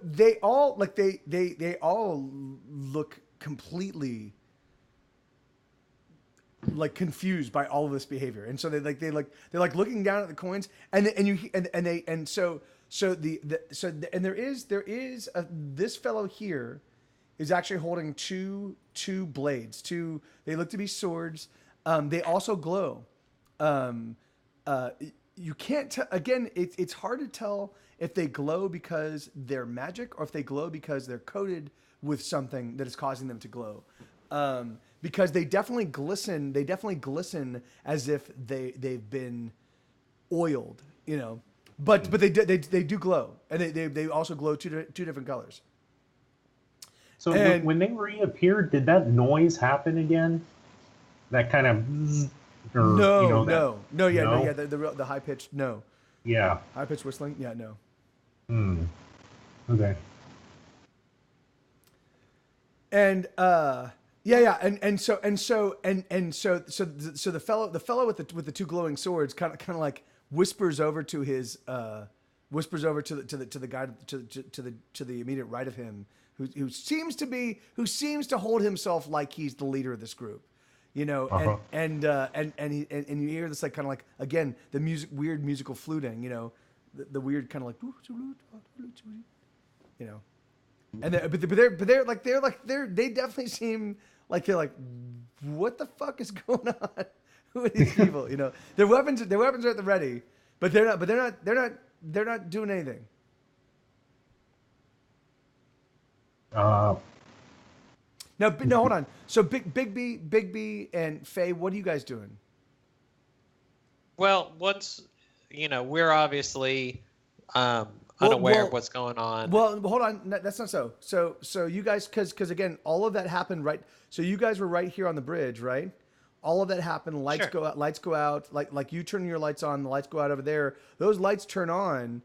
they all they all look completely like confused by all of this behavior, and so they're looking down at the coins, and this fellow here is actually holding two blades. They look to be swords. They also glow. You can't tell. Again, it's hard to tell if they glow because they're magic or if they glow because they're coated with something that is causing them to glow. Because they definitely glisten. They definitely glisten as if they've been oiled, you know. But they do glow, and they also glow two different colors. So when they reappeared, did that noise happen again? That kind of. No. The high pitched no. Yeah. High pitched whistling. Yeah, no. Okay. And Yeah, so the fellow with the two glowing swords kind of like whispers over to his the guy to the immediate right of him, who seems to hold himself like he's the leader of this group, you know, and you hear this like kind of like again the weird musical fluting, you know, the weird kind of like, you know, and they definitely seem like they're like, what the fuck is going on? Who are these people? You know, their weapons are at the ready, but they're not doing anything. Uh, No, hold on. So Big B, and Faye, what are you guys doing? Well, once we're obviously unaware of what's going on. Well, hold on. No, that's not so. So you guys, because again, all of that happened right. So you guys were right here on the bridge, right? All of that happened. Lights Sure. go out. Lights go out. Like you turn your lights on. The lights go out over there. Those lights turn on,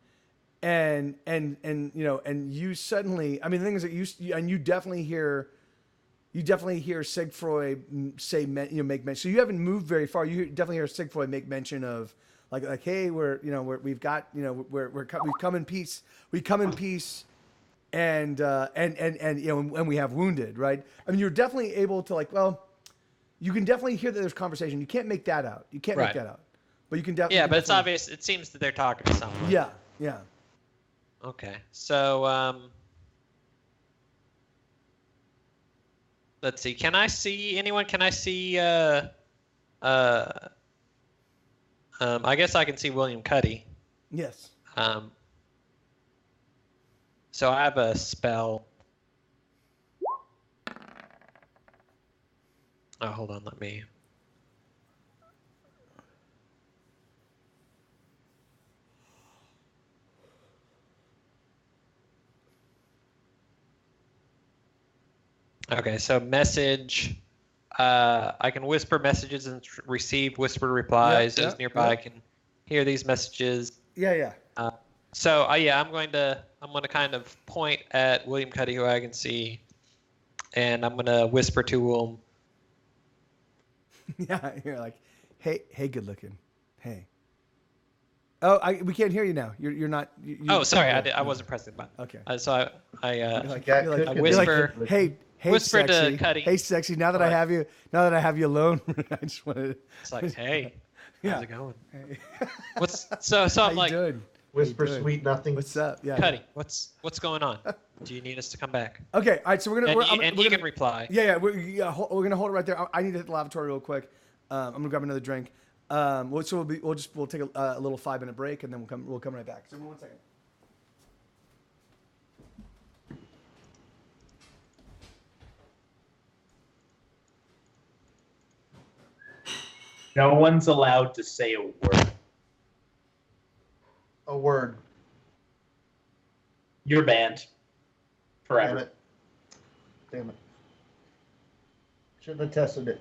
and you suddenly. I mean, the thing is that you definitely hear. You definitely hear Sigfroy say, make mention. So you haven't moved very far. You definitely hear Sigfroy make mention of, like, hey, we've come in peace. We come in peace, and we have wounded, right? I mean, you're definitely able to you can definitely hear that there's conversation. You can't make that out. You can't make that out, but you can definitely. Yeah, but it's obvious. It seems that they're talking to someone. Yeah. Okay, so let's see. Can I see anyone? Can I see? I guess I can see William Cuddy. Yes. So I have a spell. Oh, hold on. Let me. Okay, so message. I can whisper messages and receive whispered replies as nearby. I can hear these messages. Yeah. I'm going to kind of point at William Cuddy, who I can see, and I'm going to whisper to him. Yeah, you're like, hey, good looking, hey. Oh, we can't hear you now. You're not. Sorry, I wasn't pressing the button. Okay. So I I whisper. Hey, whisper sexy. to Cuddy. Hey, sexy. Now that I have you alone, I just wanted. It's like, hey, how's it going? Hey. I'm like, doing? Whisper sweet nothing. What's up? Yeah. Cuddy, what's going on? Do you need us to come back? Okay. All right. So we're gonna. You can reply. Yeah. We're gonna hold it right there. I need to hit the lavatory real quick. I'm gonna grab another drink. We'll take a little 5-minute break and then we'll come right back. So 1 second. No one's allowed to say a word. A word. You're banned. Forever. Damn it. Shouldn't have tested it.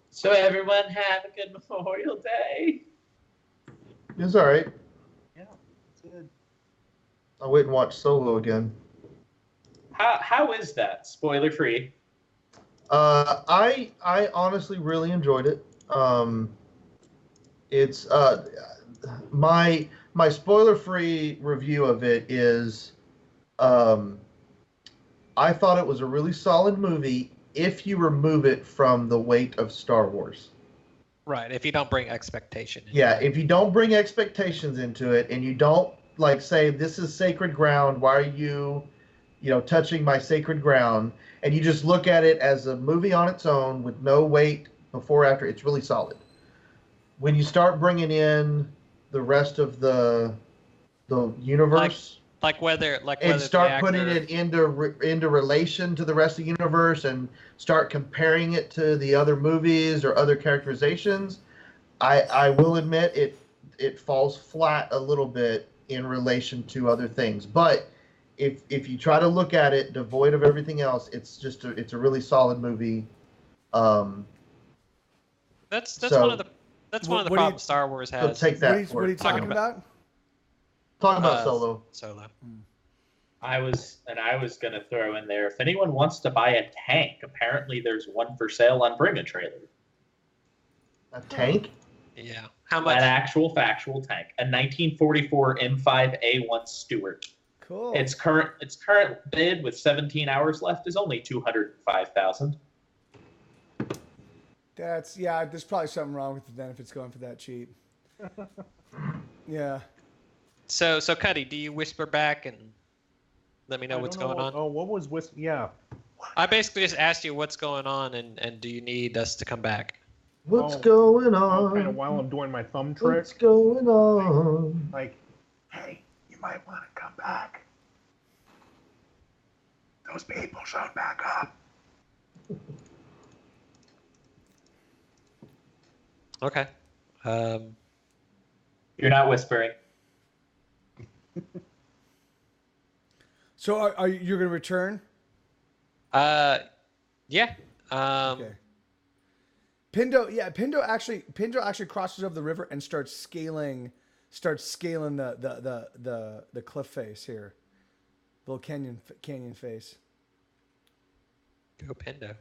So everyone have a good Memorial Day. It's all right. Yeah, it's good. I'll wait and watch Solo again. How is that? Spoiler free. I honestly really enjoyed it. It's my spoiler free review of it is I thought it was a really solid movie if you remove it from the weight of Star Wars. Right. If you don't bring expectation. Yeah, if you don't bring expectations into it and you don't say this is sacred ground, why are you touching my sacred ground, and you just look at it as a movie on its own with no weight before or after, it's really solid. When you start bringing in the rest of the universe, whether start putting it into relation to the rest of the universe and start comparing it to the other movies or other characterizations, I will admit it falls flat a little bit in relation to other things. But if you try to look at it devoid of everything else, it's a really solid movie. That's So- one of the What do you- problems Star Wars So has. take that. What are you for- talking about? Talking about Solo. Solo. I was gonna throw in there, if anyone wants to buy a tank, apparently there's one for sale on Bring a Trailer. A tank? Yeah. How An much? actual factual tank, a 1944 M5A1 Stuart. Cool. Its current bid with 17 hours left is only 205,000. There's probably something wrong with it then if it's going for that cheap. Yeah. So Cuddy, do you whisper back and let me know what's going on? Oh, what was whisper? Yeah. I basically just asked you what's going on and do you need us to come back? What's going Oh, kind of on? while I'm doing my thumb trick. What's going on? Like, hey, you might want to come back. Those people showed back up. Okay. You're not whispering. So are you going to return? Yeah. Okay. Pindo actually crosses over the river and starts scaling the cliff face here, little canyon face. Go Pindo.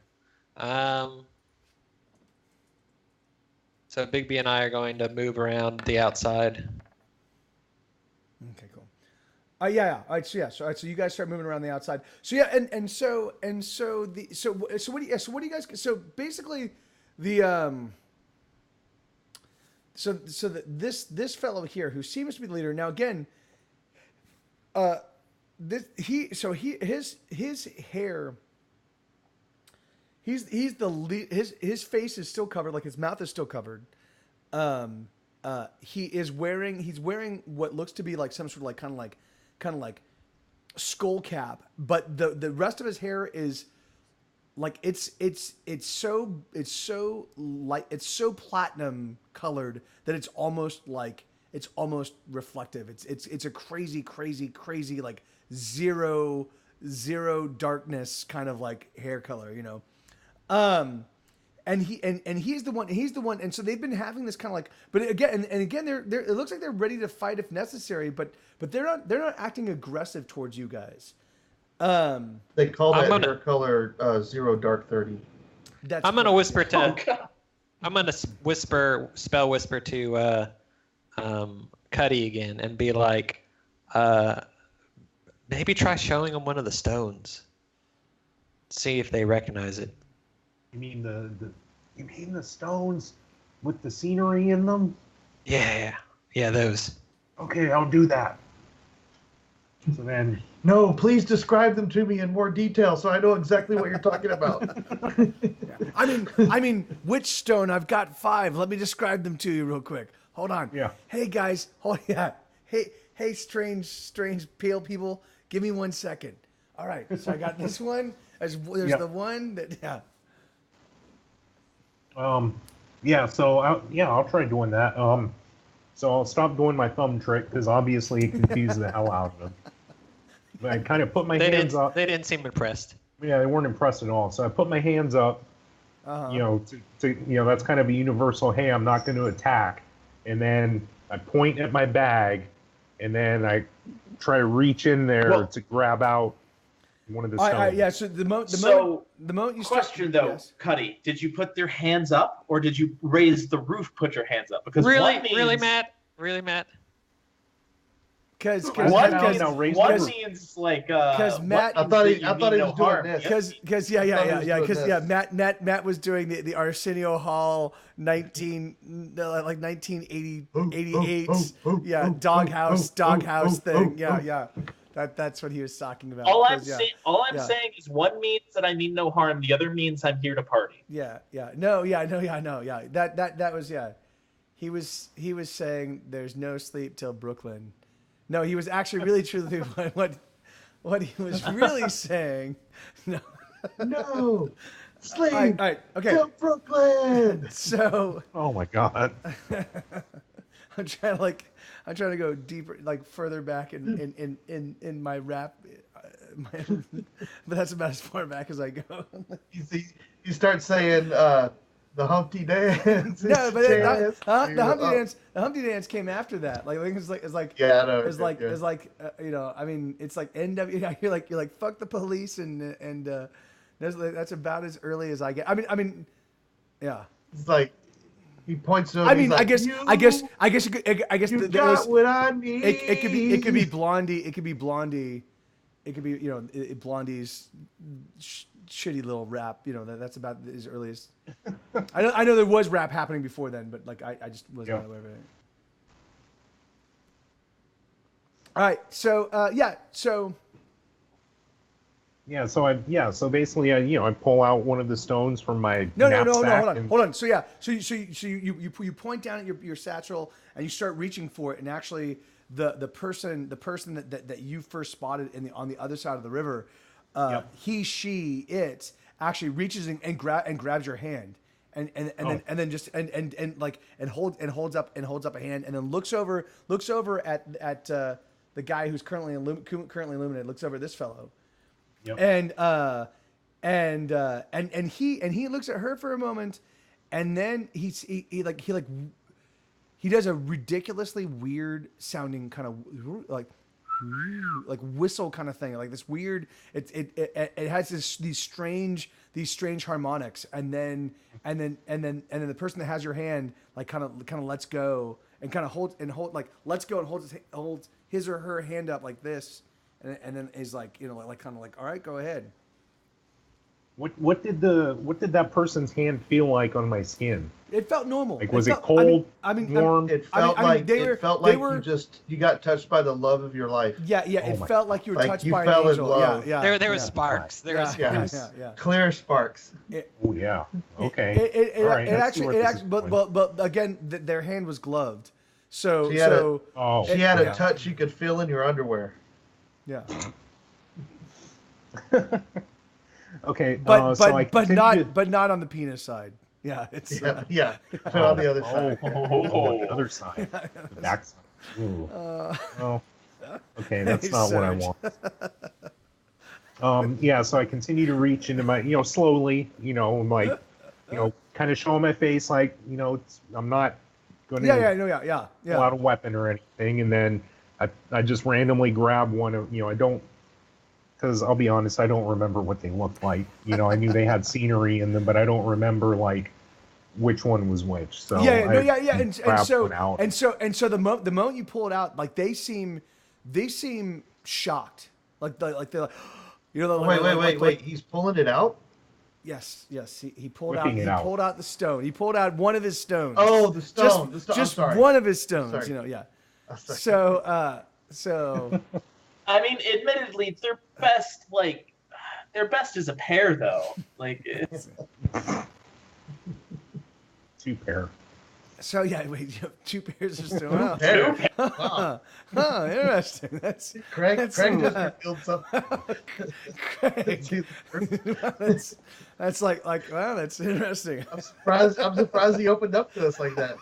So Big B and I are going to move around the outside. Okay, cool. Yeah. All right. So you guys start moving around the outside. So yeah, so what do you guys? So basically, this fellow here who seems to be the leader now again. His hair. He's the lead. His face is still covered, like his mouth is still covered. He's wearing what looks to be like some sort of kind of like skull cap, but the rest of his hair is like it's so light, it's so platinum colored that it's almost reflective. It's a crazy like zero darkness kind of like hair color, you know. And he's the one, and so they've been having this kind of like, but again, they're it looks like they're ready to fight if necessary, but they're not acting aggressive towards you guys. They call that hair color Zero Dark 30. I'm gonna whisper to. I'm gonna spell whisper to Cuddy again and be like, maybe try showing them one of the stones. See if they recognize it. You mean the stones with the scenery in them? Yeah, those. Okay, I'll do that. So then, No, please describe them to me in more detail so I know exactly what you're talking about. I mean, which stone? I've got 5. Let me describe them to you real quick. Hold on. Yeah. Hey guys. Hey, strange pale people. Give me 1 second. All right. So I got this one. There's the one that So I'll try doing that. So I'll stop doing my thumb trick because obviously it confused the hell out of them. I kind of put my hands up. They didn't seem impressed. Yeah, they weren't impressed at all. So I put my hands up. You know, to that's kind of a universal. Hey, I'm not going to attack. And then I point at my bag, and then I try to reach in there to grab out one of the stones. So the moment you question start, though, yes. Cuddy, did you put their hands up or did you raise the roof? Put your hands up because Really, one means, really, Matt. Because one because means like Matt, I thought he was doing this. Because Matt was doing the Arsenio Hall 1988 doghouse thing. Yeah. That's what he was talking about. All I'm saying is one means that I mean no harm. The other means I'm here to party. That was He was saying there's no sleep till Brooklyn. No, he was actually really truly what he was really saying. No, sleep. All right, okay. Till Brooklyn. So. Oh my God. I'm trying to go deeper, like further back in my rap. But that's about as far back as I go. You start saying the Humpty Dance. No, but jazz. the Humpty Dance. The Humpty Dance came after that. Like it's like Yeah, I know. it's like I mean, it's like NW. You're like fuck the police and that's about as early as I get. I mean, yeah. It's like he points to him. I mean, like, I guess you could, you got what I need. it could be Blondie. It could be Blondie. It could be Blondie's shitty little rap. That's about as early as. I know there was rap happening before then, but like I just wasn't aware of it. All right, so basically I pull out one of the stones from my No, knapsack hold on. So you point down at your satchel and you start reaching for it, and actually the person that you first spotted on the other side of the river, it actually reaches and grabs your hand and holds up a hand, and then looks over at the guy who's currently illuminated, looks over at this fellow. Yep. And he looks at her for a moment, and then he does a ridiculously weird sounding kind of like whistle kind of thing, like this weird. It has these strange harmonics, and then the person that has your hand kind of lets go and lets go and holds his or her hand up like this. And then is like all right, go ahead. What did that person's hand feel like on my skin? It felt normal. Like was it cold? Warm? It felt like you got touched by the love of your life. Yeah. It felt like you were touched by fell an in angel. love. Yeah. There were sparks. There were sparks. Yeah. Clear sparks. Oh yeah. Okay. All right. It actually, but again, their hand was gloved. So she had a touch you could feel in your underwear. Yeah. Okay. But not on the penis side. Yeah. It's on the other side. On the other side. The back side. Ooh. Okay, that's not what I want. So I continue to reach into my, slowly, kind of showing my face, like, I'm not going to pull out a weapon or anything, and then I just randomly grab one of, I don't, because I'll be honest, I don't remember what they looked like. I knew they had scenery in them, but I don't remember like which one was which. So and so the moment you pull it out, like they seem shocked, like they're like, wait, he's pulling it out. Yes, he pulled pulled out the stone. He pulled out one of his stones. Oh, the stone. Just one of his stones. Sorry. So, I mean, admittedly, their best is a pair, though. Like, it's two pair. So yeah, wait, you have two pairs of stones. Wow. Huh, interesting. Craig just revealed something. That's like wow, that's interesting. I'm surprised he opened up to us like that.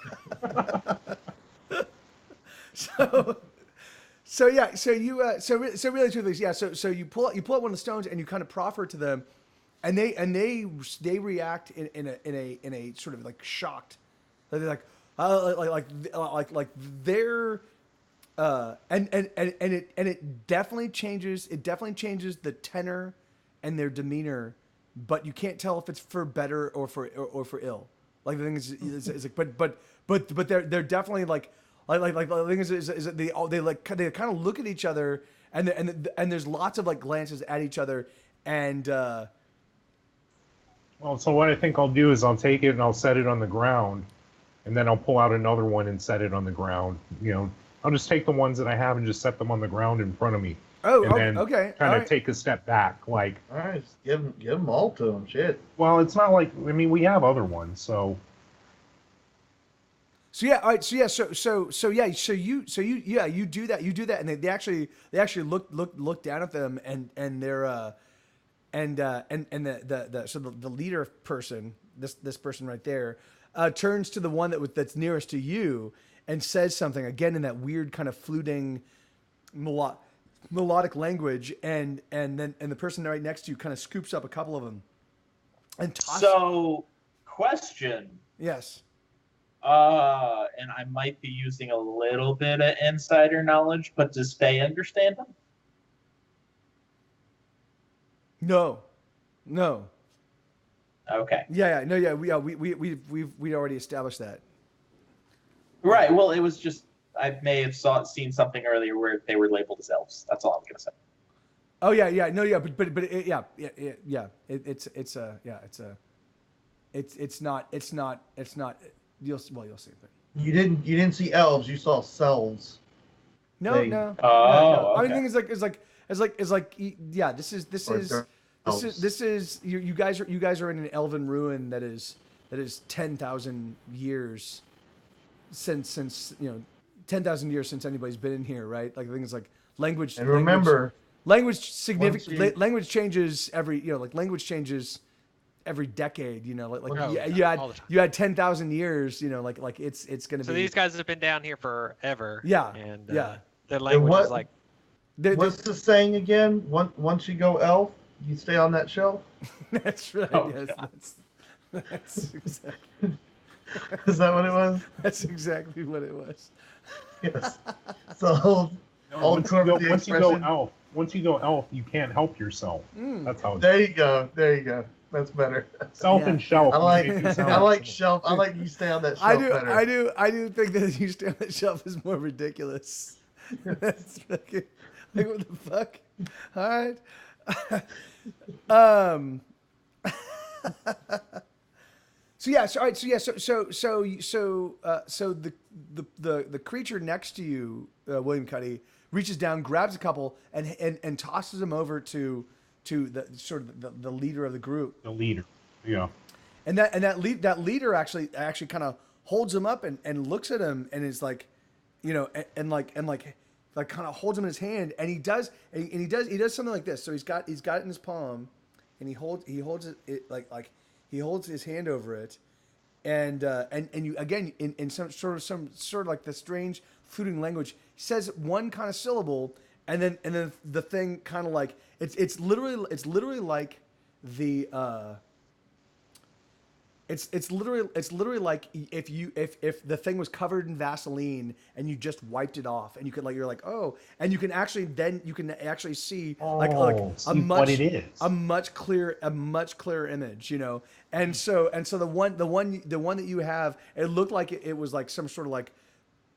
So really two things. Yeah. So you pull out one of the stones and you kind of proffer it to them, and they react in a sort of like shocked. They're like they're and it definitely changes. It definitely changes the tenor and their demeanor, but you can't tell if it's for better or for ill. Like the thing is like, but they're definitely like the thing is that they kind of look at each other and there's lots of like glances at each other and. Well, so what I think I'll do is I'll take it and I'll set it on the ground, and then I'll pull out another one and set it on the ground. I'll just take the ones that I have and just set them on the ground in front of me. Oh, and then okay. Kind of take a step back, like. All right, just give them all to them. Shit. Well, it's not like we have other ones, so. So yeah, all right. So you do that, and they actually look down at them, and they're the leader person, this person right there, turns to the one that's nearest to you, and says something again in that weird kind of fluting melodic language, and the person right next to you kind of scoops up a couple of them and tosses. So, question. Yes. And I might be using a little bit of insider knowledge, but does Faye understand them? No. Okay. Yeah. We already established that. Right. Well, it was just I may have seen something earlier where they were labeled as elves. That's all I'm gonna say. Oh yeah. No, yeah. But it's not. You'll see. But You didn't see elves. You saw selves. no. They- No. Oh, I okay. mean, it's like yeah. This is you guys are in an elven ruin that is 10,000 years since 10,000 years since anybody's been in here, right? Like things like language. And remember, language changes language changes every decade. You had 10,000 years. Like it's gonna be. So these guys have been down here forever. Yeah. And Yeah. their language is like. What's the saying again? Once you go elf, you stay on that shelf. That's right. Oh, Yes, God. that's exactly. Is that what it was? That's exactly what it was. Yes. So Once you go elf, you can't help yourself. Mm. That's how it's there you go. That's better. self Yeah. and shelf. I like make you sound I like simple. shelf. I like you stay on that shelf better. I do think that you stay on the shelf is more ridiculous. That's fucking, like what the fuck? All right. So yeah, so all right, so the creature next to you, William Cuddy, reaches down, grabs a couple, and tosses them over to the sort of the leader of the group. The leader. Yeah. And that leader actually kind of holds him up and looks at him and is like, and kind of holds him in his hand, and he does something like this. So he's got it in his palm, and he holds it like he holds his hand over it, and you again in some sort of like the strange fluting language, he says one kind of syllable, and then the thing kind of like it's literally like the it's literally like if the thing was covered in Vaseline and you just wiped it off, and you're like, oh, and you can actually see like see what it is. a much clearer image, and so the one that you have, it looked like it was like some sort of like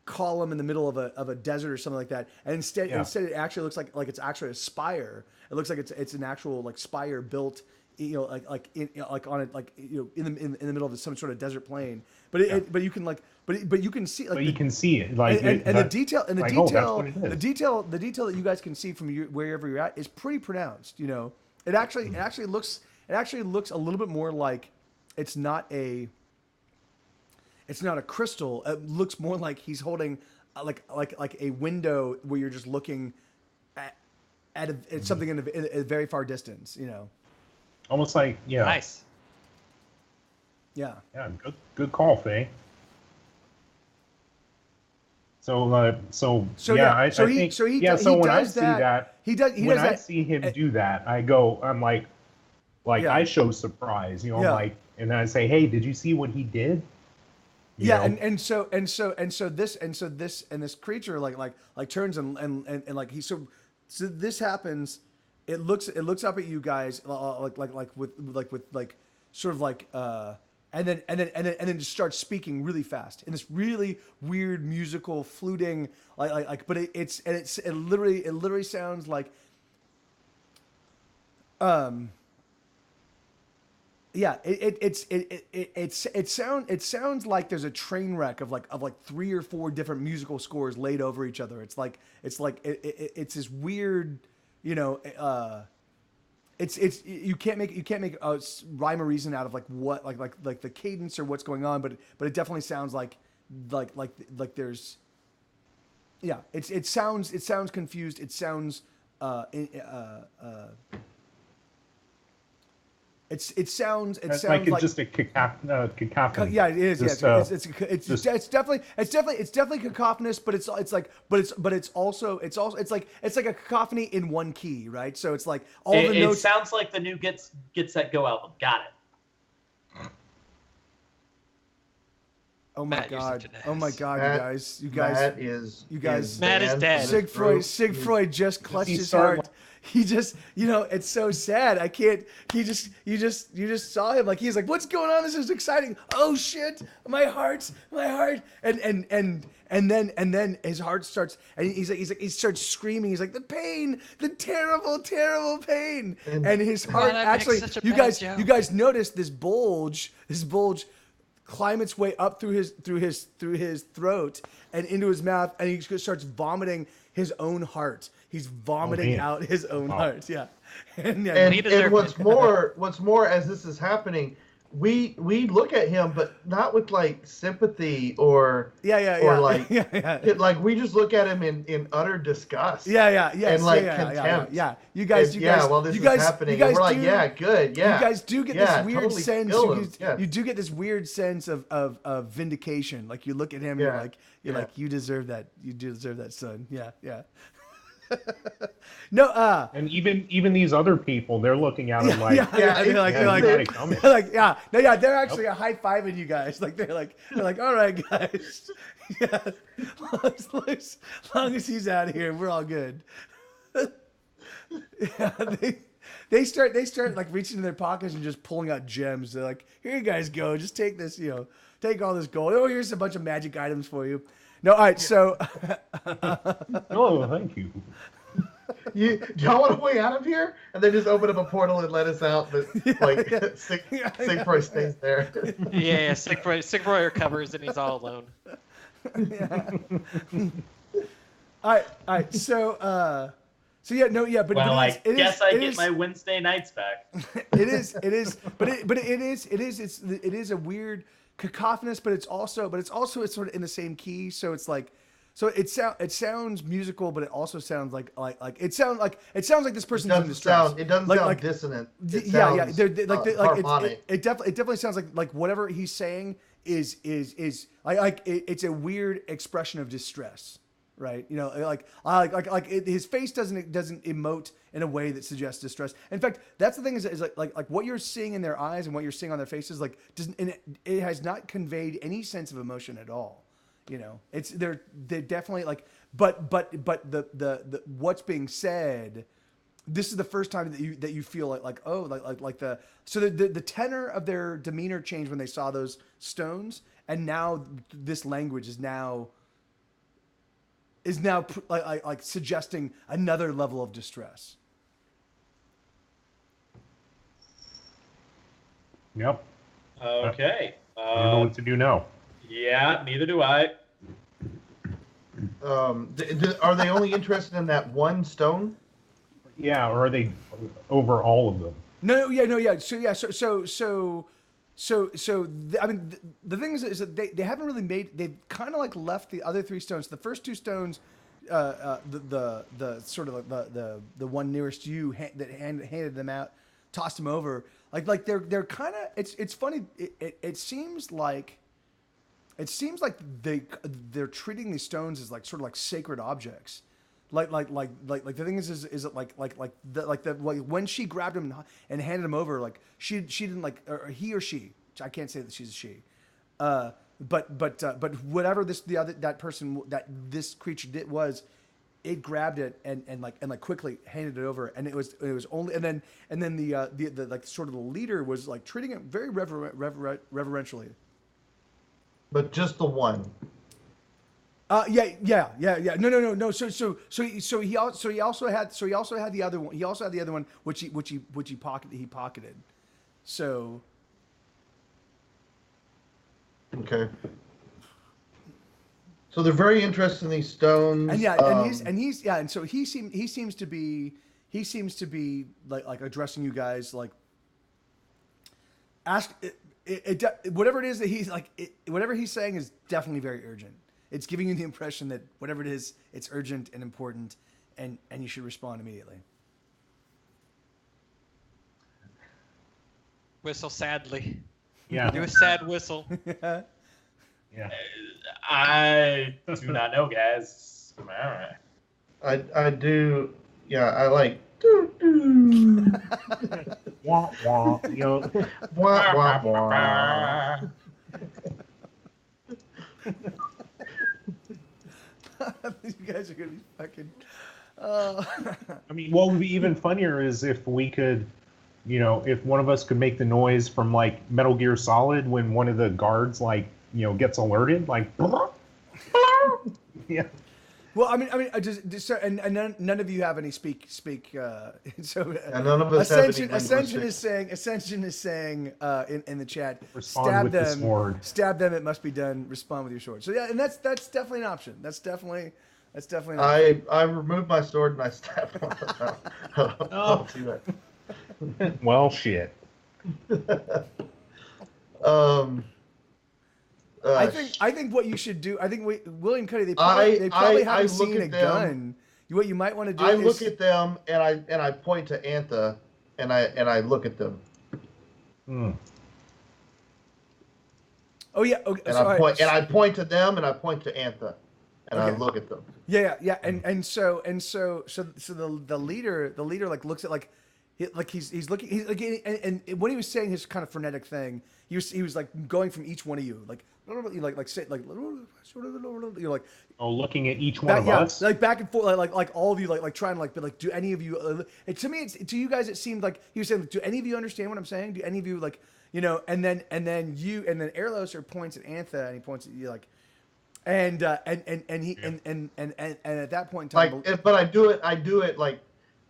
column in the middle of a desert or something like that, and instead it actually looks like it's actually a spire. It looks like it's an actual like spire built, in the middle of some sort of desert plain, but you can see like you can see it the detail the the detail that you guys can see from wherever you're at is pretty pronounced. It actually looks a little bit more like it's not a crystal. It looks more like he's holding like a window where you're just looking at something in a very far distance. Almost like Nice. Yeah. Yeah, good call, Faye. So when I see him do that, I'm like I show surprise, I'm like, and then I say, hey, did you see what he did? So this creature like turns and like so this happens. It looks up at you guys and then just starts speaking really fast in this really weird musical fluting but it literally sounds like it sounds like there's a train wreck of like 3 or 4 different musical scores laid over each other. It's this weird, it's you can't make a rhyme or reason out of like what like the cadence or what's going on, but it definitely sounds like there's it sounds confused. It sounds It sounds like it's like just a cacophony. yeah, it is. Just, Yeah, it's definitely cacophonous, but it's also it's like a cacophony in one key, right? So it's like all the notes. It sounds like the new Get Set Go album. Got it. Oh my Matt, you're god! such an Oh my ass. god! Matt, you guys! Matt is Matt is banned dead. from this group. Sigfroy just clutched he his start- heart. He just, it's so sad. I can't. You just saw him. Like he's like, what's going on? This is exciting. Oh shit, my heart. And then his heart starts, and he starts screaming. He's like, the pain, the terrible, terrible pain. And his heart that makes actually, such a you bad joke. guys notice this bulge climb its way up through his throat and into his mouth, and he just starts vomiting his own heart. He's vomiting out his own heart. Yeah. And what's more, as this is happening, we look at him, but not with like sympathy or like we just look at him in utter disgust. And like contempt. Yeah. You guys, this is happening. And we're like, yeah, good, yeah. You guys do get this weird totally sense. feel him, You do get this weird sense of vindication. Like you look at him, and you're like, you deserve that. You deserve that, son. Yeah. No, and even these other people, they're looking at him like, they're actually high-fiving you guys. Like they're like, all right, guys, yeah, as long as he's out of here, we're all good. Yeah, they start like reaching in their pockets and just pulling out gems. They're like, here you guys go, just take this, take all this gold. Oh, here's a bunch of magic items for you. No, all right, so. Oh, thank you. Do y'all want to way out of here? And they just open up a portal and let us out, but Sigfroy stays there. Yeah, Sigfroy recovers and he's all alone. Yeah. All right. So but I it guess is, I get my Wednesday nights back. It is a weird cacophonous, but it's also sort of in the same key. So it's like, it sounds musical, but it also sounds like it sounds like this person's in distress. It doesn't sound dissonant. It sounds harmonic. It definitely sounds like whatever he's saying is it's a weird expression of distress, right? His face doesn't emote in a way that suggests distress. In fact, that's the thing is like what you're seeing in their eyes and what you're seeing on their faces it has not conveyed any sense of emotion at all. They're definitely like, but the what's being said, this is the first time that you feel the tenor of their demeanor changed when they saw those stones, and now this language is now like suggesting another level of distress. Yep. Okay. I don't know what to do now. Yeah, neither do I. Are they only interested in that one stone? Yeah, or are they over all of them? No. So I mean, the thing is that they haven't really they've kind of like left the other three stones. The first two stones, the sort of the one nearest you that handed them out, tossed them over. Like they're kind of it's funny. It seems like they're treating these stones as like sort of like sacred objects. Like the thing is it like when she grabbed him and handed him over, like she didn't like, or he or she, I can't say that she's a she, but whatever that creature did it grabbed it and quickly handed it over, and it was only and then the like sort of the leader was like treating it very reverentially. But just the one. Yeah. No. So he also had the other one. He also had the other one, which he pocketed. So. Okay. So they're very interested in these stones. And so he seems to be like addressing you guys like. Ask whatever it is that he's like. Whatever he's saying is definitely very urgent. It's giving you the impression that whatever it is, it's urgent and important, and you should respond immediately. Whistle sadly. Yeah. Do a sad whistle. Yeah. I do not know, guys. All right. I do. Yeah, I like. Doo, doo. Wah, wah. You know, Wah, wah, wah. You guys are gonna be fucking. I mean, what would be even funnier is if we could, you know, if one of us could make the noise from like Metal Gear Solid when one of the guards like, you know, gets alerted, like. Yeah. Well, I mean, I just so, and none of you have any speak. So And none of us have any Ascension linguistics. is saying in the chat. Respond stab with them. the sword. Stab them. It must be done. Respond with your sword. So yeah, and that's definitely an option. That's definitely an option. I removed my sword and I stabbed one of them. I'll do that. Well, shit. I think what you should do. I think William Cuddy. They probably haven't seen a gun. What you might want to do. I look at them and I point to Antha and I look at them. Oh yeah. Okay. And I point to them and I point to Antha, and I look at them. Yeah. And so the leader like looks at he's looking and when he was saying his kind of frenetic thing, he was like going from each one of you like say like you're like looking at each one of us, like back and forth like all of you like trying to like be like, do any of you and to me to you guys it seemed like he was saying, do any of you understand what I'm saying? Do any of you like, you know? And then Erloser points at Antha and he points at you like. And he and at that point in time, like, but I do it like,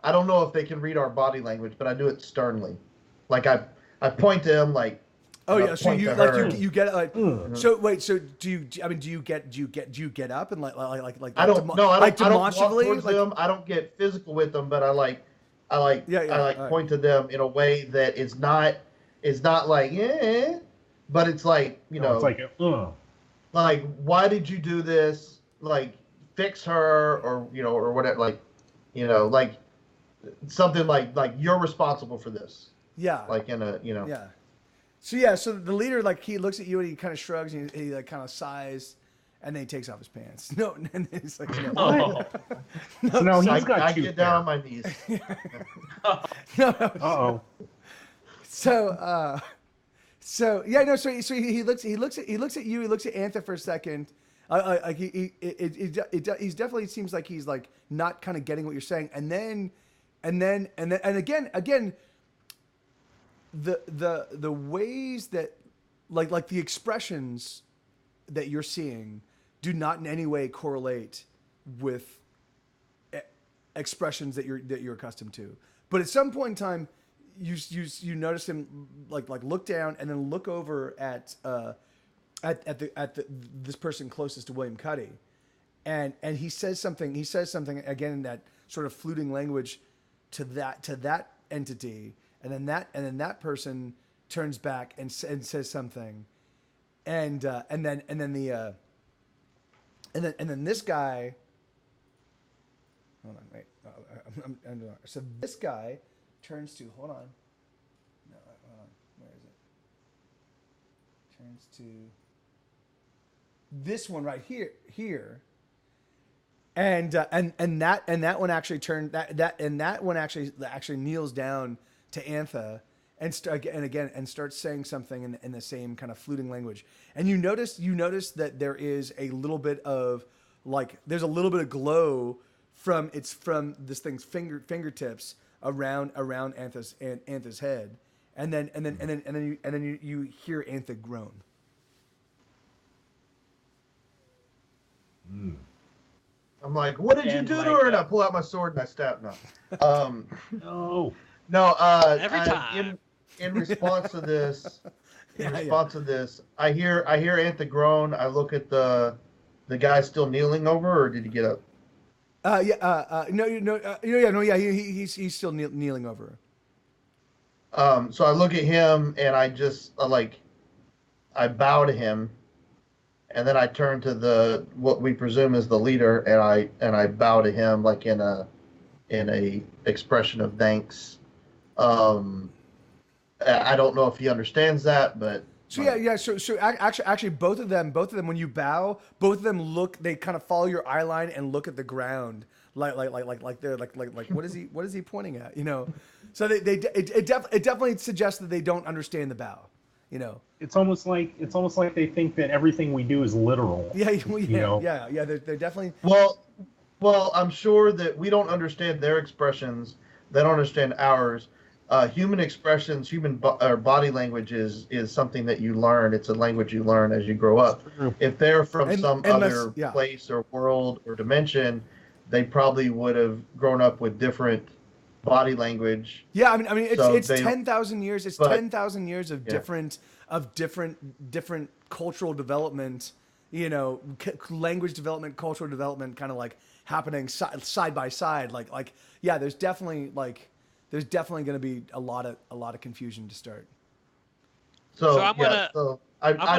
I don't know if they can read our body language, but I do it sternly, like I point to him like. Oh yeah, so you like you get it like. So wait, so do you get up and like I don't know. I don't walk towards like, them. I don't get physical with them, but I point to them in a way that is not like but it's like, you know, it's like like, why did you do this? Like, fix her, or, you know, or whatever. Like, you know, like something like you're responsible for this. Yeah. Like in a, you know. Yeah. So the leader, like, he looks at you and he kind of shrugs and he like kind of sighs, and then he takes off his pants. No, and then he's like, no. No, he's got I cute get down hair. on my knees. No. So yeah, no. So he looks at you. He looks at Antha for a second. Like he's definitely seems like he's like not kind of getting what you're saying, and then again. The ways that like the expressions that you're seeing do not in any way correlate with expressions that you're accustomed to. But at some point in time, you notice him like look down and then look over at this person closest to William Cuddy, and he says something. He says something again in that sort of fluting language to that entity. And then that person turns back and says something, and then this guy. Hold on, wait. So this guy turns to. Hold on. No, hold on. Where is it? Turns to this one right here. And that one actually turned that one actually kneels down to Antha and starts saying something in the same kind of fluting language. And you notice that there is a little bit of glow from this thing's fingertips around Antha's head. And then you hear Antha groan. I'm like, what did you do to her? And I pull out my sword and I stab. No. No. Every time. In response to this, I hear Antha groan. I look at the guy still kneeling over, or did he get up? He's still kneeling over. So I look at him and I just I bow to him, and then I turn to what we presume is the leader, and I bow to him like in a expression of thanks. I don't know if he understands that, but So yeah. So actually, both of them, when you bow, both of them look. They kind of follow your eye line and look at the ground, like they're like what is he pointing at? You know. So it definitely suggests that they don't understand the bow. You know. It's almost like they think that everything we do is literal. Yeah. You know? Yeah. They're definitely. Well, I'm sure that we don't understand their expressions. They don't understand ours. Human expressions, or body language is something that you learn. It's a language you learn as you grow up. If they're from other place or world or dimension, they probably would have grown up with different body language. Yeah, I mean, it's 10,000 years. It's 10,000 years of different cultural development. You know, language development, cultural development, kind of like happening side by side. Like yeah, there's definitely going to be a lot of confusion to start. So I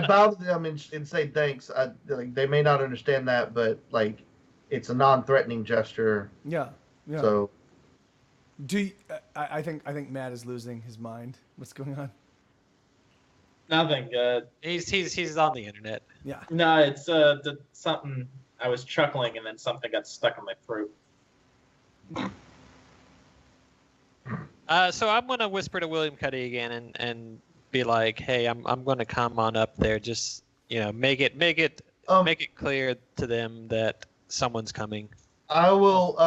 bow to them and say thanks. They may not understand that, but like it's a non-threatening gesture. Yeah. So I think Matt is losing his mind. What's going on? Nothing. He's on the internet. Yeah. No, it's something. I was chuckling and then something got stuck in my throat. So I'm gonna whisper to William Cuddy again and be like, "Hey, I'm gonna come on up there. Just make it clear to them that someone's coming." I will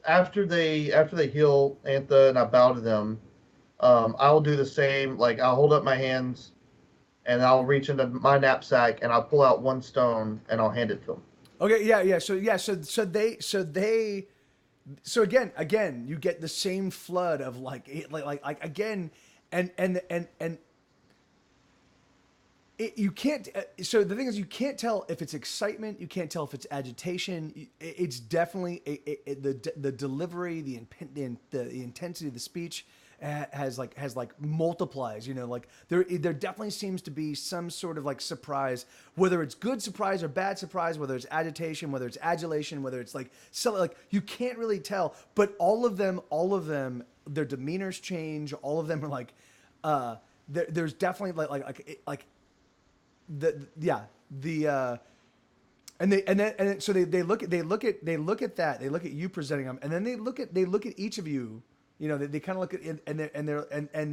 after they heal Antha and I bow to them. I'll do the same. Like I'll hold up my hands, and I'll reach into my knapsack and I'll pull out one stone and I'll hand it to them. Okay. Yeah. So again, you get the same flood of like again, and you can't. So the thing is, you can't tell if it's excitement. You can't tell if it's agitation. It's definitely the delivery, the intensity of the speech has multiplies. You know, like there definitely seems to be some sort of like surprise, whether it's good surprise or bad surprise, whether it's agitation, whether it's adulation, whether it's like something like you can't really tell. But all of them, their demeanors change. All of them are like, there's definitely so they look at that, they look at you presenting them, and then they look at each of you. You know, they kind of look at it, and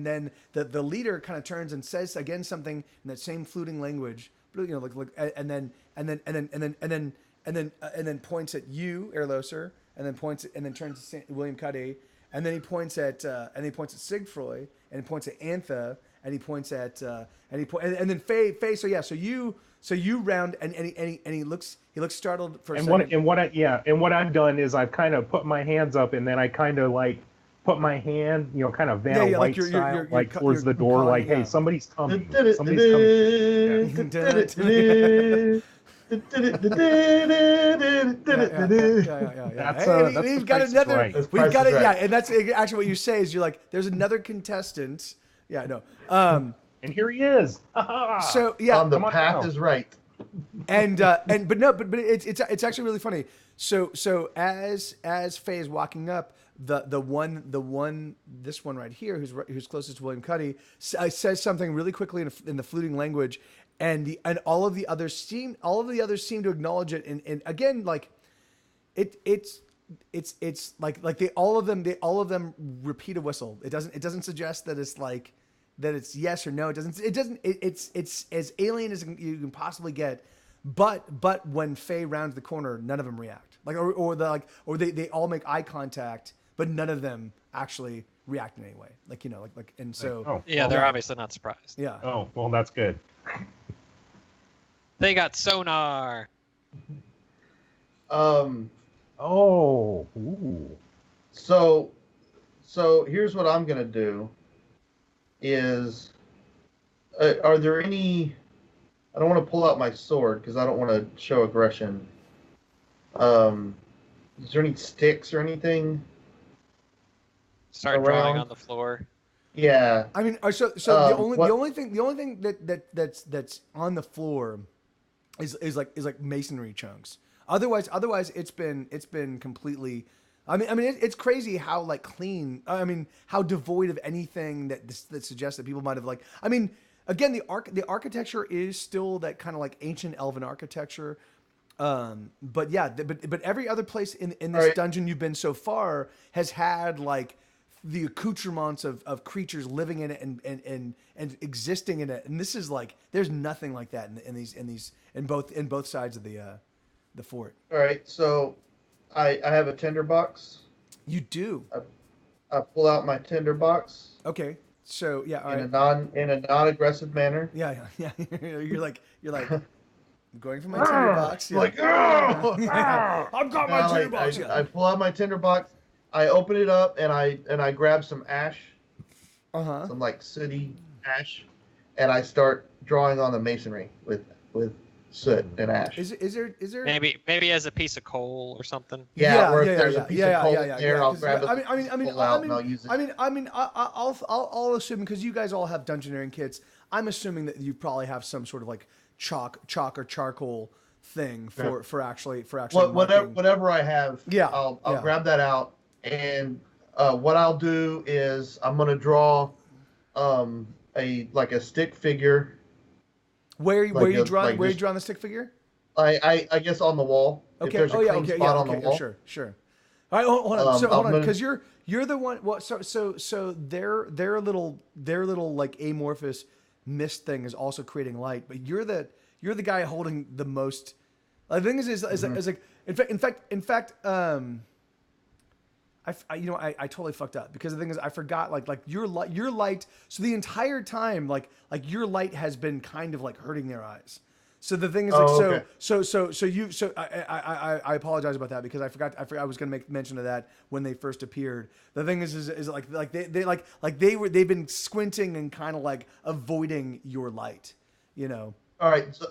then the leader kind of turns and says again something in that same fluting language. You know, and then points at you, Erloser, and then turns to William Cuddy, and then he points at Sigfroy, and he points at Antha, and he points at and then Faye. So you round, and he looks startled for a second. And what I've done is I've kind of put my hands up, and then I kind of like put my hand, kind of Vanna White style, towards the door, calling, hey, somebody's coming. Somebody's coming. Yeah. We've got another. Right. We've got it. Right. Yeah, and that's actually what you say is you're like, there's another contestant. Yeah, no. And here he is. So yeah, the path is right. But it's actually really funny. So as Faye is walking up, this one right here who's closest to William Cuddy says something really quickly in the fluting language, and all of the others seem to acknowledge it, and again like it's like they all of them repeat a whistle. It doesn't suggest that it's like that it's yes or no. It's as alien as you can possibly get. But when Faye rounds the corner, none of them react. Or they all make eye contact, but none of them actually react in any way. And so they're obviously not surprised. Yeah. Oh, well, that's good. They got sonar. Oh. Ooh. So here's what I'm gonna do. Is are there any? I don't want to pull out my sword because I don't want to show aggression. Is there any sticks or anything? Start drawing on the floor. Yeah. I mean, so the only thing that's on the floor is like masonry chunks. Otherwise it's been completely it's crazy how like clean. I mean, how devoid of anything that suggests that people might have like. I mean, again, the architecture is still that kind of like ancient elven architecture. But yeah, but every other place in this dungeon you've been so far has had like the accoutrements of creatures living in it and existing in it, and this is like there's nothing like that in both sides of the fort. All right, so I have a tinderbox. You do. I pull out my tinderbox. Okay. So yeah, all in right. a non-aggressive manner. Yeah. You're like I'm going for my tinderbox. Yeah. Like, oh, I've got my tinderbox. I pull out my tinderbox. I open it up and I grab some ash. Some like sooty ash, and I start drawing on the masonry with soot and ash. Is there maybe as a piece of coal or something? Or if there's a piece of coal there, I'll grab it. I'll assume, because you guys all have dungeoneering kits, I'm assuming that you probably have some sort of like chalk or charcoal thing for actually whatever I have. I'll grab that out, and what I'll do is I'm gonna draw a stick figure. Where you drawing the stick figure? I guess on the wall. Okay. If there's a clean spot on the wall. Sure. All right, hold on. Hold on, because you're the one. Well, so their little like amorphous mist thing is also creating light, but you're the guy holding the most. The thing is like in fact I totally fucked up, because the thing is I forgot like your light. So the entire time like your light has been kind of like hurting their eyes. So the thing is I apologize about that, because I forgot I was going to make mention of that when they first appeared. The thing is like they've been squinting and kind of like avoiding your light, you know. All right, so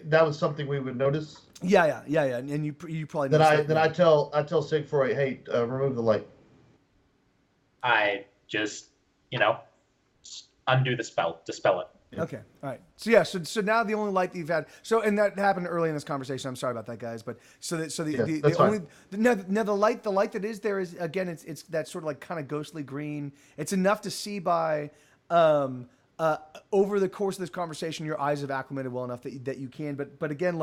that was something we would notice. Yeah, and you probably then I tell Sigfroy, hey, remove the light. I just undo the spell, dispel it. Yeah. Okay, all right. So yeah, so now the only light that you've had. So, and that happened early in this conversation. I'm sorry about that, guys. But the only now the light that is there is, again, it's that sort of like kind of ghostly green. It's enough to see by. Over the course of this conversation, your eyes have acclimated well enough that you can. But again,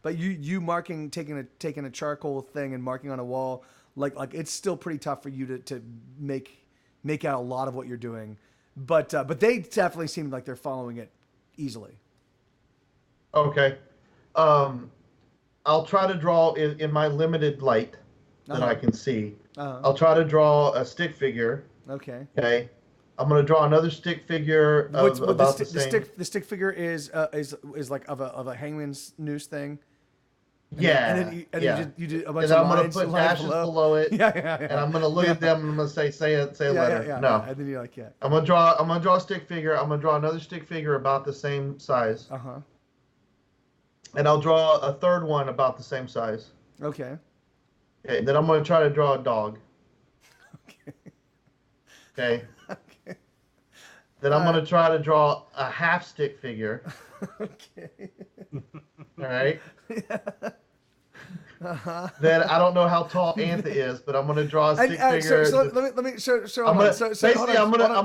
but you marking, taking a charcoal thing and marking on a wall, like it's still pretty tough for you to make out a lot of what you're doing. But they definitely seem like they're following it easily. Okay, I'll try to draw in my limited light that I can see. I'll try to draw a stick figure. Okay. Okay. I'm gonna draw another stick figure about the same. The stick figure is like of a hangman's noose thing. And then you do a bunch of lines. And I'm gonna put ashes below it. And I'm gonna look at them and I'm gonna say a letter. No. And then you're like, I'm gonna draw a stick figure. I'm gonna draw another stick figure about the same size. And I'll draw a third one about the same size. Okay. Okay. Then I'm gonna try to draw a dog. Okay. Then I'm going to try to draw a half stick figure. Okay. All right. Then I don't know how tall Antha is, but I'm going to draw a stick figure. So let me. I'm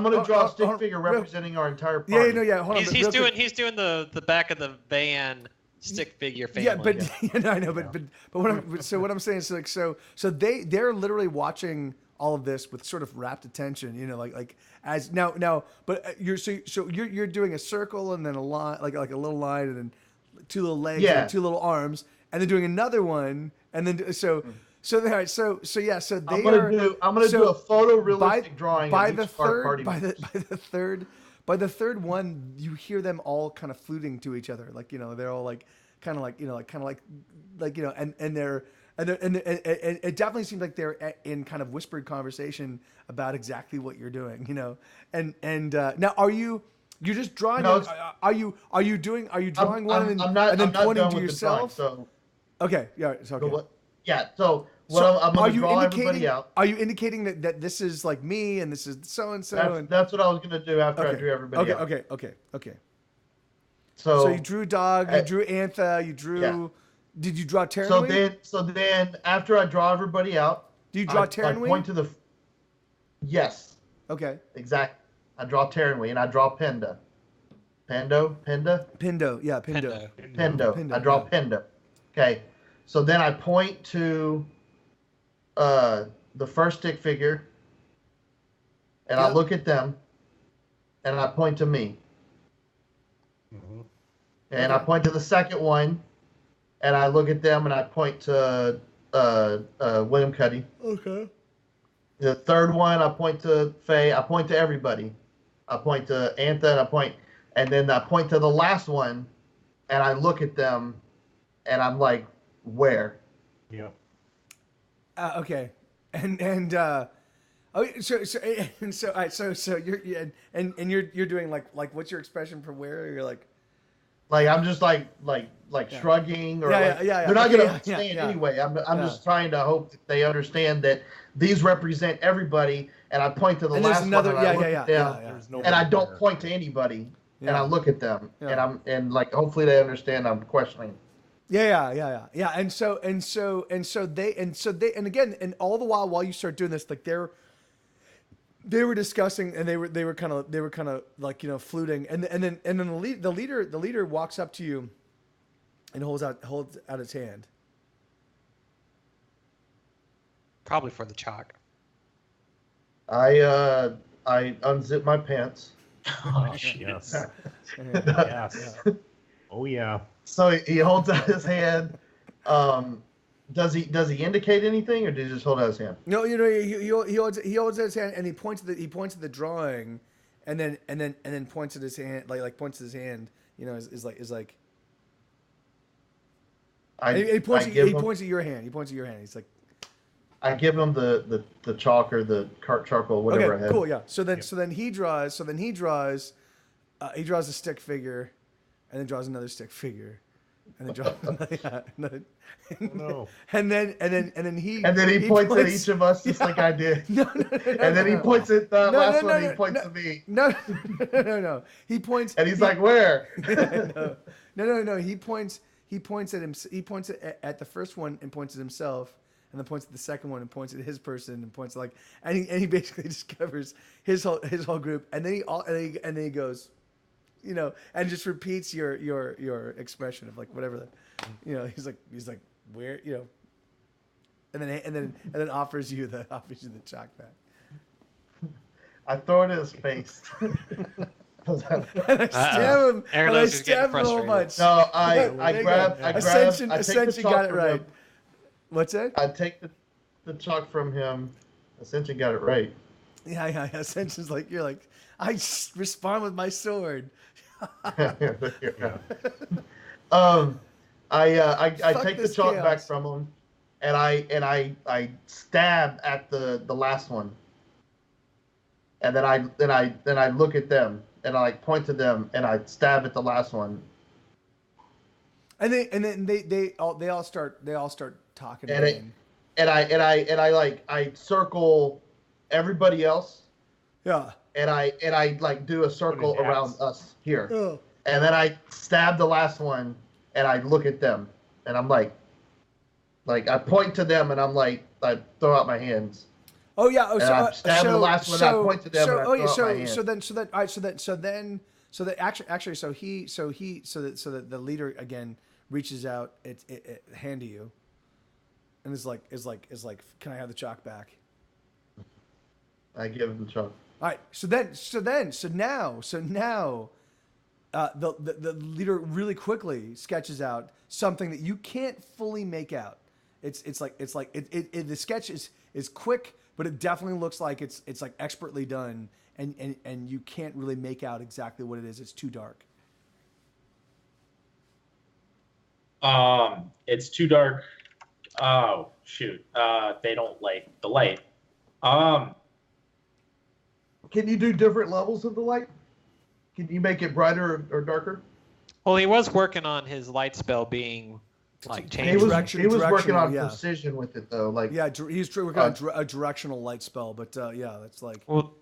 going to draw a stick figure representing our entire party. Hold on. He's doing the back of the van stick figure family. I know, but what I'm saying is like so they're literally watching all of this with sort of rapt attention, like as now, but you're doing a circle and then a line, like a little line, and then two little legs and two little arms, and then doing another one, and then I'm gonna do a photorealistic drawing by of the each party by the third one, you hear them all kind of fluting to each other, like they're all like and they're. And it definitely seems like they're in kind of whispered conversation about exactly what you're doing, And now, you're just drawing? No, are you drawing one and then pointing to yourself? Drawing, so. Okay, yeah, it's okay. So I'm going to draw everybody out. Are you indicating that this is like me and this is so and so? That's what I was going to do after I drew everybody out. Okay. So you drew Dog, you drew Antha, you drew. Yeah. Did you draw Terran? So then after I draw everybody out, Do you draw I Terran point to the. Yes, Okay. exactly. I draw Terran and I draw Penda. Pendo? Penda? Pindo. Yeah, Pindo. Pendo. Pendo. I draw Pendo. Okay. So then I point to the first stick figure, and I Yep. look at them, and I point to me. Mhm. And I Okay. point to the second one, and I look at them, and I point to William Cuddy. Okay. The third one, I point to Faye. I point to everybody. I point to Antha, and then I point to the last one, and I look at them, and I'm like, where? Yeah. Okay. And oh, all right, so you're doing like what's your expression for where you're like. Like I'm just like Yeah. shrugging or Yeah, like, yeah. they're not Okay, gonna yeah, understand yeah. anyway. I'm Yeah. just trying to hope that they understand that these represent everybody, and I point to the And there's last another. one and I look Yeah. at them, There's and I nobody don't there. point to anybody, and I Yeah. look at them, Yeah. and like hopefully they understand I'm questioning. Yeah. And so they and again, and all the while you start doing this, like they were discussing, and they were kind of like, you know, fluting, and then the leader walks up to you and holds out his hand. Probably for the chalk. I unzip my pants. Gosh, yes. Yeah. Yes. Oh yeah. So he holds out his hand. Does he indicate anything, or does he just hold out his hand? No, you know, he holds his hand, and he points at the drawing, and then points at his hand, like points at his hand. You know, is like. He points at your hand. He points at your hand. He's like. I give him the chalk or the charcoal, whatever I Okay, have. cool, yeah. So then he draws a stick figure, and then draws another stick figure, and then draws another. No. And then he points at each of us just like I did. No, And then he points at the last one. He points at me, No. He points. and he's like, "Where?" No. He points at him. He points at the first one and points at himself, and then points at the second one and points at his person and points like, and he basically just covers his whole group, and then he goes, you know, and just repeats your expression of like whatever that, you know, he's like where, you know, and then offers you the chalk back. I throw it in his face. And I stab him. And I Airlock is getting stab him a whole frustrated. bunch. No, I There you grab. go. I grab. Ascension, I take Ascension the chalk got it from right. him. What's that? I take the chalk from him. Ascension got it right. Yeah. Ascension's like, you're like, I just respond with my sword. I Fuck take the this chalk chaos. back from him, and I stab at the last one, and then I look at them and I like point to them and I stab at the last one. And then they all start talking. And I circle everybody else, Yeah. and I like do a circle What an around ass. us here. Oh. And then I stab the last one, and I look at them, and I'm like I point to them, and I'm like, I throw out my hands. Oh yeah. Oh, And so I stab the last one, I point to them, and I oh, throw out my hand. so the leader again reaches out it hand to you, and is like, can I have the chalk back? I give him the chalk. All right. So now, the leader really quickly sketches out something that you can't fully make out. It's like the sketch is quick, but it definitely looks like it's like expertly done, and you can't really make out exactly what it is. It's too dark. It's too dark. Oh shoot. They don't like the light. Can you do different levels of the light? Can you make it brighter or darker? Well, he was working on his light spell being like He changed. was working Directional, on yeah. precision with it though. Like Yeah, he's working on a directional light spell, but yeah, that's like. Well,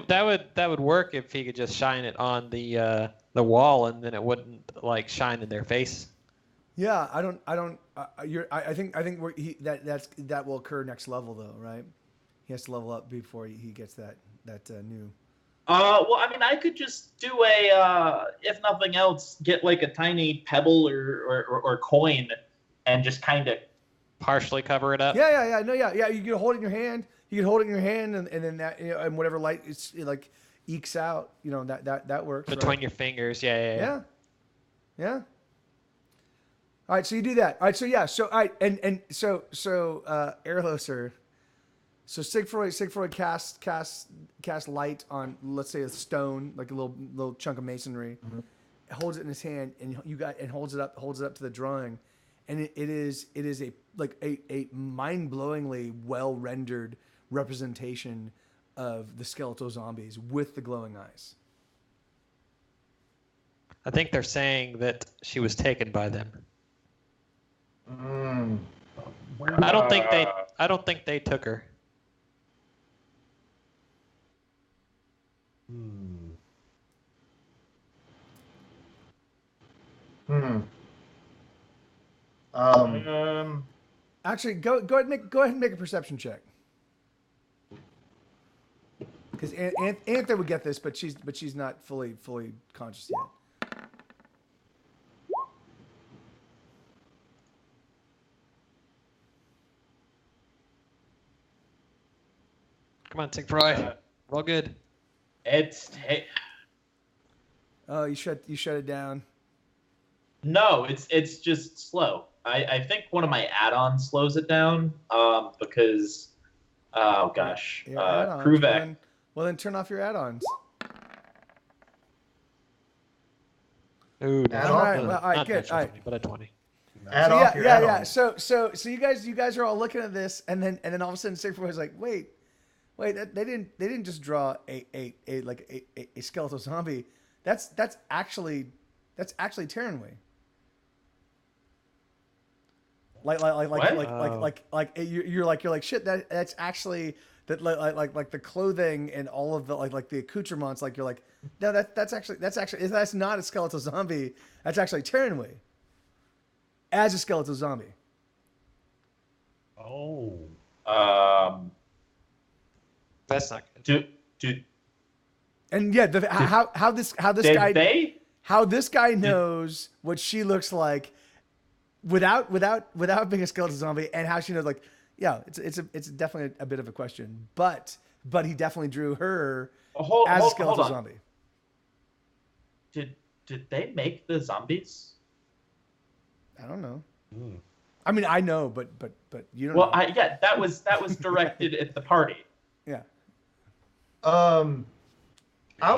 that would work if he could just shine it on the wall, and then it wouldn't like shine in their face. Yeah, I don't. I think that will occur next level though, right? He has to level up before he gets that new. Well, I mean, I could just do if nothing else, get like a tiny pebble or coin, and just kind of partially cover it up. Yeah. No, yeah. You can hold it in your hand. You can hold it in your hand, and then that, and whatever light it like ekes out. That works Between your fingers. Yeah. All right, so you do that. All right, so yeah, so all right, and so Airloser. So Sigfroy cast light on, let's say, a stone, like a little chunk of masonry, holds it in his hand, and holds it up to the drawing, and it is a mind-blowingly well rendered representation of the skeletal zombies with the glowing eyes. I think they're saying that she was taken by them. I don't think they took her. Actually, go ahead and make a perception check. Because Anther would get this, but she's not fully conscious yet. Come on, Sigfroy. Roll good. Oh, you shut it down. No, it's just slow. I think one of my add-ons slows it down because Kruvek. Well, then turn off your add-ons. Ooh, all right, good. All right, but a 20. Yeah. So you guys are all looking at this, and then all of a sudden, Sigfroy was like, wait, they didn't just draw a skeletal zombie. That's actually Terranway. You're like shit. That's actually that like the clothing and all of the like the accoutrements. Like you're like, no, that's not a skeletal zombie. That's actually Terranway as a skeletal zombie. Oh. That's not good. And yeah, how this guy knows what she looks like without being a skeletal zombie, and how she knows, like, yeah, it's definitely a bit of a question, but he definitely drew her as a skeletal zombie. Did they make the zombies? I don't know. I mean, I know, but you don't. Well, know. That was directed at the party. Yeah. I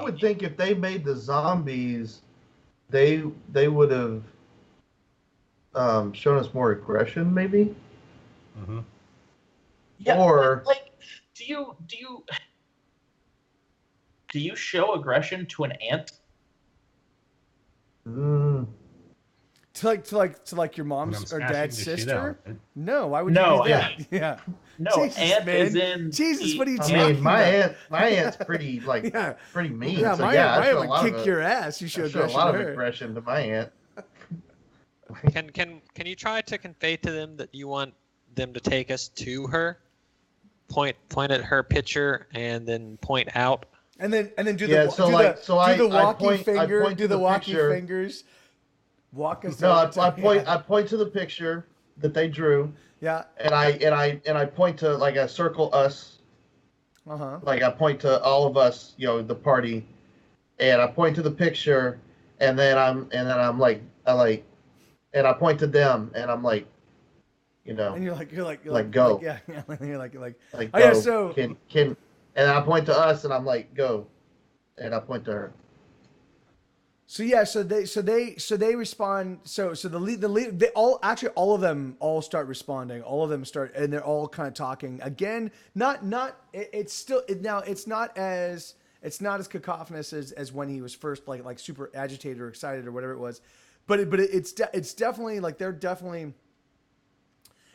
would think if they made the zombies, they would have shown us more aggression, maybe. Mm-hmm. Yeah, or like, do you show aggression to an ant? To your mom's or dad's sister? No, why would no, you do that? Yeah. No, Jesus, ant man. is in. Jesus, what are you talking about? my aunt's pretty pretty mean. Yeah, so my aunt would kick your ass. You show a lot of aggression to my aunt. Can you try to convey to them that you want them to take us to her? Point at her picture and then point out. And then do the walking finger. Do the walking picture. Fingers. Walk us. No, I point to the picture that they drew. Yeah. And I point to, like, I circle us. Like I point to all of us, the party, and I point to the picture, and then I point to them, and I'm like, And you're like go. Like, yeah. You're like. Like, oh yeah. So can and I point to us, and I'm like, go, and I point to her. So yeah, so they respond. So the lead, they all of them all start responding. All of them start, and they're all kind of talking again. It's not as cacophonous as when he was first like super agitated or excited or whatever it was, but it's definitely like they're definitely.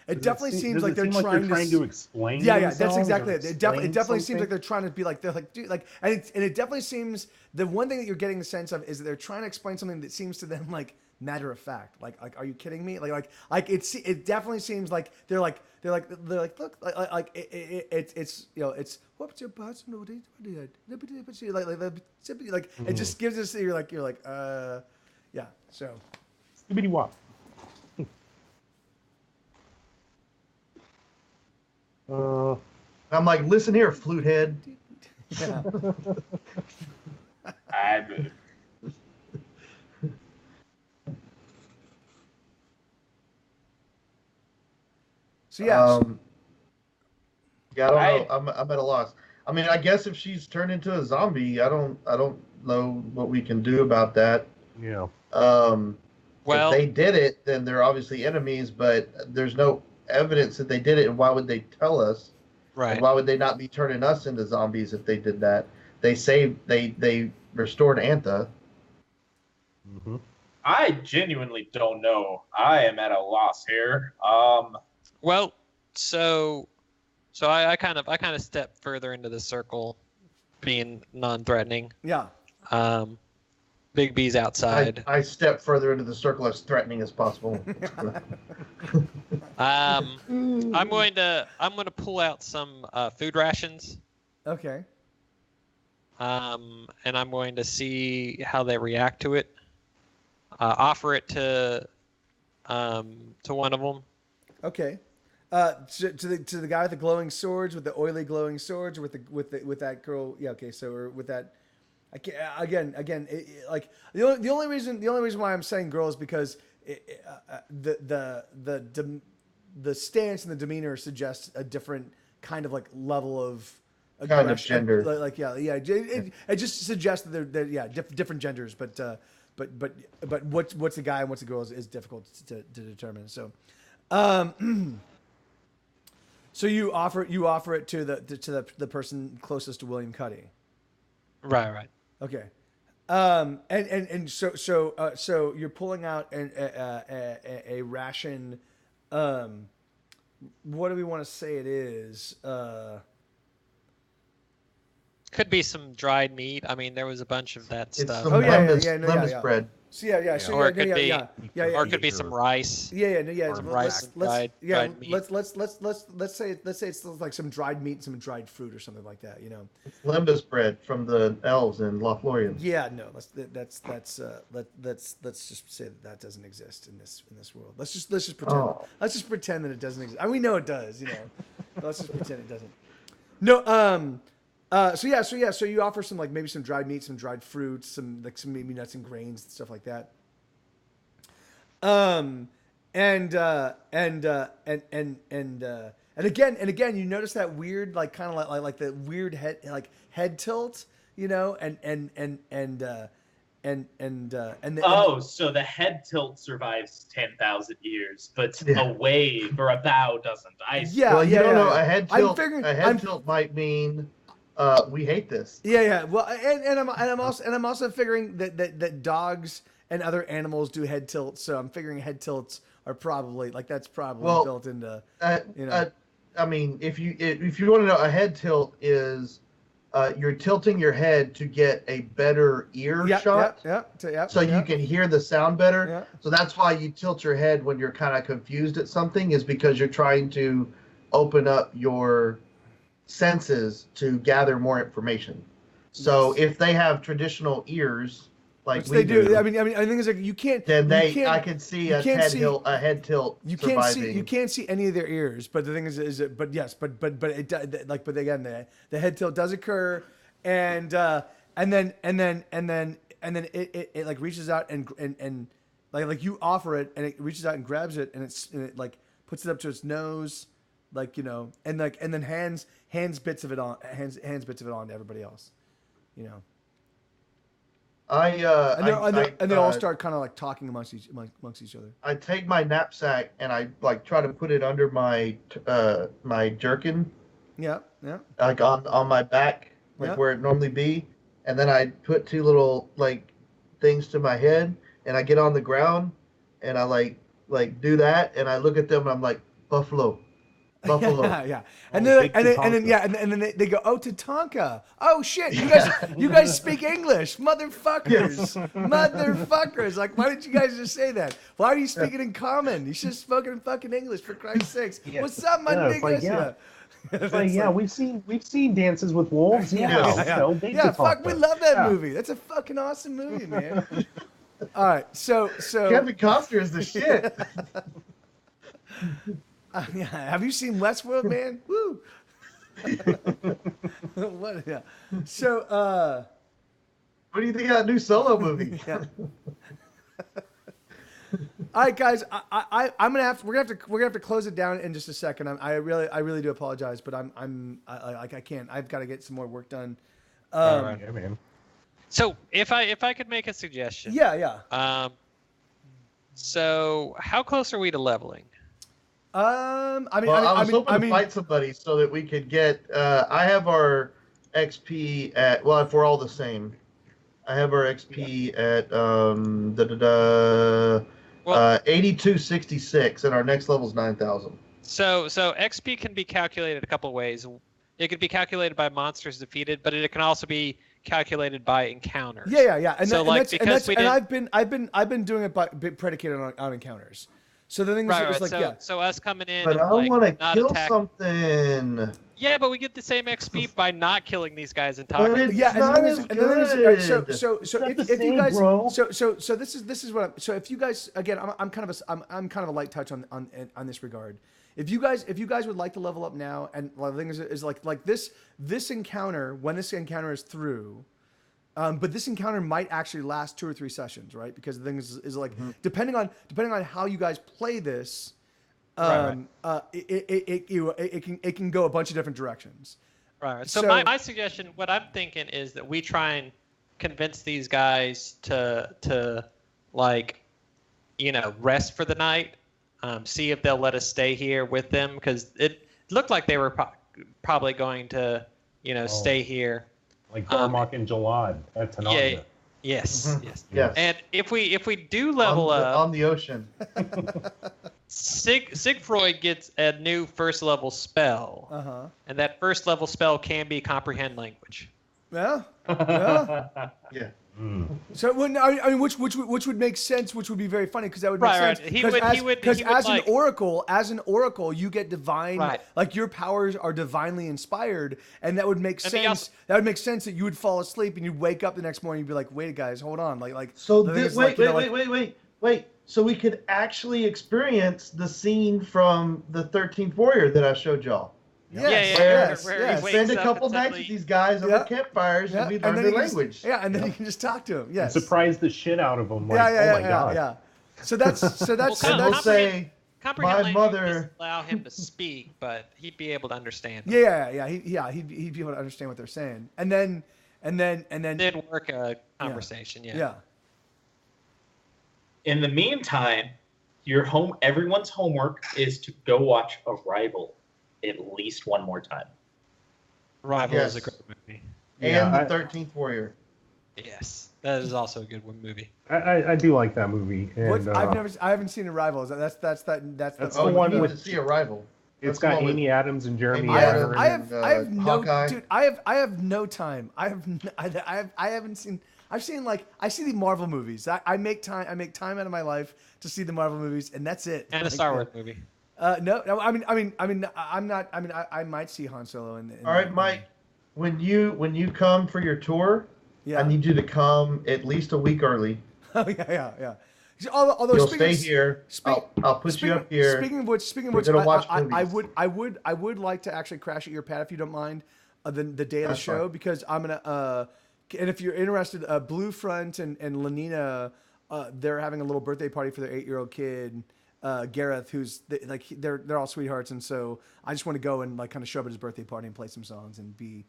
It definitely seems like they're trying to explain. Yeah, that's exactly it. It definitely seems like they're trying to be like, they're like, dude, like, and it definitely seems the one thing that you're getting the sense of is that they're trying to explain something that seems to them like matter of fact. Like are you kidding me? Like it definitely seems like they're like look it's it's what's your personal like it just gives us you're like yeah, so Skibbity wop. I'm like, listen here, flute head. yeah. So yeah, Yeah, I don't know. I'm at a loss. I mean, I guess if she's turned into a zombie, I don't know what we can do about that. Yeah. If they did it, then they're obviously enemies, but there's no evidence that they did it, and why would they tell us? Right. And why would they not be turning us into zombies if they did that? They restored Antha. Mm-hmm. I genuinely don't know. I am at a loss here. Well, so I kind of step further into the circle, being non-threatening. yeah. Big B's outside. I step further into the circle as threatening as possible. I'm going to pull out some food rations. Okay. And I'm going to see how they react to it. Offer it to one of them. Okay. To the guy with the glowing swords, with the oily glowing swords, or with that girl. Yeah. Okay. So or with that. I can't, again. Like the only reason why I'm saying girl is because the stance and the demeanor suggests a different kind of like level of kind of gender. Like it just suggests that they're different genders, but what's a guy and what's a girl is difficult to determine. So, so you offer it to the person closest to William Cuddy. Right. Okay. And so you're pulling out a ration. What do we want to say it is? Could be some dried meat. I mean, there was a bunch of that It's stuff. some Lemon bread. So yeah. So Or it could be, or it could be some rice. Let's rice and dried meat. Let's say it's like some dried meat, some dried fruit, or something like that. It's lembas bread from the elves in Lothlorien. Yeah, no, let's just say that doesn't exist in this world. Let's just pretend. Oh. Let's just pretend that it doesn't exist. I mean, we know it does, But let's just pretend it doesn't. No, So you offer some maybe some dried meat, some dried fruits, some maybe nuts and grains and stuff like that. And again, you notice that weird kind of like the weird head tilt, So the head tilt survives 10,000 years, but a wave or a bow doesn't. Well, you don't know. A head tilt might mean we hate this. Yeah. Well, and I'm also figuring that dogs and other animals do head tilts. So I'm figuring head tilts are probably built into. I mean, if you want to know, a head tilt is you're tilting your head to get a better ear shot. So you can hear the sound better. Yeah. So that's why you tilt your head when you're kind of confused at something, is because you're trying to open up your senses to gather more information. So if they have traditional ears like we do, I mean, I think it's like you can't. Then I can see a head tilt. You surviving. can't see any of their ears. But the thing is again, the head tilt does occur, and then it like reaches out and like you offer it, and it reaches out and grabs it, and it like puts it up to its nose, and then hands bits of it on to everybody else, And they all start kind of like talking amongst each other. I take my knapsack and I try to put it under my my jerkin. Yeah. Like on my back, where it normally be, and then I put two little things to my head, and I get on the ground, and I like do that, and I look at them, and I'm like, buffalo. Buffalo. Yeah. And then they go, oh, Tatanka. Oh shit, you guys speak English, motherfuckers, motherfuckers. Like, why didn't you guys just say that? Why are you speaking in common? You should have spoken in fucking English for Christ's sakes. Yeah. What's up, my niggas? Like, It's like, yeah, we've seen Dances with Wolves. Yeah, fuck, we love that movie. That's a fucking awesome movie, man. All right, so Kevin Costner is the shit. yeah, have you seen Westworld, man? Woo. What? Yeah. So, what do you think of that new Solo movie? Yeah. All right, guys. We're gonna have to close it down in just a second. I really do apologize, but I can't. I've got to get some more work done. All right, yeah, man. So if I could make a suggestion. Yeah. So how close are we to leveling? I was hoping to fight somebody so that we could get. I have our XP at. Well, if we're all the same, I have our XP at 8266, and our next level is 9,000. So XP can be calculated a couple of ways. It could be calculated by monsters defeated, but it can also be calculated by encounters. Yeah. And so I've been doing it by predicated on encounters. So the thing is, so us coming in. But and, I want to kill attack... something. Yeah, but we get the same XP by not killing these guys entirely. But it's not as good. So if you guys, so this is what I'm. So if you guys, again, I'm kind of a light touch on this regard. If you guys would like to level up now, and the thing is like this encounter, when this encounter is through. But this encounter might actually last 2 or 3 sessions, right? Because the thing is like depending on how you guys play this, it can go a bunch of different directions. Right. So my suggestion, what I'm thinking is that we try and convince these guys to like, rest for the night. See if they'll let us stay here with them, because it looked like they were probably going to, stay here. Like Darmok and Jalad at Tanaka. Yeah. Yes. Yes. And if we do level up on the ocean, Sigfroid gets a new first level spell, and that first level spell can be comprehend language. Yeah. Yeah. So which would make sense, which would be very funny, because that would make sense. Because as an oracle, you get divine, like your powers are divinely inspired, and that would make sense. That would make sense that you would fall asleep and you'd wake up the next morning and be like, "Wait, guys, hold on." So wait. So we could actually experience the scene from the 13th Warrior that I showed y'all. Yes. Spend a couple nights with these guys over campfires and we learn their language. And then you can just talk to them. Yes. Surprise the shit out of them. Like, oh my God. Yeah. So that's. They'll say, comprehend my mother allow him to speak, but he'd be able to understand. He'd be able to understand what they're saying, and then work a conversation. Yeah. In the meantime, everyone's homework is to go watch Arrival at least one more time. Arrival is a great movie. And the 13th Warrior. Yes, that is also a good movie. I do like that movie. And, I haven't seen Arrival. That's the one with to see Arrival. It's got Amy Adams and Jeremy Irons. I have no time. I haven't seen. I see the Marvel movies. I make time out of my life to see the Marvel movies, and that's it. And a Star Wars movie. No. I'm not. I might see Han Solo. All right, Mike. When you come for your tour, I need you to come at least a week early. Oh yeah. Although you'll stay here. I'll put you up here. Speaking of which, I would like to actually crash at your pad if you don't mind, the day of the show, because I'm gonna. And if you're interested, Blue Front and Lenina, they're having a little birthday party for their 8-year-old kid, Gareth, who's they're all sweethearts, and so I just want to go and kind of show up at his birthday party and play some songs and be,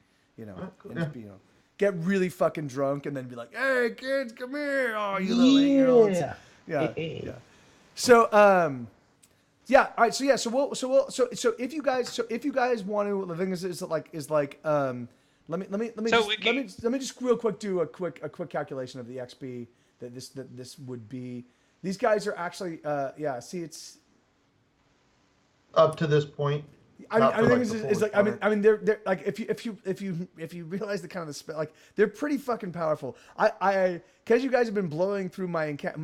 get really fucking drunk and then be like, "Hey kids, come here! Oh, you little 8-year-olds!" Yeah. So all right. So if you guys want to, the thing is let me just real quick do a quick calculation of the XP that this would be. These guys are actually see, it's up to this point. Not for, I think like, the it's like full encounter. they're like if you realize the kind of the spell, like they're pretty fucking powerful. Because you guys have been blowing through my encounters,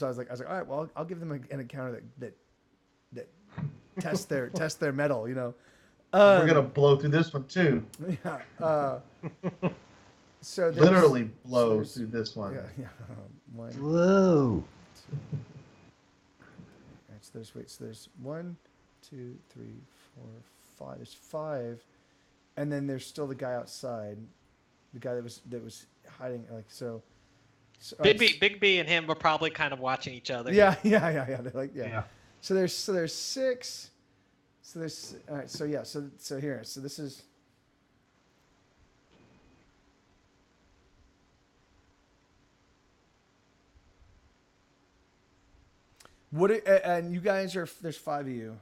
I was like, all right, well, I'll give them an encounter that tests their metal, you know. We're gonna blow through this one too. Yeah. So Literally blow through this one. Yeah. One. Whoa. Right, so there's 1, 2, 3, 4, 5. There's 5, and then there's still the guy outside, the guy that was hiding. Like so. Big B and him were probably kind of watching each other. Yeah. They're like Yeah. So there's 6. So there's all right. So yeah. So here. So this is. And you guys there's 5 of you.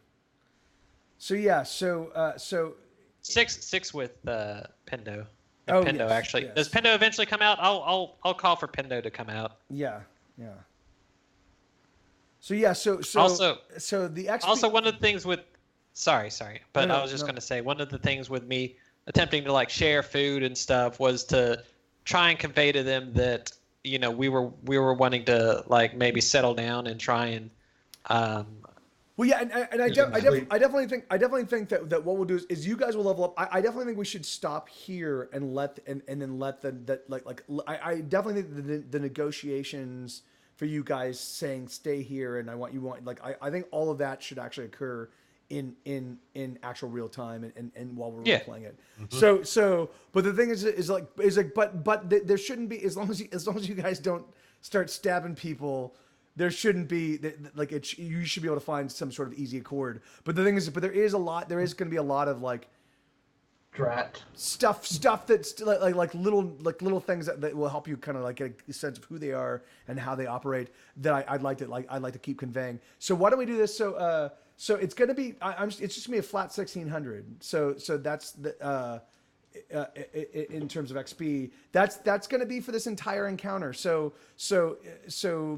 So yeah. So. Six with Pendo. Oh, Pendo yes, actually. yes. Does Pendo eventually come out? I'll call for Pendo to come out. Yeah. So yeah. So Also the XP. Also, one of the things with, sorry, but No, I was just going to say, one of the things with me attempting to like share food and stuff was to try and convey to them that, you know, we were wanting to like maybe settle down and try and. Well, yeah, and I definitely think that what we'll do is you guys will level up. I definitely think we should stop here and then let I definitely think the negotiations for you guys saying stay here and I think all of that should actually occur in actual real time and while we're playing it. Mm-hmm. But the thing is but there shouldn't be, as long as you guys don't start stabbing people. There shouldn't be you should be able to find some sort of easy accord. But the thing is, there is going to be a lot of like Drat. stuff that's like little things that will help you kind of like get a sense of who they are and how they operate that I'd like to keep conveying. So why don't we do this? So it's going to be it's just going to be a flat 1600. So that's the in terms of XP, that's going to be for this entire encounter. So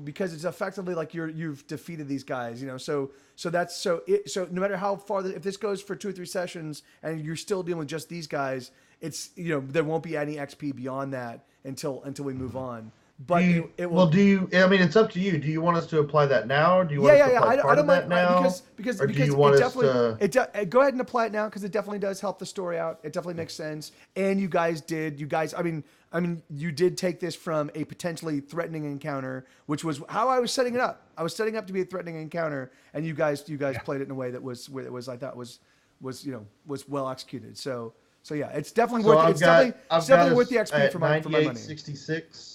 because it's effectively like you've defeated these guys, you know. So no matter how far, if this goes for 2 or 3 sessions and you're still dealing with just these guys, it's, you know, there won't be any XP beyond that until we move on. But it will. I mean, it's up to you. Do you want us to apply that now? Or do you want us to apply part of that now? Because do you want us to... go ahead and apply it now, because it definitely does help the story out. It definitely makes sense. And you guys, I mean, you did take this from a potentially threatening encounter, which was how I was setting it up. I was setting up to be a threatening encounter, and you guys played it in a way that was I thought was well executed. So yeah, it's definitely worth. It's definitely worth the XP for my money. 9866.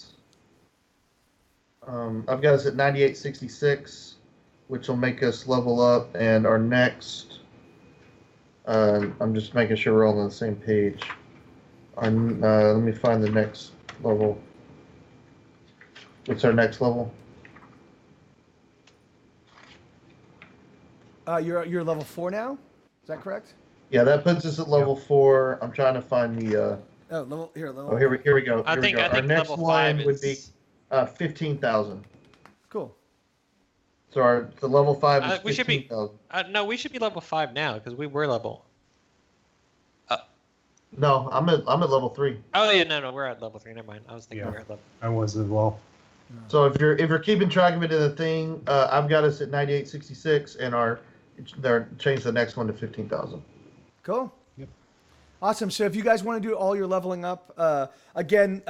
I've got us at 9866, which will make us level up, and our next. I'm just making sure we're all on the same page. Let me find the next level. What's our next level? You're level 4 now. Is that correct? Yeah, that puts us at level 4. I'm trying to find the. Level. Oh, here we go. I think our next level one 5 would be 15,000. Cool. So the level 5 is we should be 15,000. no, we should be level 5 now because we were level. No, I'm at level 3. Oh yeah, no, we're at level 3. Never mind. I was thinking we were at level. I was as well. So if you're keeping track of it in the thing, I've got us at 9866, and they're changed the next one to 15,000. Cool. Yep. Awesome. So if you guys want to do all your leveling up, again,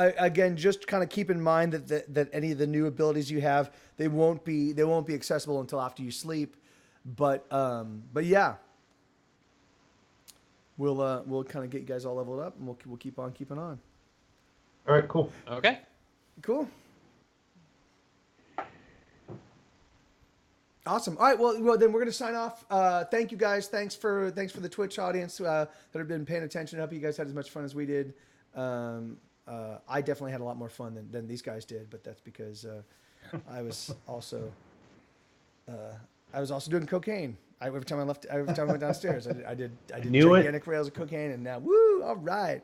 just kind of keep in mind that any of the new abilities you have, they won't be accessible until after you sleep. But yeah, we'll kind of get you guys all leveled up, and we'll keep on keeping on. All right. Cool. Okay. Cool. Awesome. All right. Well, then we're going to sign off. Thank you guys. Thanks for the Twitch audience that have been paying attention. I hope you guys had as much fun as we did. I definitely had a lot more fun than these guys did, but that's because I was also doing cocaine. Every time I went downstairs, I did gigantic rails of cocaine, and now woo, all right.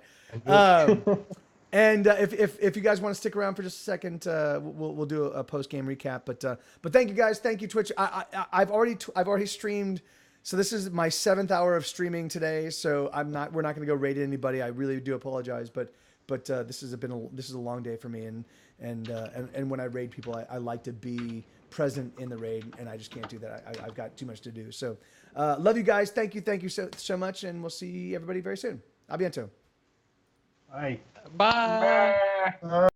And if you guys want to stick around for just a second, we'll do a post game recap. But thank you guys, thank you Twitch. I've already streamed. So this is my 7th hour of streaming today. So we're not going to go raid anybody. I really do apologize, but this is a long day for me. And when I raid people, I like to be present in the raid, and I just can't do that. I've got too much to do. So love you guys. Thank you so much, and we'll see everybody very soon. A bientôt. Bye. Bye.